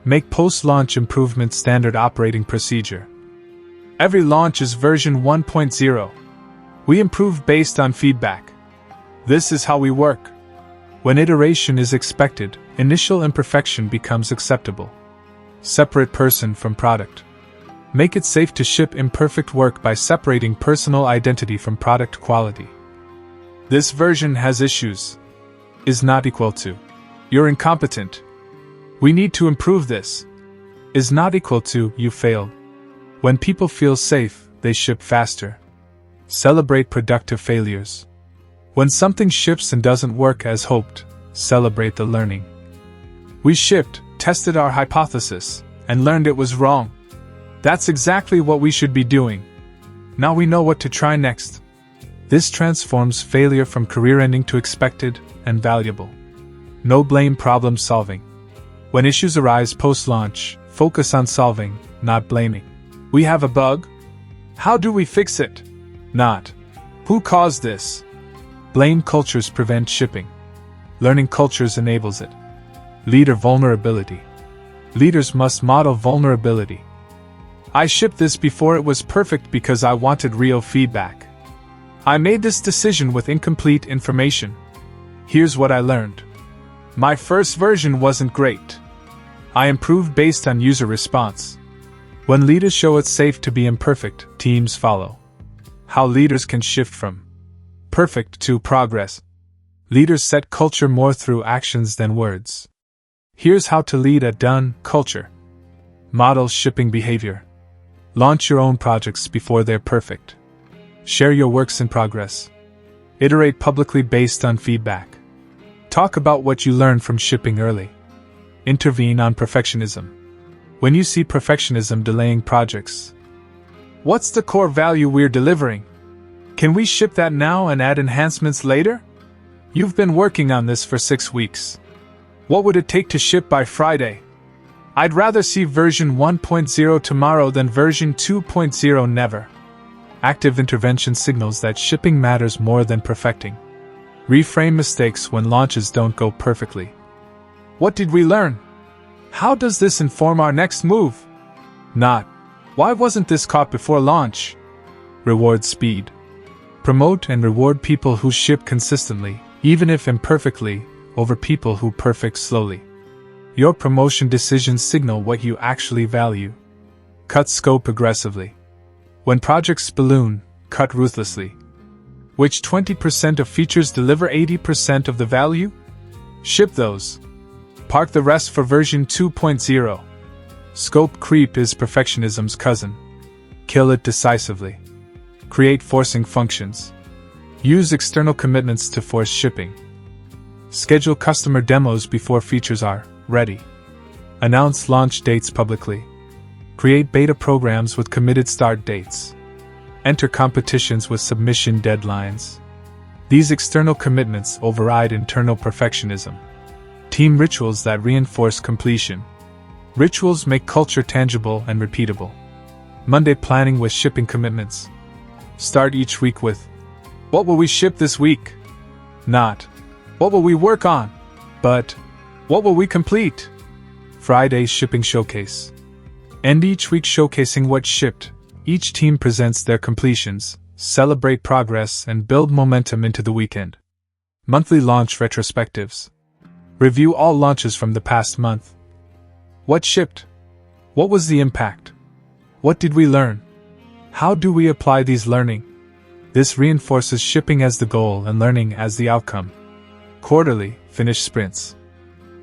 Make post-launch improvement standard operating procedure. Every launch is version 1.0. We improve based on feedback. This is how we work. When iteration is expected, initial imperfection becomes acceptable. Separate person from product. Make it safe to ship imperfect work by separating personal identity from product quality. This version has issues. Is not equal to. You're incompetent. We need to improve this. Is not equal to. You failed. When people feel safe, they ship faster. Celebrate productive failures. When something ships and doesn't work as hoped, Celebrate the learning. We shipped, tested our hypothesis, and learned it was wrong. That's exactly what we should be doing. Now we know what to try next. This transforms failure from career-ending to expected and valuable. No blame problem solving. When issues arise post-launch, focus on solving, not blaming. We have a bug? How do we fix it? Not, who caused this? Blame cultures prevent shipping. Learning cultures enables it. Leader vulnerability. Leaders must model vulnerability. I shipped this before it was perfect because I wanted real feedback. I made this decision with incomplete information. Here's what I learned. My first version wasn't great. I improved based on user response. When leaders show it's safe to be imperfect, teams follow. How leaders can shift from perfect to progress. Leaders set culture more through actions than words. Here's how to lead a done culture. Model shipping behavior. Launch your own projects before they're perfect. Share your works in progress. Iterate publicly based on feedback. Talk about what you learned from shipping early. Intervene on perfectionism. When you see perfectionism delaying projects, what's the core value we're delivering? Can we ship that now and add enhancements later? You've been working on this for 6 weeks. What would it take to ship by Friday? I'd rather see version 1.0 tomorrow than version 2.0 never. Active intervention signals that shipping matters more than perfecting. Reframe mistakes when launches don't go perfectly. What did we learn? How does this inform our next move? Not, why wasn't this caught before launch? Reward speed. Promote and reward people who ship consistently, even if imperfectly, over people who perfect slowly. Your promotion decisions signal what you actually value. Cut scope aggressively. When projects balloon, cut ruthlessly. Which 20% of features deliver 80% of the value? Ship those. Park the rest for version 2.0. Scope creep is perfectionism's cousin. Kill it decisively. Create forcing functions. Use external commitments to force shipping. Schedule customer demos before features are ready. Announce launch dates publicly. Create beta programs with committed start dates. Enter competitions with submission deadlines. These external commitments override internal perfectionism. Team rituals that reinforce completion. Rituals make culture tangible and repeatable. Monday planning with shipping commitments. Start each week with, what will we ship this week? Not, what will we work on? But, what will we complete? Friday's shipping showcase. End each week showcasing what shipped. Each team presents their completions, celebrate progress, and build momentum into the weekend. Monthly launch retrospectives. Review all launches from the past month. What shipped? What was the impact? What did we learn? How do we apply these learning? This reinforces shipping as the goal and learning as the outcome. Quarterly, finish sprints.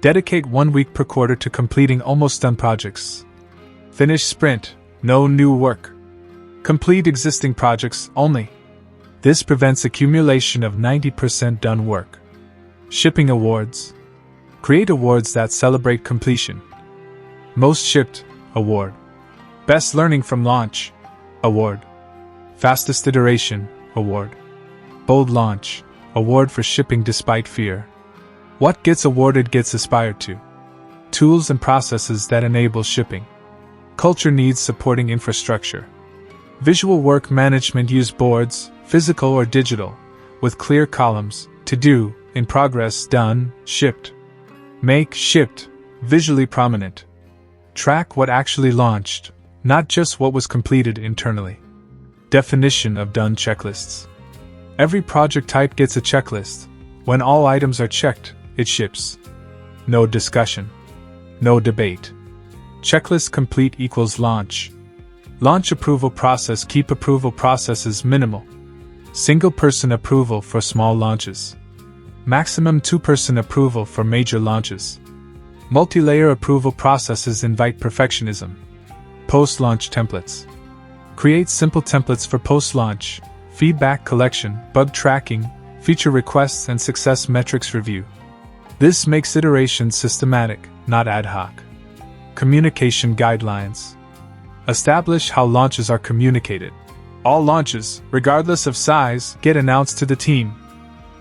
Dedicate 1 week per quarter to completing almost done projects. Finish sprint, no new work. Complete existing projects only. This prevents accumulation of 90% done work. Shipping awards. Create awards that celebrate completion. Most shipped award. Best learning from launch award. Fastest iteration award. Bold launch award for shipping despite fear. What gets awarded gets aspired to. Tools and processes that enable shipping. Culture needs supporting infrastructure. Visual work management. Use boards, physical or digital, with clear columns, to do, in progress, done, shipped. Make shipped visually prominent. Track what actually launched, not just what was completed internally. Definition of done checklists. Every project type gets a checklist. When all items are checked, it ships. No discussion. No debate. Checklist complete equals launch. Launch approval process. Keep approval processes minimal. Single person approval for small launches. Maximum 2-person approval for major launches. Multi-layer approval processes invite perfectionism. Post-launch templates. Create simple templates for post-launch, feedback collection, bug tracking, feature requests, and success metrics review. This makes iteration systematic, not ad hoc. Communication guidelines. Establish how launches are communicated. All launches, regardless of size, get announced to the team.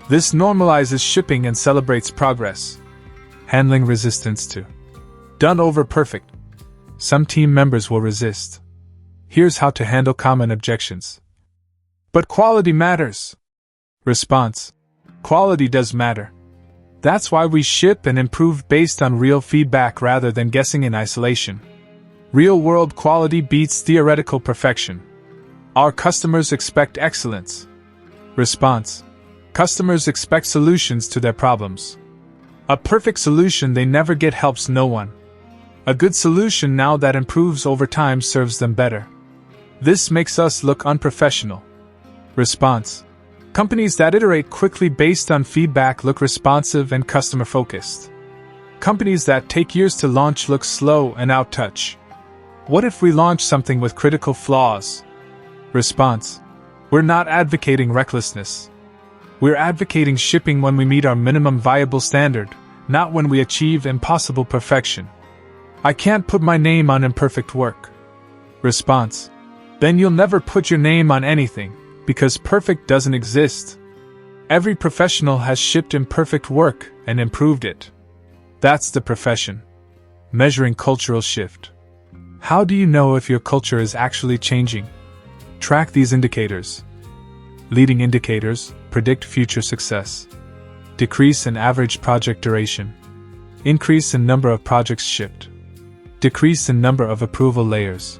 This normalizes shipping and celebrates progress. Handling resistance to done over perfect. Some team members will resist. Here's how to handle common objections. But quality matters. Response. Quality does matter. That's why we ship and improve based on real feedback rather than guessing in isolation. Real-world quality beats theoretical perfection. Our customers expect excellence. Response. Customers expect solutions to their problems. A perfect solution they never get helps no one. A good solution now that improves over time serves them better. This makes us look unprofessional. Response. Companies that iterate quickly based on feedback look responsive and customer-focused. Companies that take years to launch look slow and out-touch. What if we launch something with critical flaws? Response. We're not advocating recklessness. We're advocating shipping when we meet our minimum viable standard, not when we achieve impossible perfection. I can't put my name on imperfect work. Response. Then you'll never put your name on anything, because perfect doesn't exist. Every professional has shipped imperfect work and improved it. That's the profession. Measuring cultural shift. How do you know if your culture is actually changing? Track these indicators. Leading indicators predict future success. Decrease in average project duration. Increase in number of projects shipped. Decrease in number of approval layers.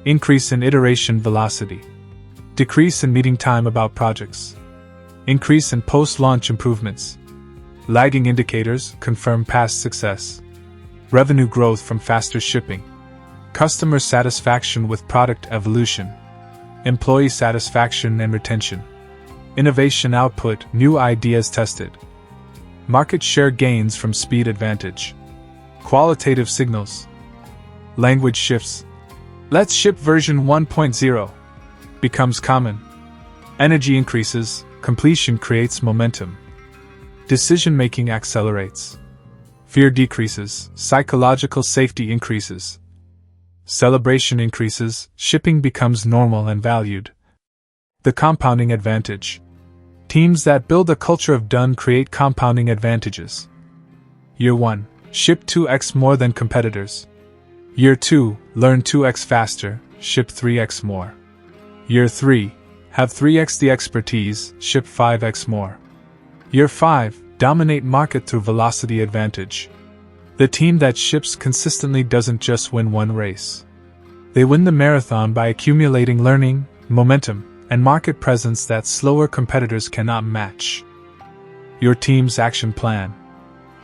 Increase in iteration velocity. Decrease in meeting time about projects. Increase in post-launch improvements. Lagging indicators confirm past success. Revenue growth from faster shipping. Customer satisfaction with product evolution. Employee satisfaction and retention. Innovation output, new ideas tested. Market share gains from speed advantage. Qualitative signals. Language shifts. Let's ship version 1.0. Becomes common. Energy increases, completion creates momentum. Decision-making accelerates. Fear decreases, psychological safety increases. Celebration increases, shipping becomes normal and valued. The compounding advantage. Teams that build a culture of done create compounding advantages. Year 1. Ship 2x more than competitors. Year 2. Learn 2x faster, ship 3x more. Year 3. Have 3x the expertise, ship 5x more. Year 5. Dominate market through velocity advantage. The team that ships consistently doesn't just win one race. They win the marathon by accumulating learning, momentum, and market presence that slower competitors cannot match. Your team's action plan.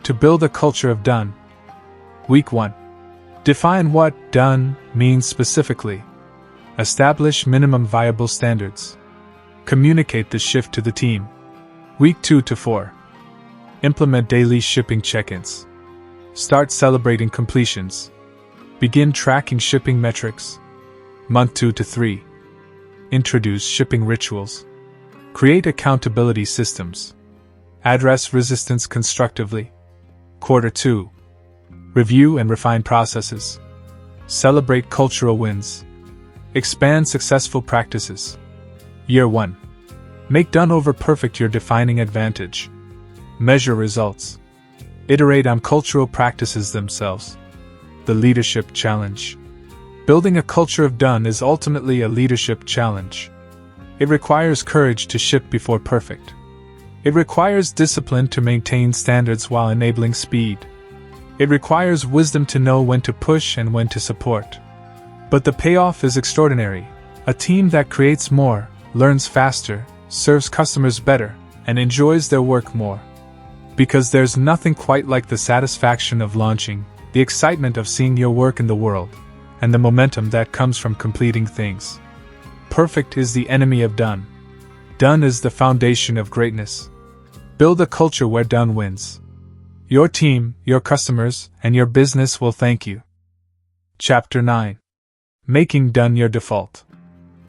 To build a culture of done. Week 1. Define what done means specifically. Establish minimum viable standards. Communicate the shift to the team. Week 2 to 4. Implement daily shipping check-ins. Start celebrating completions. Begin tracking shipping metrics. Month 2 to 3. Introduce shipping rituals. Create accountability systems. Address resistance constructively. Quarter 2. Review and refine processes. Celebrate cultural wins. Expand successful practices. Year 1. Make done over perfect your defining advantage. Measure results. Iterate on cultural practices themselves. The leadership challenge. Building a culture of done is ultimately a leadership challenge. It requires courage to ship before perfect. It requires discipline to maintain standards while enabling speed. It requires wisdom to know when to push and when to support. But the payoff is extraordinary. A team that creates more, learns faster, serves customers better, and enjoys their work more. Because there's nothing quite like the satisfaction of launching, the excitement of seeing your work in the world, and the momentum that comes from completing things. Perfect is the enemy of done. Done is the foundation of greatness. Build a culture where done wins. Your team, your customers, and your business will thank you. Chapter 9. Making done your default.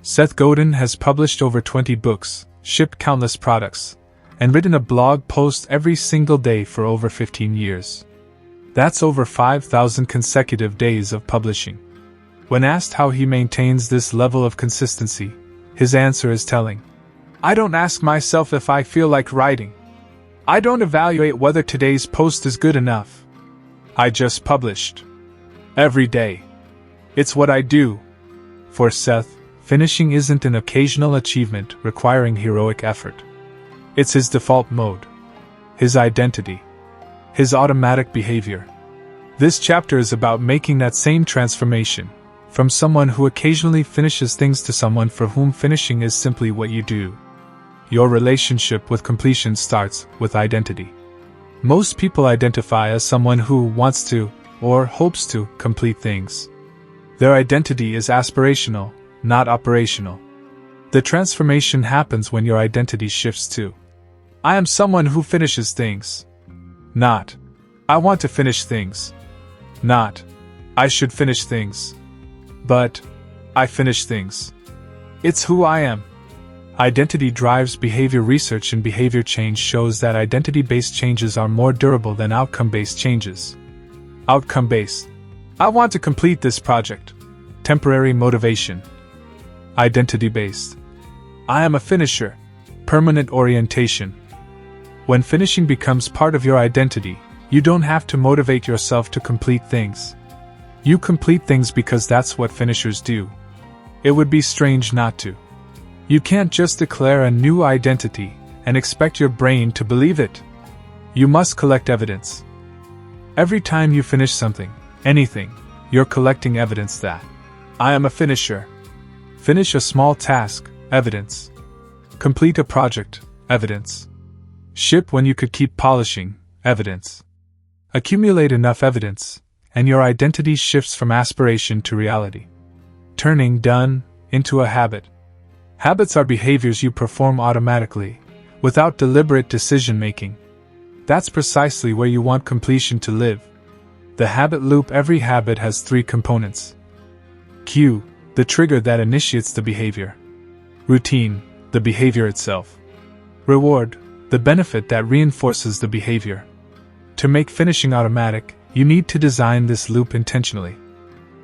Seth Godin has published over 20 books, shipped countless products, and written a blog post every single day for over 15 years. That's over 5,000 consecutive days of publishing. When asked how he maintains this level of consistency, his answer is telling. I don't ask myself if I feel like writing. I don't evaluate whether today's post is good enough. I just published. Every day. It's what I do. For Seth, finishing isn't an occasional achievement requiring heroic effort. It's his default mode. His identity. His automatic behavior. This chapter is about making that same transformation, from someone who occasionally finishes things to someone for whom finishing is simply what you do. Your relationship with completion starts with identity. Most people identify as someone who wants to, or hopes to, complete things. Their identity is aspirational, not operational. The transformation happens when your identity shifts to, I am someone who finishes things. Not, I want to finish things. Not, I should finish things. But, I finish things. It's who I am. Identity drives behavior. Research in behavior change shows that identity-based changes are more durable than outcome-based changes. Outcome-based. I want to complete this project. Temporary motivation. Identity-based. I am a finisher. Permanent orientation. When finishing becomes part of your identity, you don't have to motivate yourself to complete things. You complete things because that's what finishers do. It would be strange not to. You can't just declare a new identity and expect your brain to believe it. You must collect evidence. Every time you finish something, anything, you're collecting evidence that I am a finisher. Finish a small task, evidence. Complete a project, evidence. Ship when you could keep polishing, evidence. Accumulate enough evidence, and your identity shifts from aspiration to reality, turning done into a habit. Habits are behaviors you perform automatically, without deliberate decision-making. That's precisely where you want completion to live. The habit loop. Every habit has three components. Cue, the trigger that initiates the behavior. Routine, the behavior itself. Reward, the benefit that reinforces the behavior. To make finishing automatic, you need to design this loop intentionally.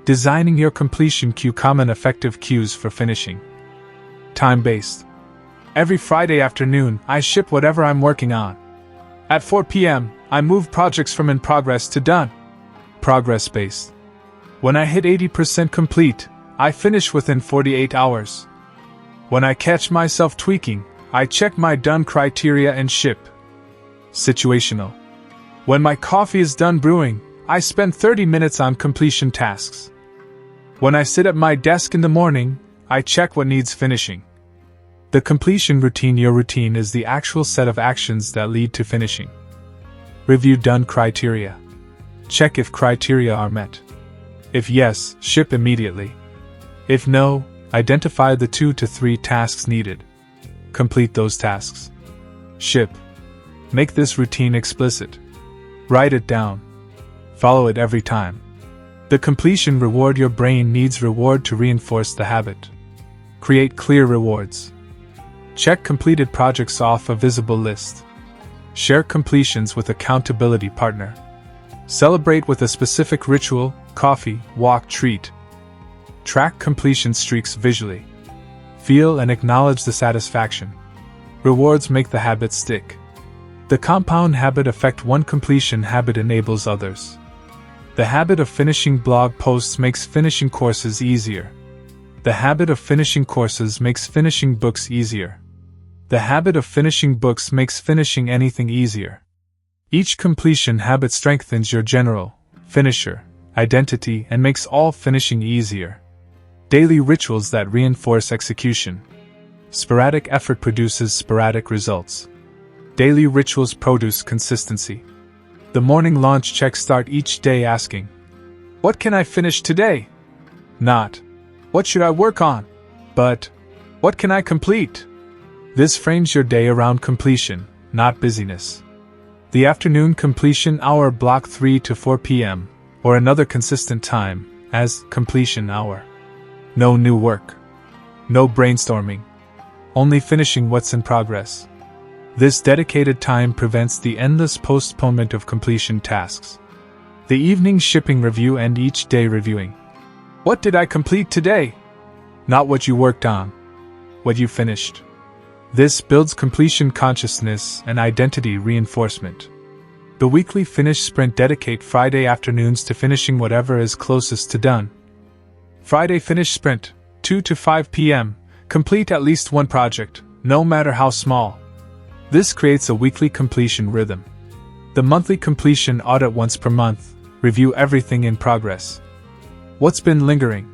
Designing your completion cue. Common effective cues for finishing. Time-based. Every Friday afternoon, I ship whatever I'm working on. At 4 p.m., I move projects from in progress to done. Progress-based. When I hit 80% complete, I finish within 48 hours. When I catch myself tweaking, I check my done criteria and ship. Situational. When my coffee is done brewing, I spend 30 minutes on completion tasks. When I sit at my desk in the morning, I check what needs finishing. The completion routine. Your routine is the actual set of actions that lead to finishing. Review done criteria. Check if criteria are met. If yes, ship immediately. If no, identify the 2 to 3 tasks needed. Complete those tasks. Ship. Make this routine explicit. Write it down. Follow it every time. The completion reward. Your brain needs reward to reinforce the habit. Create clear rewards. Check completed projects off a visible list. Share completions with accountability partner. Celebrate with a specific ritual, coffee, walk, treat. Track completion streaks visually. Feel and acknowledge the satisfaction. Rewards make the habit stick. The compound habit effect. One completion habit enables others. The habit of finishing blog posts makes finishing courses easier. The habit of finishing courses makes finishing books easier. The habit of finishing books makes finishing anything easier. Each completion habit strengthens your general, finisher, identity and makes all finishing easier. Daily rituals that reinforce execution. Sporadic effort produces sporadic results. Daily rituals produce consistency. The morning launch check. Start each day asking, what can I finish today? Not, what should I work on? But, what can I complete? This frames your day around completion, not busyness. The afternoon completion hour. Block 3 to 4 p.m., or another consistent time, as completion hour. No new work. No brainstorming. Only finishing what's in progress. This dedicated time prevents the endless postponement of completion tasks. The evening shipping review and each day reviewing. What did I complete today? Not what you worked on. What you finished. This builds completion consciousness and identity reinforcement. The weekly finish sprint dedicate Friday afternoons to finishing whatever is closest to done. Friday finish sprint, 2 to 5 p.m., complete at least one project, no matter how small. This creates a weekly completion rhythm. The monthly completion audit once per month, review everything in progress. What's been lingering?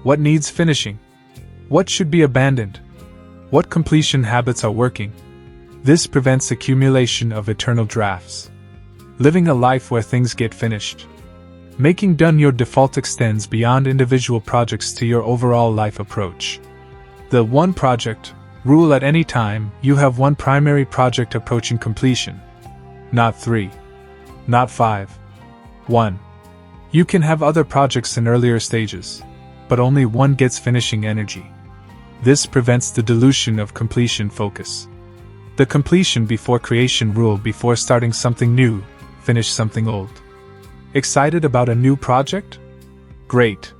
What needs finishing? What should be abandoned? What completion habits are working? This prevents accumulation of eternal drafts. Living a life where things get finished. Making done your default extends beyond individual projects to your overall life approach. The one project rule: at any time, you have one primary project approaching completion. Not 3. Not 5. 1. You can have other projects in earlier stages, but only one gets finishing energy. This prevents the dilution of completion focus. The completion before creation rule: before starting something new, finish something old. Excited about a new project? Great.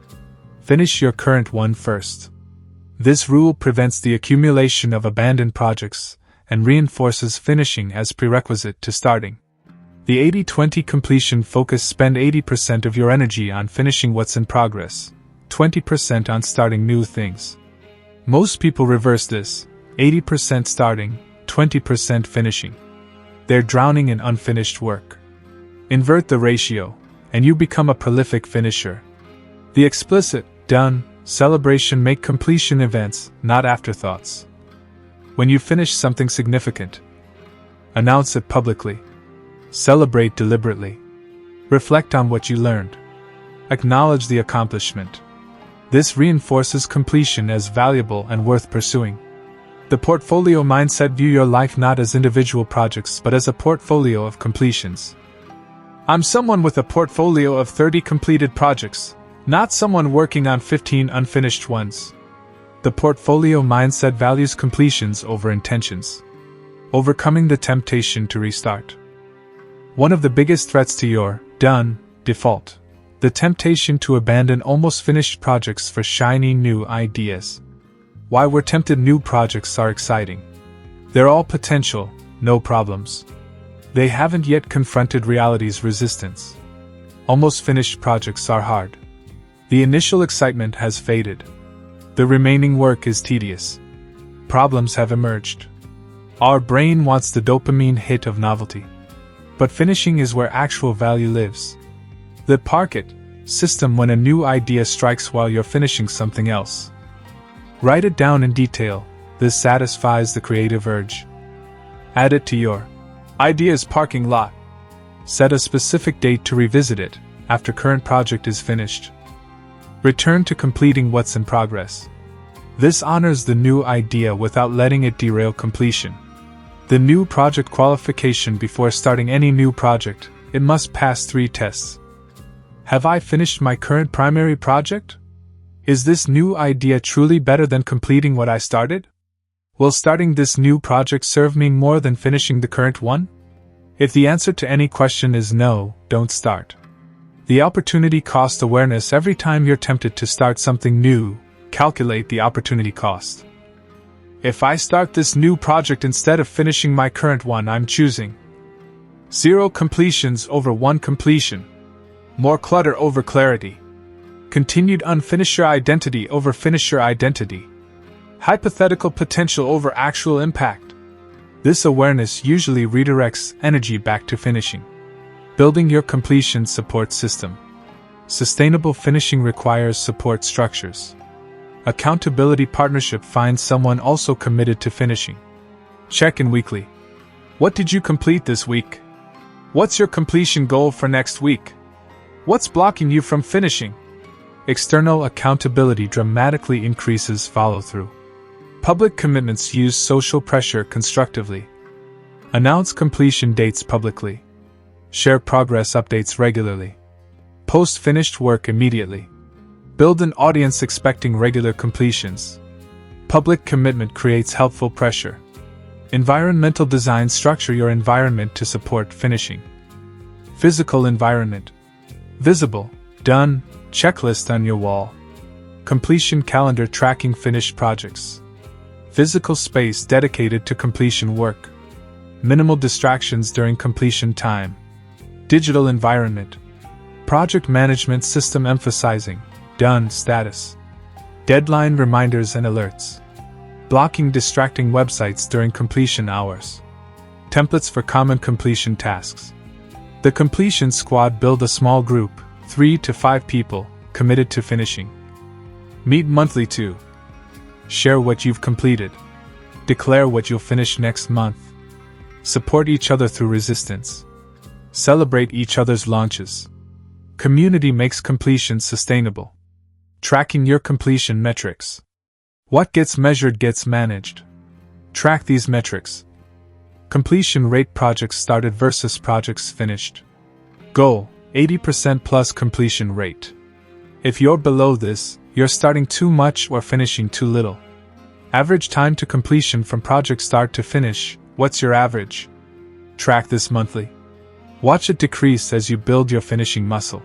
Finish your current one first. This rule prevents the accumulation of abandoned projects and reinforces finishing as prerequisite to starting. The 80-20 completion focus: spend 80% of your energy on finishing what's in progress, 20% on starting new things. Most people reverse this: 80% starting, 20% finishing. They're drowning in unfinished work. Invert the ratio, and you become a prolific finisher. The explicit, done, celebration: make completion events, not afterthoughts. When you finish something significant, announce it publicly. Celebrate deliberately. Reflect on what you learned. Acknowledge the accomplishment. This reinforces completion as valuable and worth pursuing. The portfolio mindset: view your life not as individual projects but as a portfolio of completions. I'm someone with a portfolio of 30 completed projects, not someone working on 15 unfinished ones. The portfolio mindset values completions over intentions. Overcoming the temptation to restart. One of the biggest threats to your done default: the temptation to abandon almost finished projects for shiny new ideas. Why we're tempted: new projects are exciting. They're all potential, no problems. They haven't yet confronted reality's resistance. Almost finished projects are hard. The initial excitement has faded. The remaining work is tedious. Problems have emerged. Our brain wants the dopamine hit of novelty. But finishing is where actual value lives. The park it system: when a new idea strikes while you're finishing something else. Write it down in detail. This satisfies the creative urge. Add it to your idea's parking lot. Set a specific date to revisit it, after current project is finished. Return to completing what's in progress. This honors the new idea without letting it derail completion. The new project qualification: before starting any new project, it must pass 3 tests. Have I finished my current primary project? Is this new idea truly better than completing what I started? Will starting this new project serve me more than finishing the current one? If the answer to any question is no, don't start. The opportunity cost awareness: every time you're tempted to start something new, calculate the opportunity cost. If I start this new project instead of finishing my current one, I'm choosing 0 completions over 1 completion. More clutter over clarity. Continued unfinisher identity over finisher identity. Hypothetical potential over actual impact. This awareness usually redirects energy back to finishing. Building your completion support system. Sustainable finishing requires support structures. Accountability partnership: find someone also committed to finishing. Check-in weekly. What did you complete this week? What's your completion goal for next week? What's blocking you from finishing? External accountability dramatically increases follow-through. Public commitments: use social pressure constructively. Announce completion dates publicly. Share progress updates regularly. Post finished work immediately. Build an audience expecting regular completions. Public commitment creates helpful pressure. Environmental design. Structure your environment to support finishing. Physical environment. Visible, done, checklist on your wall. Completion calendar tracking finished projects. Physical space dedicated to completion work. Minimal distractions during completion time. Digital environment. Project management system emphasizing done status. Deadline reminders and alerts. Blocking distracting websites during completion hours. Templates for common completion tasks. The completion squad. Build a small group, 3 to 5 people, committed to finishing. Meet monthly to share what you've completed. Declare what you'll finish next month. Support each other through resistance. Celebrate each other's launches. Community makes completion sustainable. Tracking your completion metrics. What gets measured gets managed. Track these metrics. Completion rate. Projects started versus projects finished. Goal: 80% plus completion rate. If you're below this, you're starting too much or finishing too little. Average time to completion from project start to finish. What's your average? Track this monthly. Watch it decrease as you build your finishing muscle.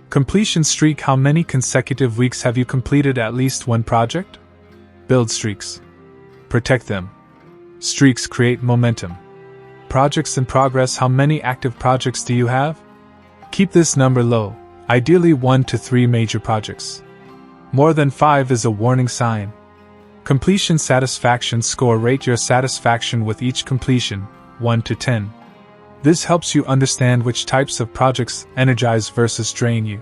Completion streak. How many consecutive weeks have you completed at least one project? Build streaks. Protect them. Streaks create momentum. Projects in progress. How many active projects do you have? Keep this number low, ideally 1 to 3 major projects. More than 5 is a warning sign. Completion satisfaction score. Rate your satisfaction with each completion, 1 to 10. This helps you understand which types of projects energize versus drain you.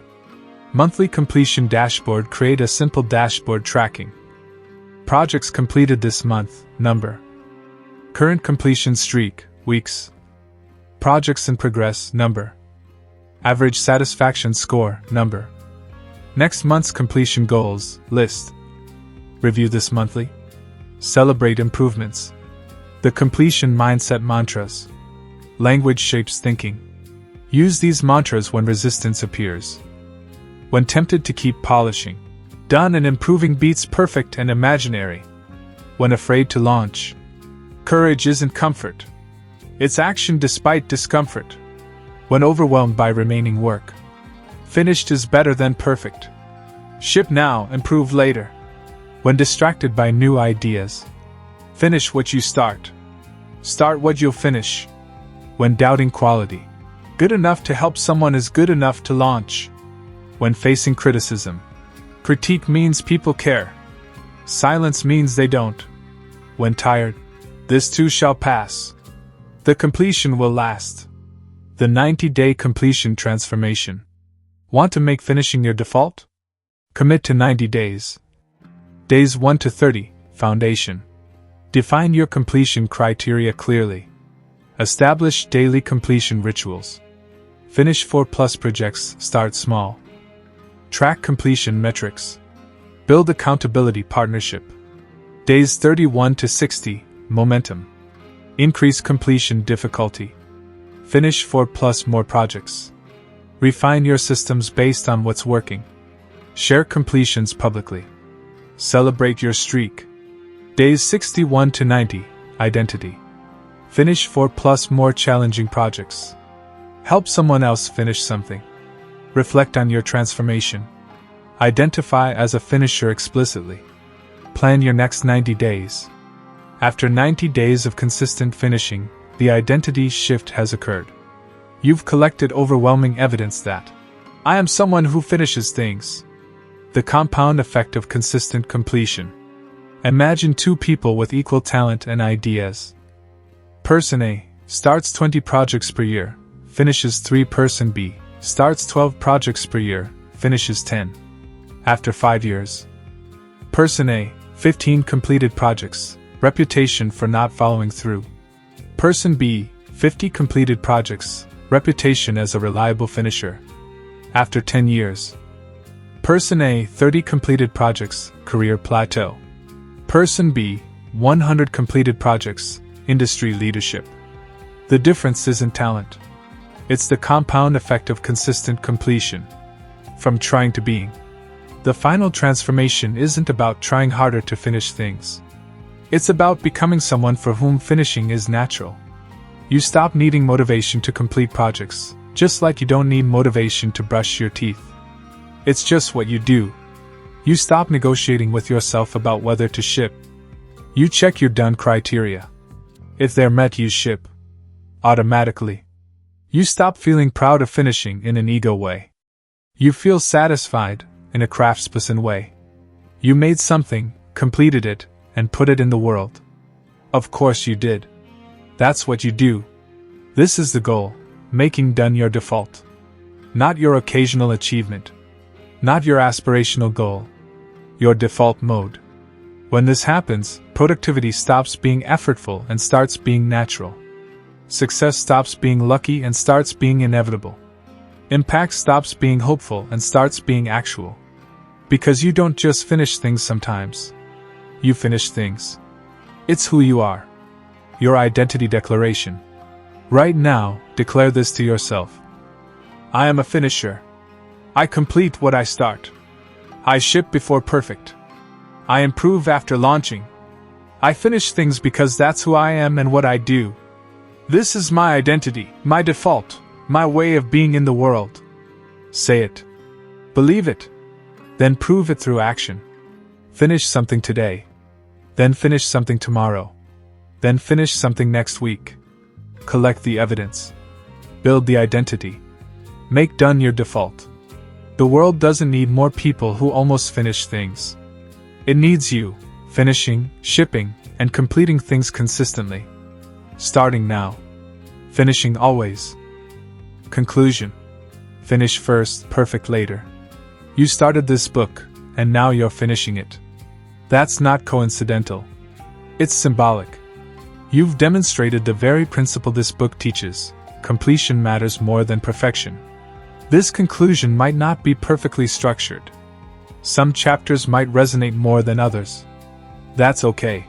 Monthly completion dashboard. Create a simple dashboard tracking. Projects completed this month, number. Current completion streak, weeks. Projects in progress, number. Average satisfaction score, number. Next month's completion goals, list. Review this monthly. Celebrate improvements. The completion mindset mantras. Language shapes thinking. Use these mantras when resistance appears. When tempted to keep polishing. Done and improving beats perfect and imaginary. When afraid to launch. Courage isn't comfort. It's action despite discomfort. When overwhelmed by remaining work. Finished is better than perfect. Ship now, improve later. When distracted by new ideas. Finish what you start. Start what you'll finish. When doubting quality. Good enough to help someone is good enough to launch. When facing criticism. Critique means people care. Silence means they don't. When tired. This too shall pass. The completion will last. The 90-day completion transformation. Want to make finishing your default? Commit to 90 days. Days 1 to 30, foundation. Define your completion criteria clearly. Establish daily completion rituals. Finish 4+ projects, start small. Track completion metrics. Build accountability partnership. Days 31 to 60, momentum. Increase completion difficulty. Finish 4+ more projects. Refine your systems based on what's working. Share completions publicly. Celebrate your streak. Days 61 to 90, identity. Finish 4+ more challenging projects. Help someone else finish something. Reflect on your transformation. Identify as a finisher explicitly. Plan your next 90 days. After 90 days of consistent finishing, the identity shift has occurred. You've collected overwhelming evidence that I am someone who finishes things. The compound effect of consistent completion. Imagine 2 people with equal talent and ideas. Person A starts 20 projects per year, finishes 3. Person B starts 12 projects per year, finishes 10. After 5 years. Person A, 15 completed projects, reputation for not following through. Person B, 50 completed projects, reputation as a reliable finisher. After 10 years. Person A, 30 completed projects, career plateau. Person B, 100 completed projects, industry leadership. The difference isn't talent. It's the compound effect of consistent completion. From trying to being. The final transformation isn't about trying harder to finish things. It's about becoming someone for whom finishing is natural. You stop needing motivation to complete projects, just like you don't need motivation to brush your teeth. It's just what you do. You stop negotiating with yourself about whether to ship. You check your done criteria. If they're met, you ship. Automatically. You stop feeling proud of finishing in an ego way. You feel satisfied in a craftsperson way. You made something, completed it, and put it in the world. Of course you did. That's what you do. This is the goal, making done your default. Not your occasional achievement. Not your aspirational goal. Your default mode. When this happens, productivity stops being effortful and starts being natural. Success stops being lucky and starts being inevitable. Impact stops being hopeful and starts being actual. Because you don't just finish things sometimes. You finish things. It's who you are. Your identity declaration. Right now, declare this to yourself. I am a finisher. I complete what I start. I ship before perfect. I improve after launching. I finish things because that's who I am and what I do. This is my identity, my default, my way of being in the world. Say it. Believe it. Then prove it through action. Finish something today. Then finish something tomorrow. Then finish something next week. Collect the evidence. Build the identity. Make done your default. The world doesn't need more people who almost finish things. It needs you, finishing, shipping, and completing things consistently. Starting now. Finishing always. Conclusion. Finish first, perfect later. You started this book, and now you're finishing it. That's not coincidental. It's symbolic. You've demonstrated the very principle this book teaches: completion matters more than perfection. This conclusion might not be perfectly structured. Some chapters might resonate more than others. That's okay.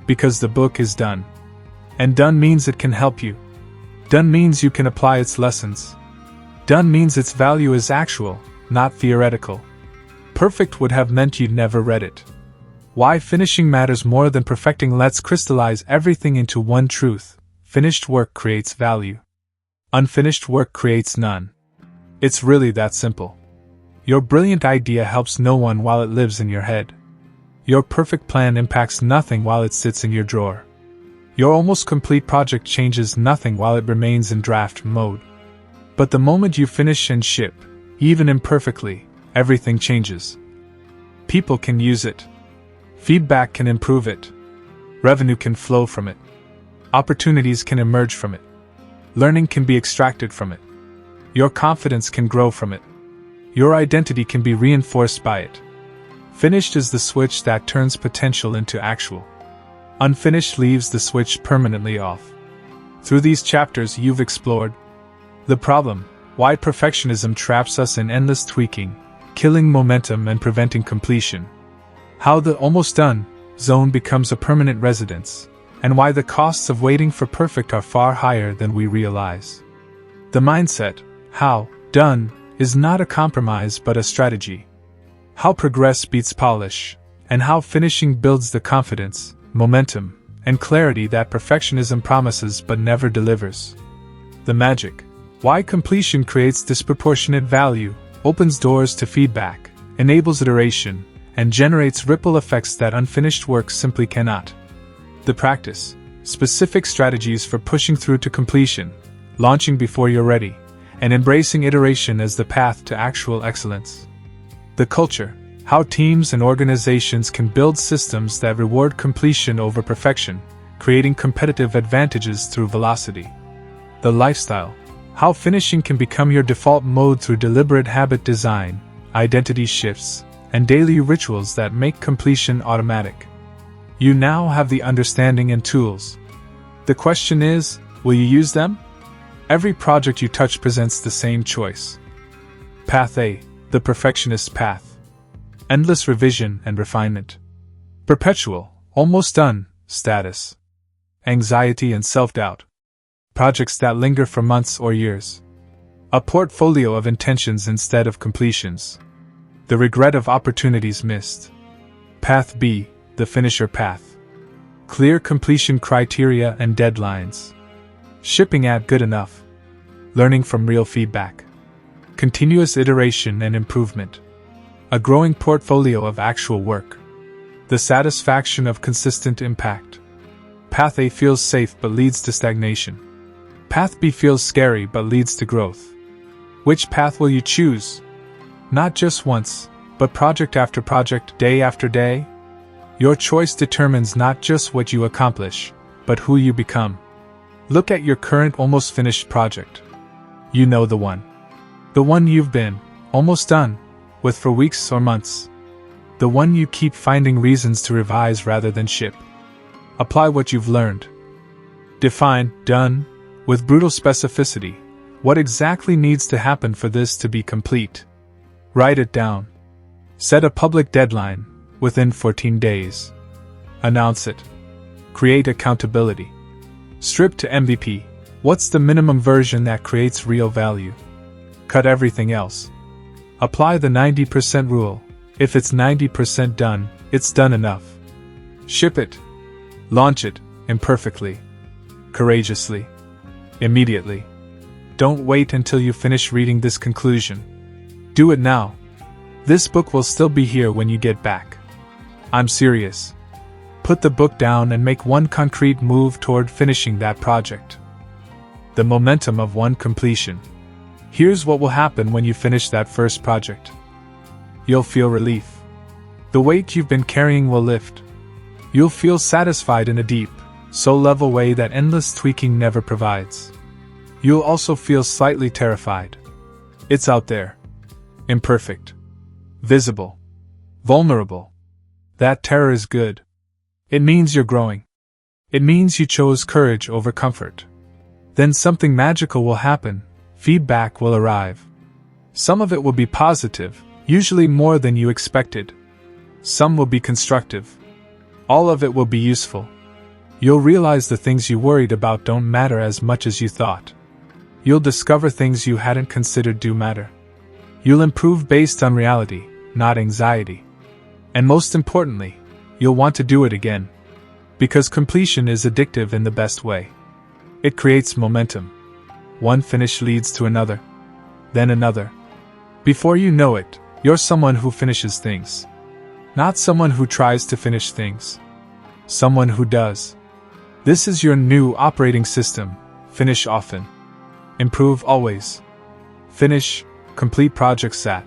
Because the book is done. And done means it can help you. Done means you can apply its lessons. Done means its value is actual, not theoretical. Perfect would have meant you'd never read it. Why finishing matters more than perfecting. Let's crystallize everything into one truth: finished work creates value. Unfinished work creates none. It's really that simple. Your brilliant idea helps no one while it lives in your head. Your perfect plan impacts nothing while it sits in your drawer. Your almost complete project changes nothing while it remains in draft mode. But the moment you finish and ship, even imperfectly, everything changes. People can use it. Feedback can improve it. Revenue can flow from it. Opportunities can emerge from it. Learning can be extracted from it. Your confidence can grow from it. Your identity can be reinforced by it. Finished is the switch that turns potential into actual. Unfinished leaves the switch permanently off. Through these chapters, you've explored the problem, why perfectionism traps us in endless tweaking, killing momentum and preventing completion, how the almost done zone becomes a permanent residence, and why the costs of waiting for perfect are far higher than we realize. The mindset, how done, is not a compromise but a strategy. How progress beats polish, and how finishing builds the confidence, momentum, and clarity that perfectionism promises but never delivers. The magic, why completion creates disproportionate value, opens doors to feedback, enables iteration, and generates ripple effects that unfinished work simply cannot. The practice, specific strategies for pushing through to completion, launching before you're ready, and embracing iteration as the path to actual excellence. The culture, how teams and organizations can build systems that reward completion over perfection, creating competitive advantages through velocity. The lifestyle, how finishing can become your default mode through deliberate habit design, identity shifts, and daily rituals that make completion automatic. You now have the understanding and tools. The question is, will you use them? Every project you touch presents the same choice. Path A, the perfectionist path. Endless revision and refinement. Perpetual, almost done, status. Anxiety and self-doubt. Projects that linger for months or years. A portfolio of intentions instead of completions. The regret of opportunities missed. Path B, the finisher path. Clear completion criteria and deadlines. Shipping at good enough. Learning from real feedback. Continuous iteration and improvement. A growing portfolio of actual work. The satisfaction of consistent impact. Path A feels safe but leads to stagnation. Path B feels scary but leads to growth. Which path will you choose? Not just once, but project after project, day after day? Your choice determines not just what you accomplish, but who you become. Look at your current almost finished project. You know the one. The one you've been almost done with for weeks or months. The one you keep finding reasons to revise rather than ship. Apply what you've learned. Define done with brutal specificity. What exactly needs to happen for this to be complete? Write it down. Set a public deadline within 14 days. Announce it. Create accountability. Strip to MVP. What's the minimum version that creates real value? Cut everything else. Apply the 90% rule. If it's 90% done, it's done enough. Ship it. Launch it, imperfectly. Courageously. Immediately. Don't wait until you finish reading this conclusion. Do it now. This book will still be here when you get back. I'm serious. Put the book down and make one concrete move toward finishing that project. The momentum of one completion. Here's what will happen when you finish that first project. You'll feel relief. The weight you've been carrying will lift. You'll feel satisfied in a deep, soul-level way that endless tweaking never provides. You'll also feel slightly terrified. It's out there. Imperfect. Visible. Vulnerable. That terror is good. It means you're growing. It means you chose courage over comfort. Then something magical will happen. Feedback will arrive. Some of it will be positive, usually more than you expected. Some will be constructive. All of it will be useful. You'll realize the things you worried about don't matter as much as you thought. You'll discover things you hadn't considered do matter. You'll improve based on reality, not anxiety. And most importantly, you'll want to do it again. Because completion is addictive in the best way. It creates momentum. One finish leads to another. Then another. Before you know it, you're someone who finishes things. Not someone who tries to finish things. Someone who does. This is your new operating system. Finish often. Improve always. Finish, complete projects at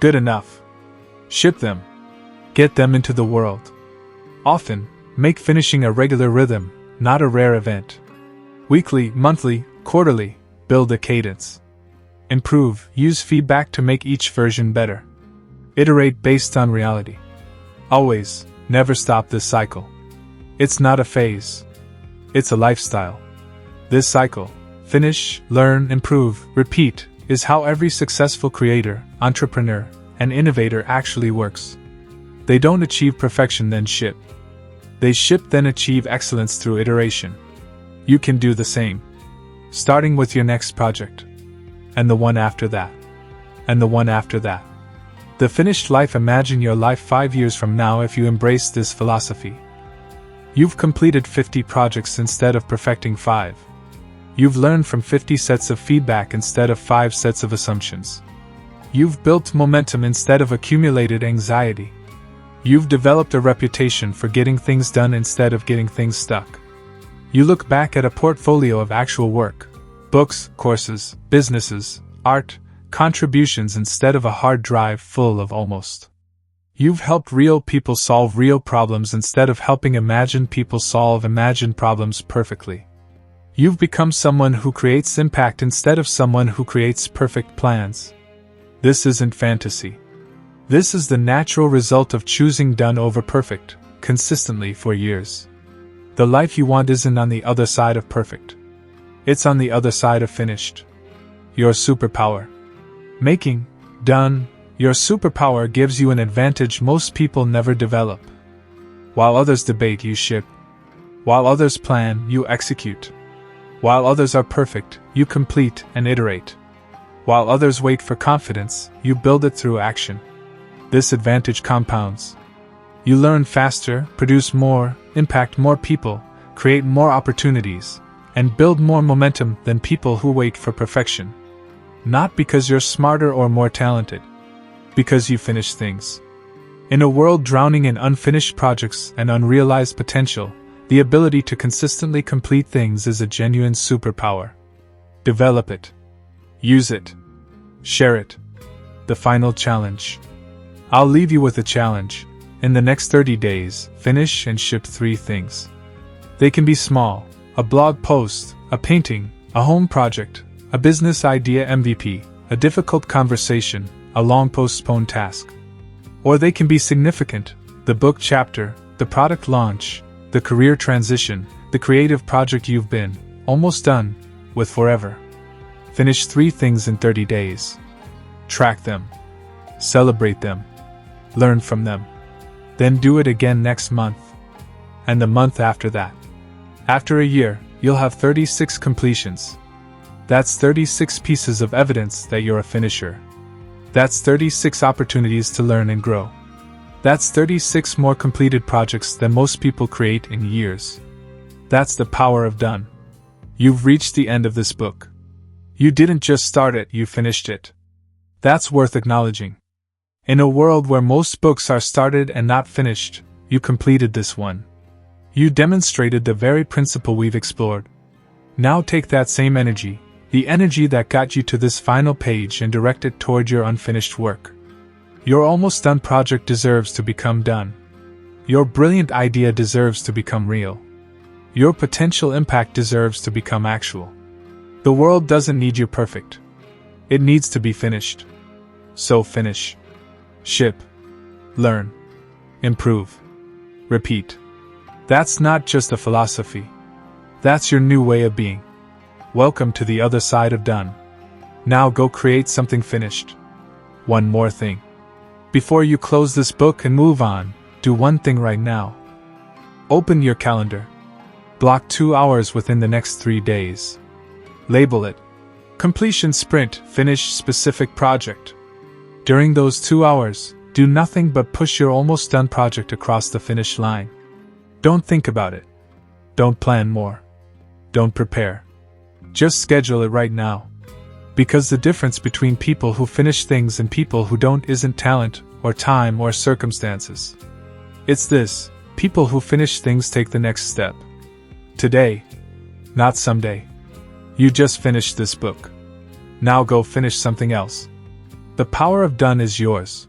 good enough. Ship them. Get them into the world. Often, make finishing a regular rhythm, not a rare event. Weekly, monthly, quarterly, build a cadence. Improve, use feedback to make each version better. Iterate based on reality. Always, never stop this cycle. It's not a phase. It's a lifestyle. This cycle, finish, learn, improve, repeat, is how every successful creator, entrepreneur, and innovator actually works. They don't achieve perfection then ship. They ship then achieve excellence through iteration. You can do the same. Starting with your next project. And the one after that. And the one after that. The finished life. Imagine your life 5 years from now if you embrace this philosophy. You've completed 50 projects instead of perfecting 5. You've learned from 50 sets of feedback instead of 5 sets of assumptions. You've built momentum instead of accumulated anxiety. You've developed a reputation for getting things done instead of getting things stuck. You look back at a portfolio of actual work, books, courses, businesses, art, contributions instead of a hard drive full of almost. You've helped real people solve real problems instead of helping imagined people solve imagined problems perfectly. You've become someone who creates impact instead of someone who creates perfect plans. This isn't fantasy. This is the natural result of choosing done over perfect, consistently for years. The life you want isn't on the other side of perfect. It's on the other side of finished. Your superpower. Making, done, your superpower gives you an advantage most people never develop. While others debate, you ship. While others plan, you execute. While others are perfect, you complete and iterate. While others wait for confidence, you build it through action. This advantage compounds. You learn faster, produce more, impact more people, create more opportunities, and build more momentum than people who wait for perfection. Not because you're smarter or more talented. Because you finish things. In a world drowning in unfinished projects and unrealized potential, the ability to consistently complete things is a genuine superpower. Develop it. Use it. Share it. The final challenge. I'll leave you with a challenge. In the next 30 days, finish and ship 3 things. They can be small: a blog post, a painting, a home project, a business idea MVP, a difficult conversation, a long postponed task. Or they can be significant: the book chapter, the product launch, the career transition, the creative project you've been almost done with forever. Finish 3 things in 30 days. Track them. Celebrate them. Learn from them. Then do it again next month. And the month after that. After a year, you'll have 36 completions. That's 36 pieces of evidence that you're a finisher. That's 36 opportunities to learn and grow. That's 36 more completed projects than most people create in years. That's the power of done. You've reached the end of this book. You didn't just start it, you finished it. That's worth acknowledging. In a world where most books are started and not finished, you completed this one. You demonstrated the very principle we've explored. Now take that same energy, the energy that got you to this final page, and direct it toward your unfinished work. Your almost done project deserves to become done. Your brilliant idea deserves to become real. Your potential impact deserves to become actual. The world doesn't need you perfect. It needs to be finished. So finish. Ship. Learn. Improve. Repeat. That's not just a philosophy. That's your new way of being. Welcome to the other side of done. Now go create something finished. One more thing. Before you close this book and move on, do one thing right now. Open your calendar. Block 2 hours within the next 3 days. Label it Completion Sprint, Finish Specific Project. During those 2 hours, do nothing but push your almost done project across the finish line. Don't think about it. Don't plan more. Don't prepare. Just schedule it right now. Because the difference between people who finish things and people who don't isn't talent, or time, or circumstances. It's this: people who finish things take the next step. Today. Not someday. You just finished this book. Now go finish something else. The power of done is yours.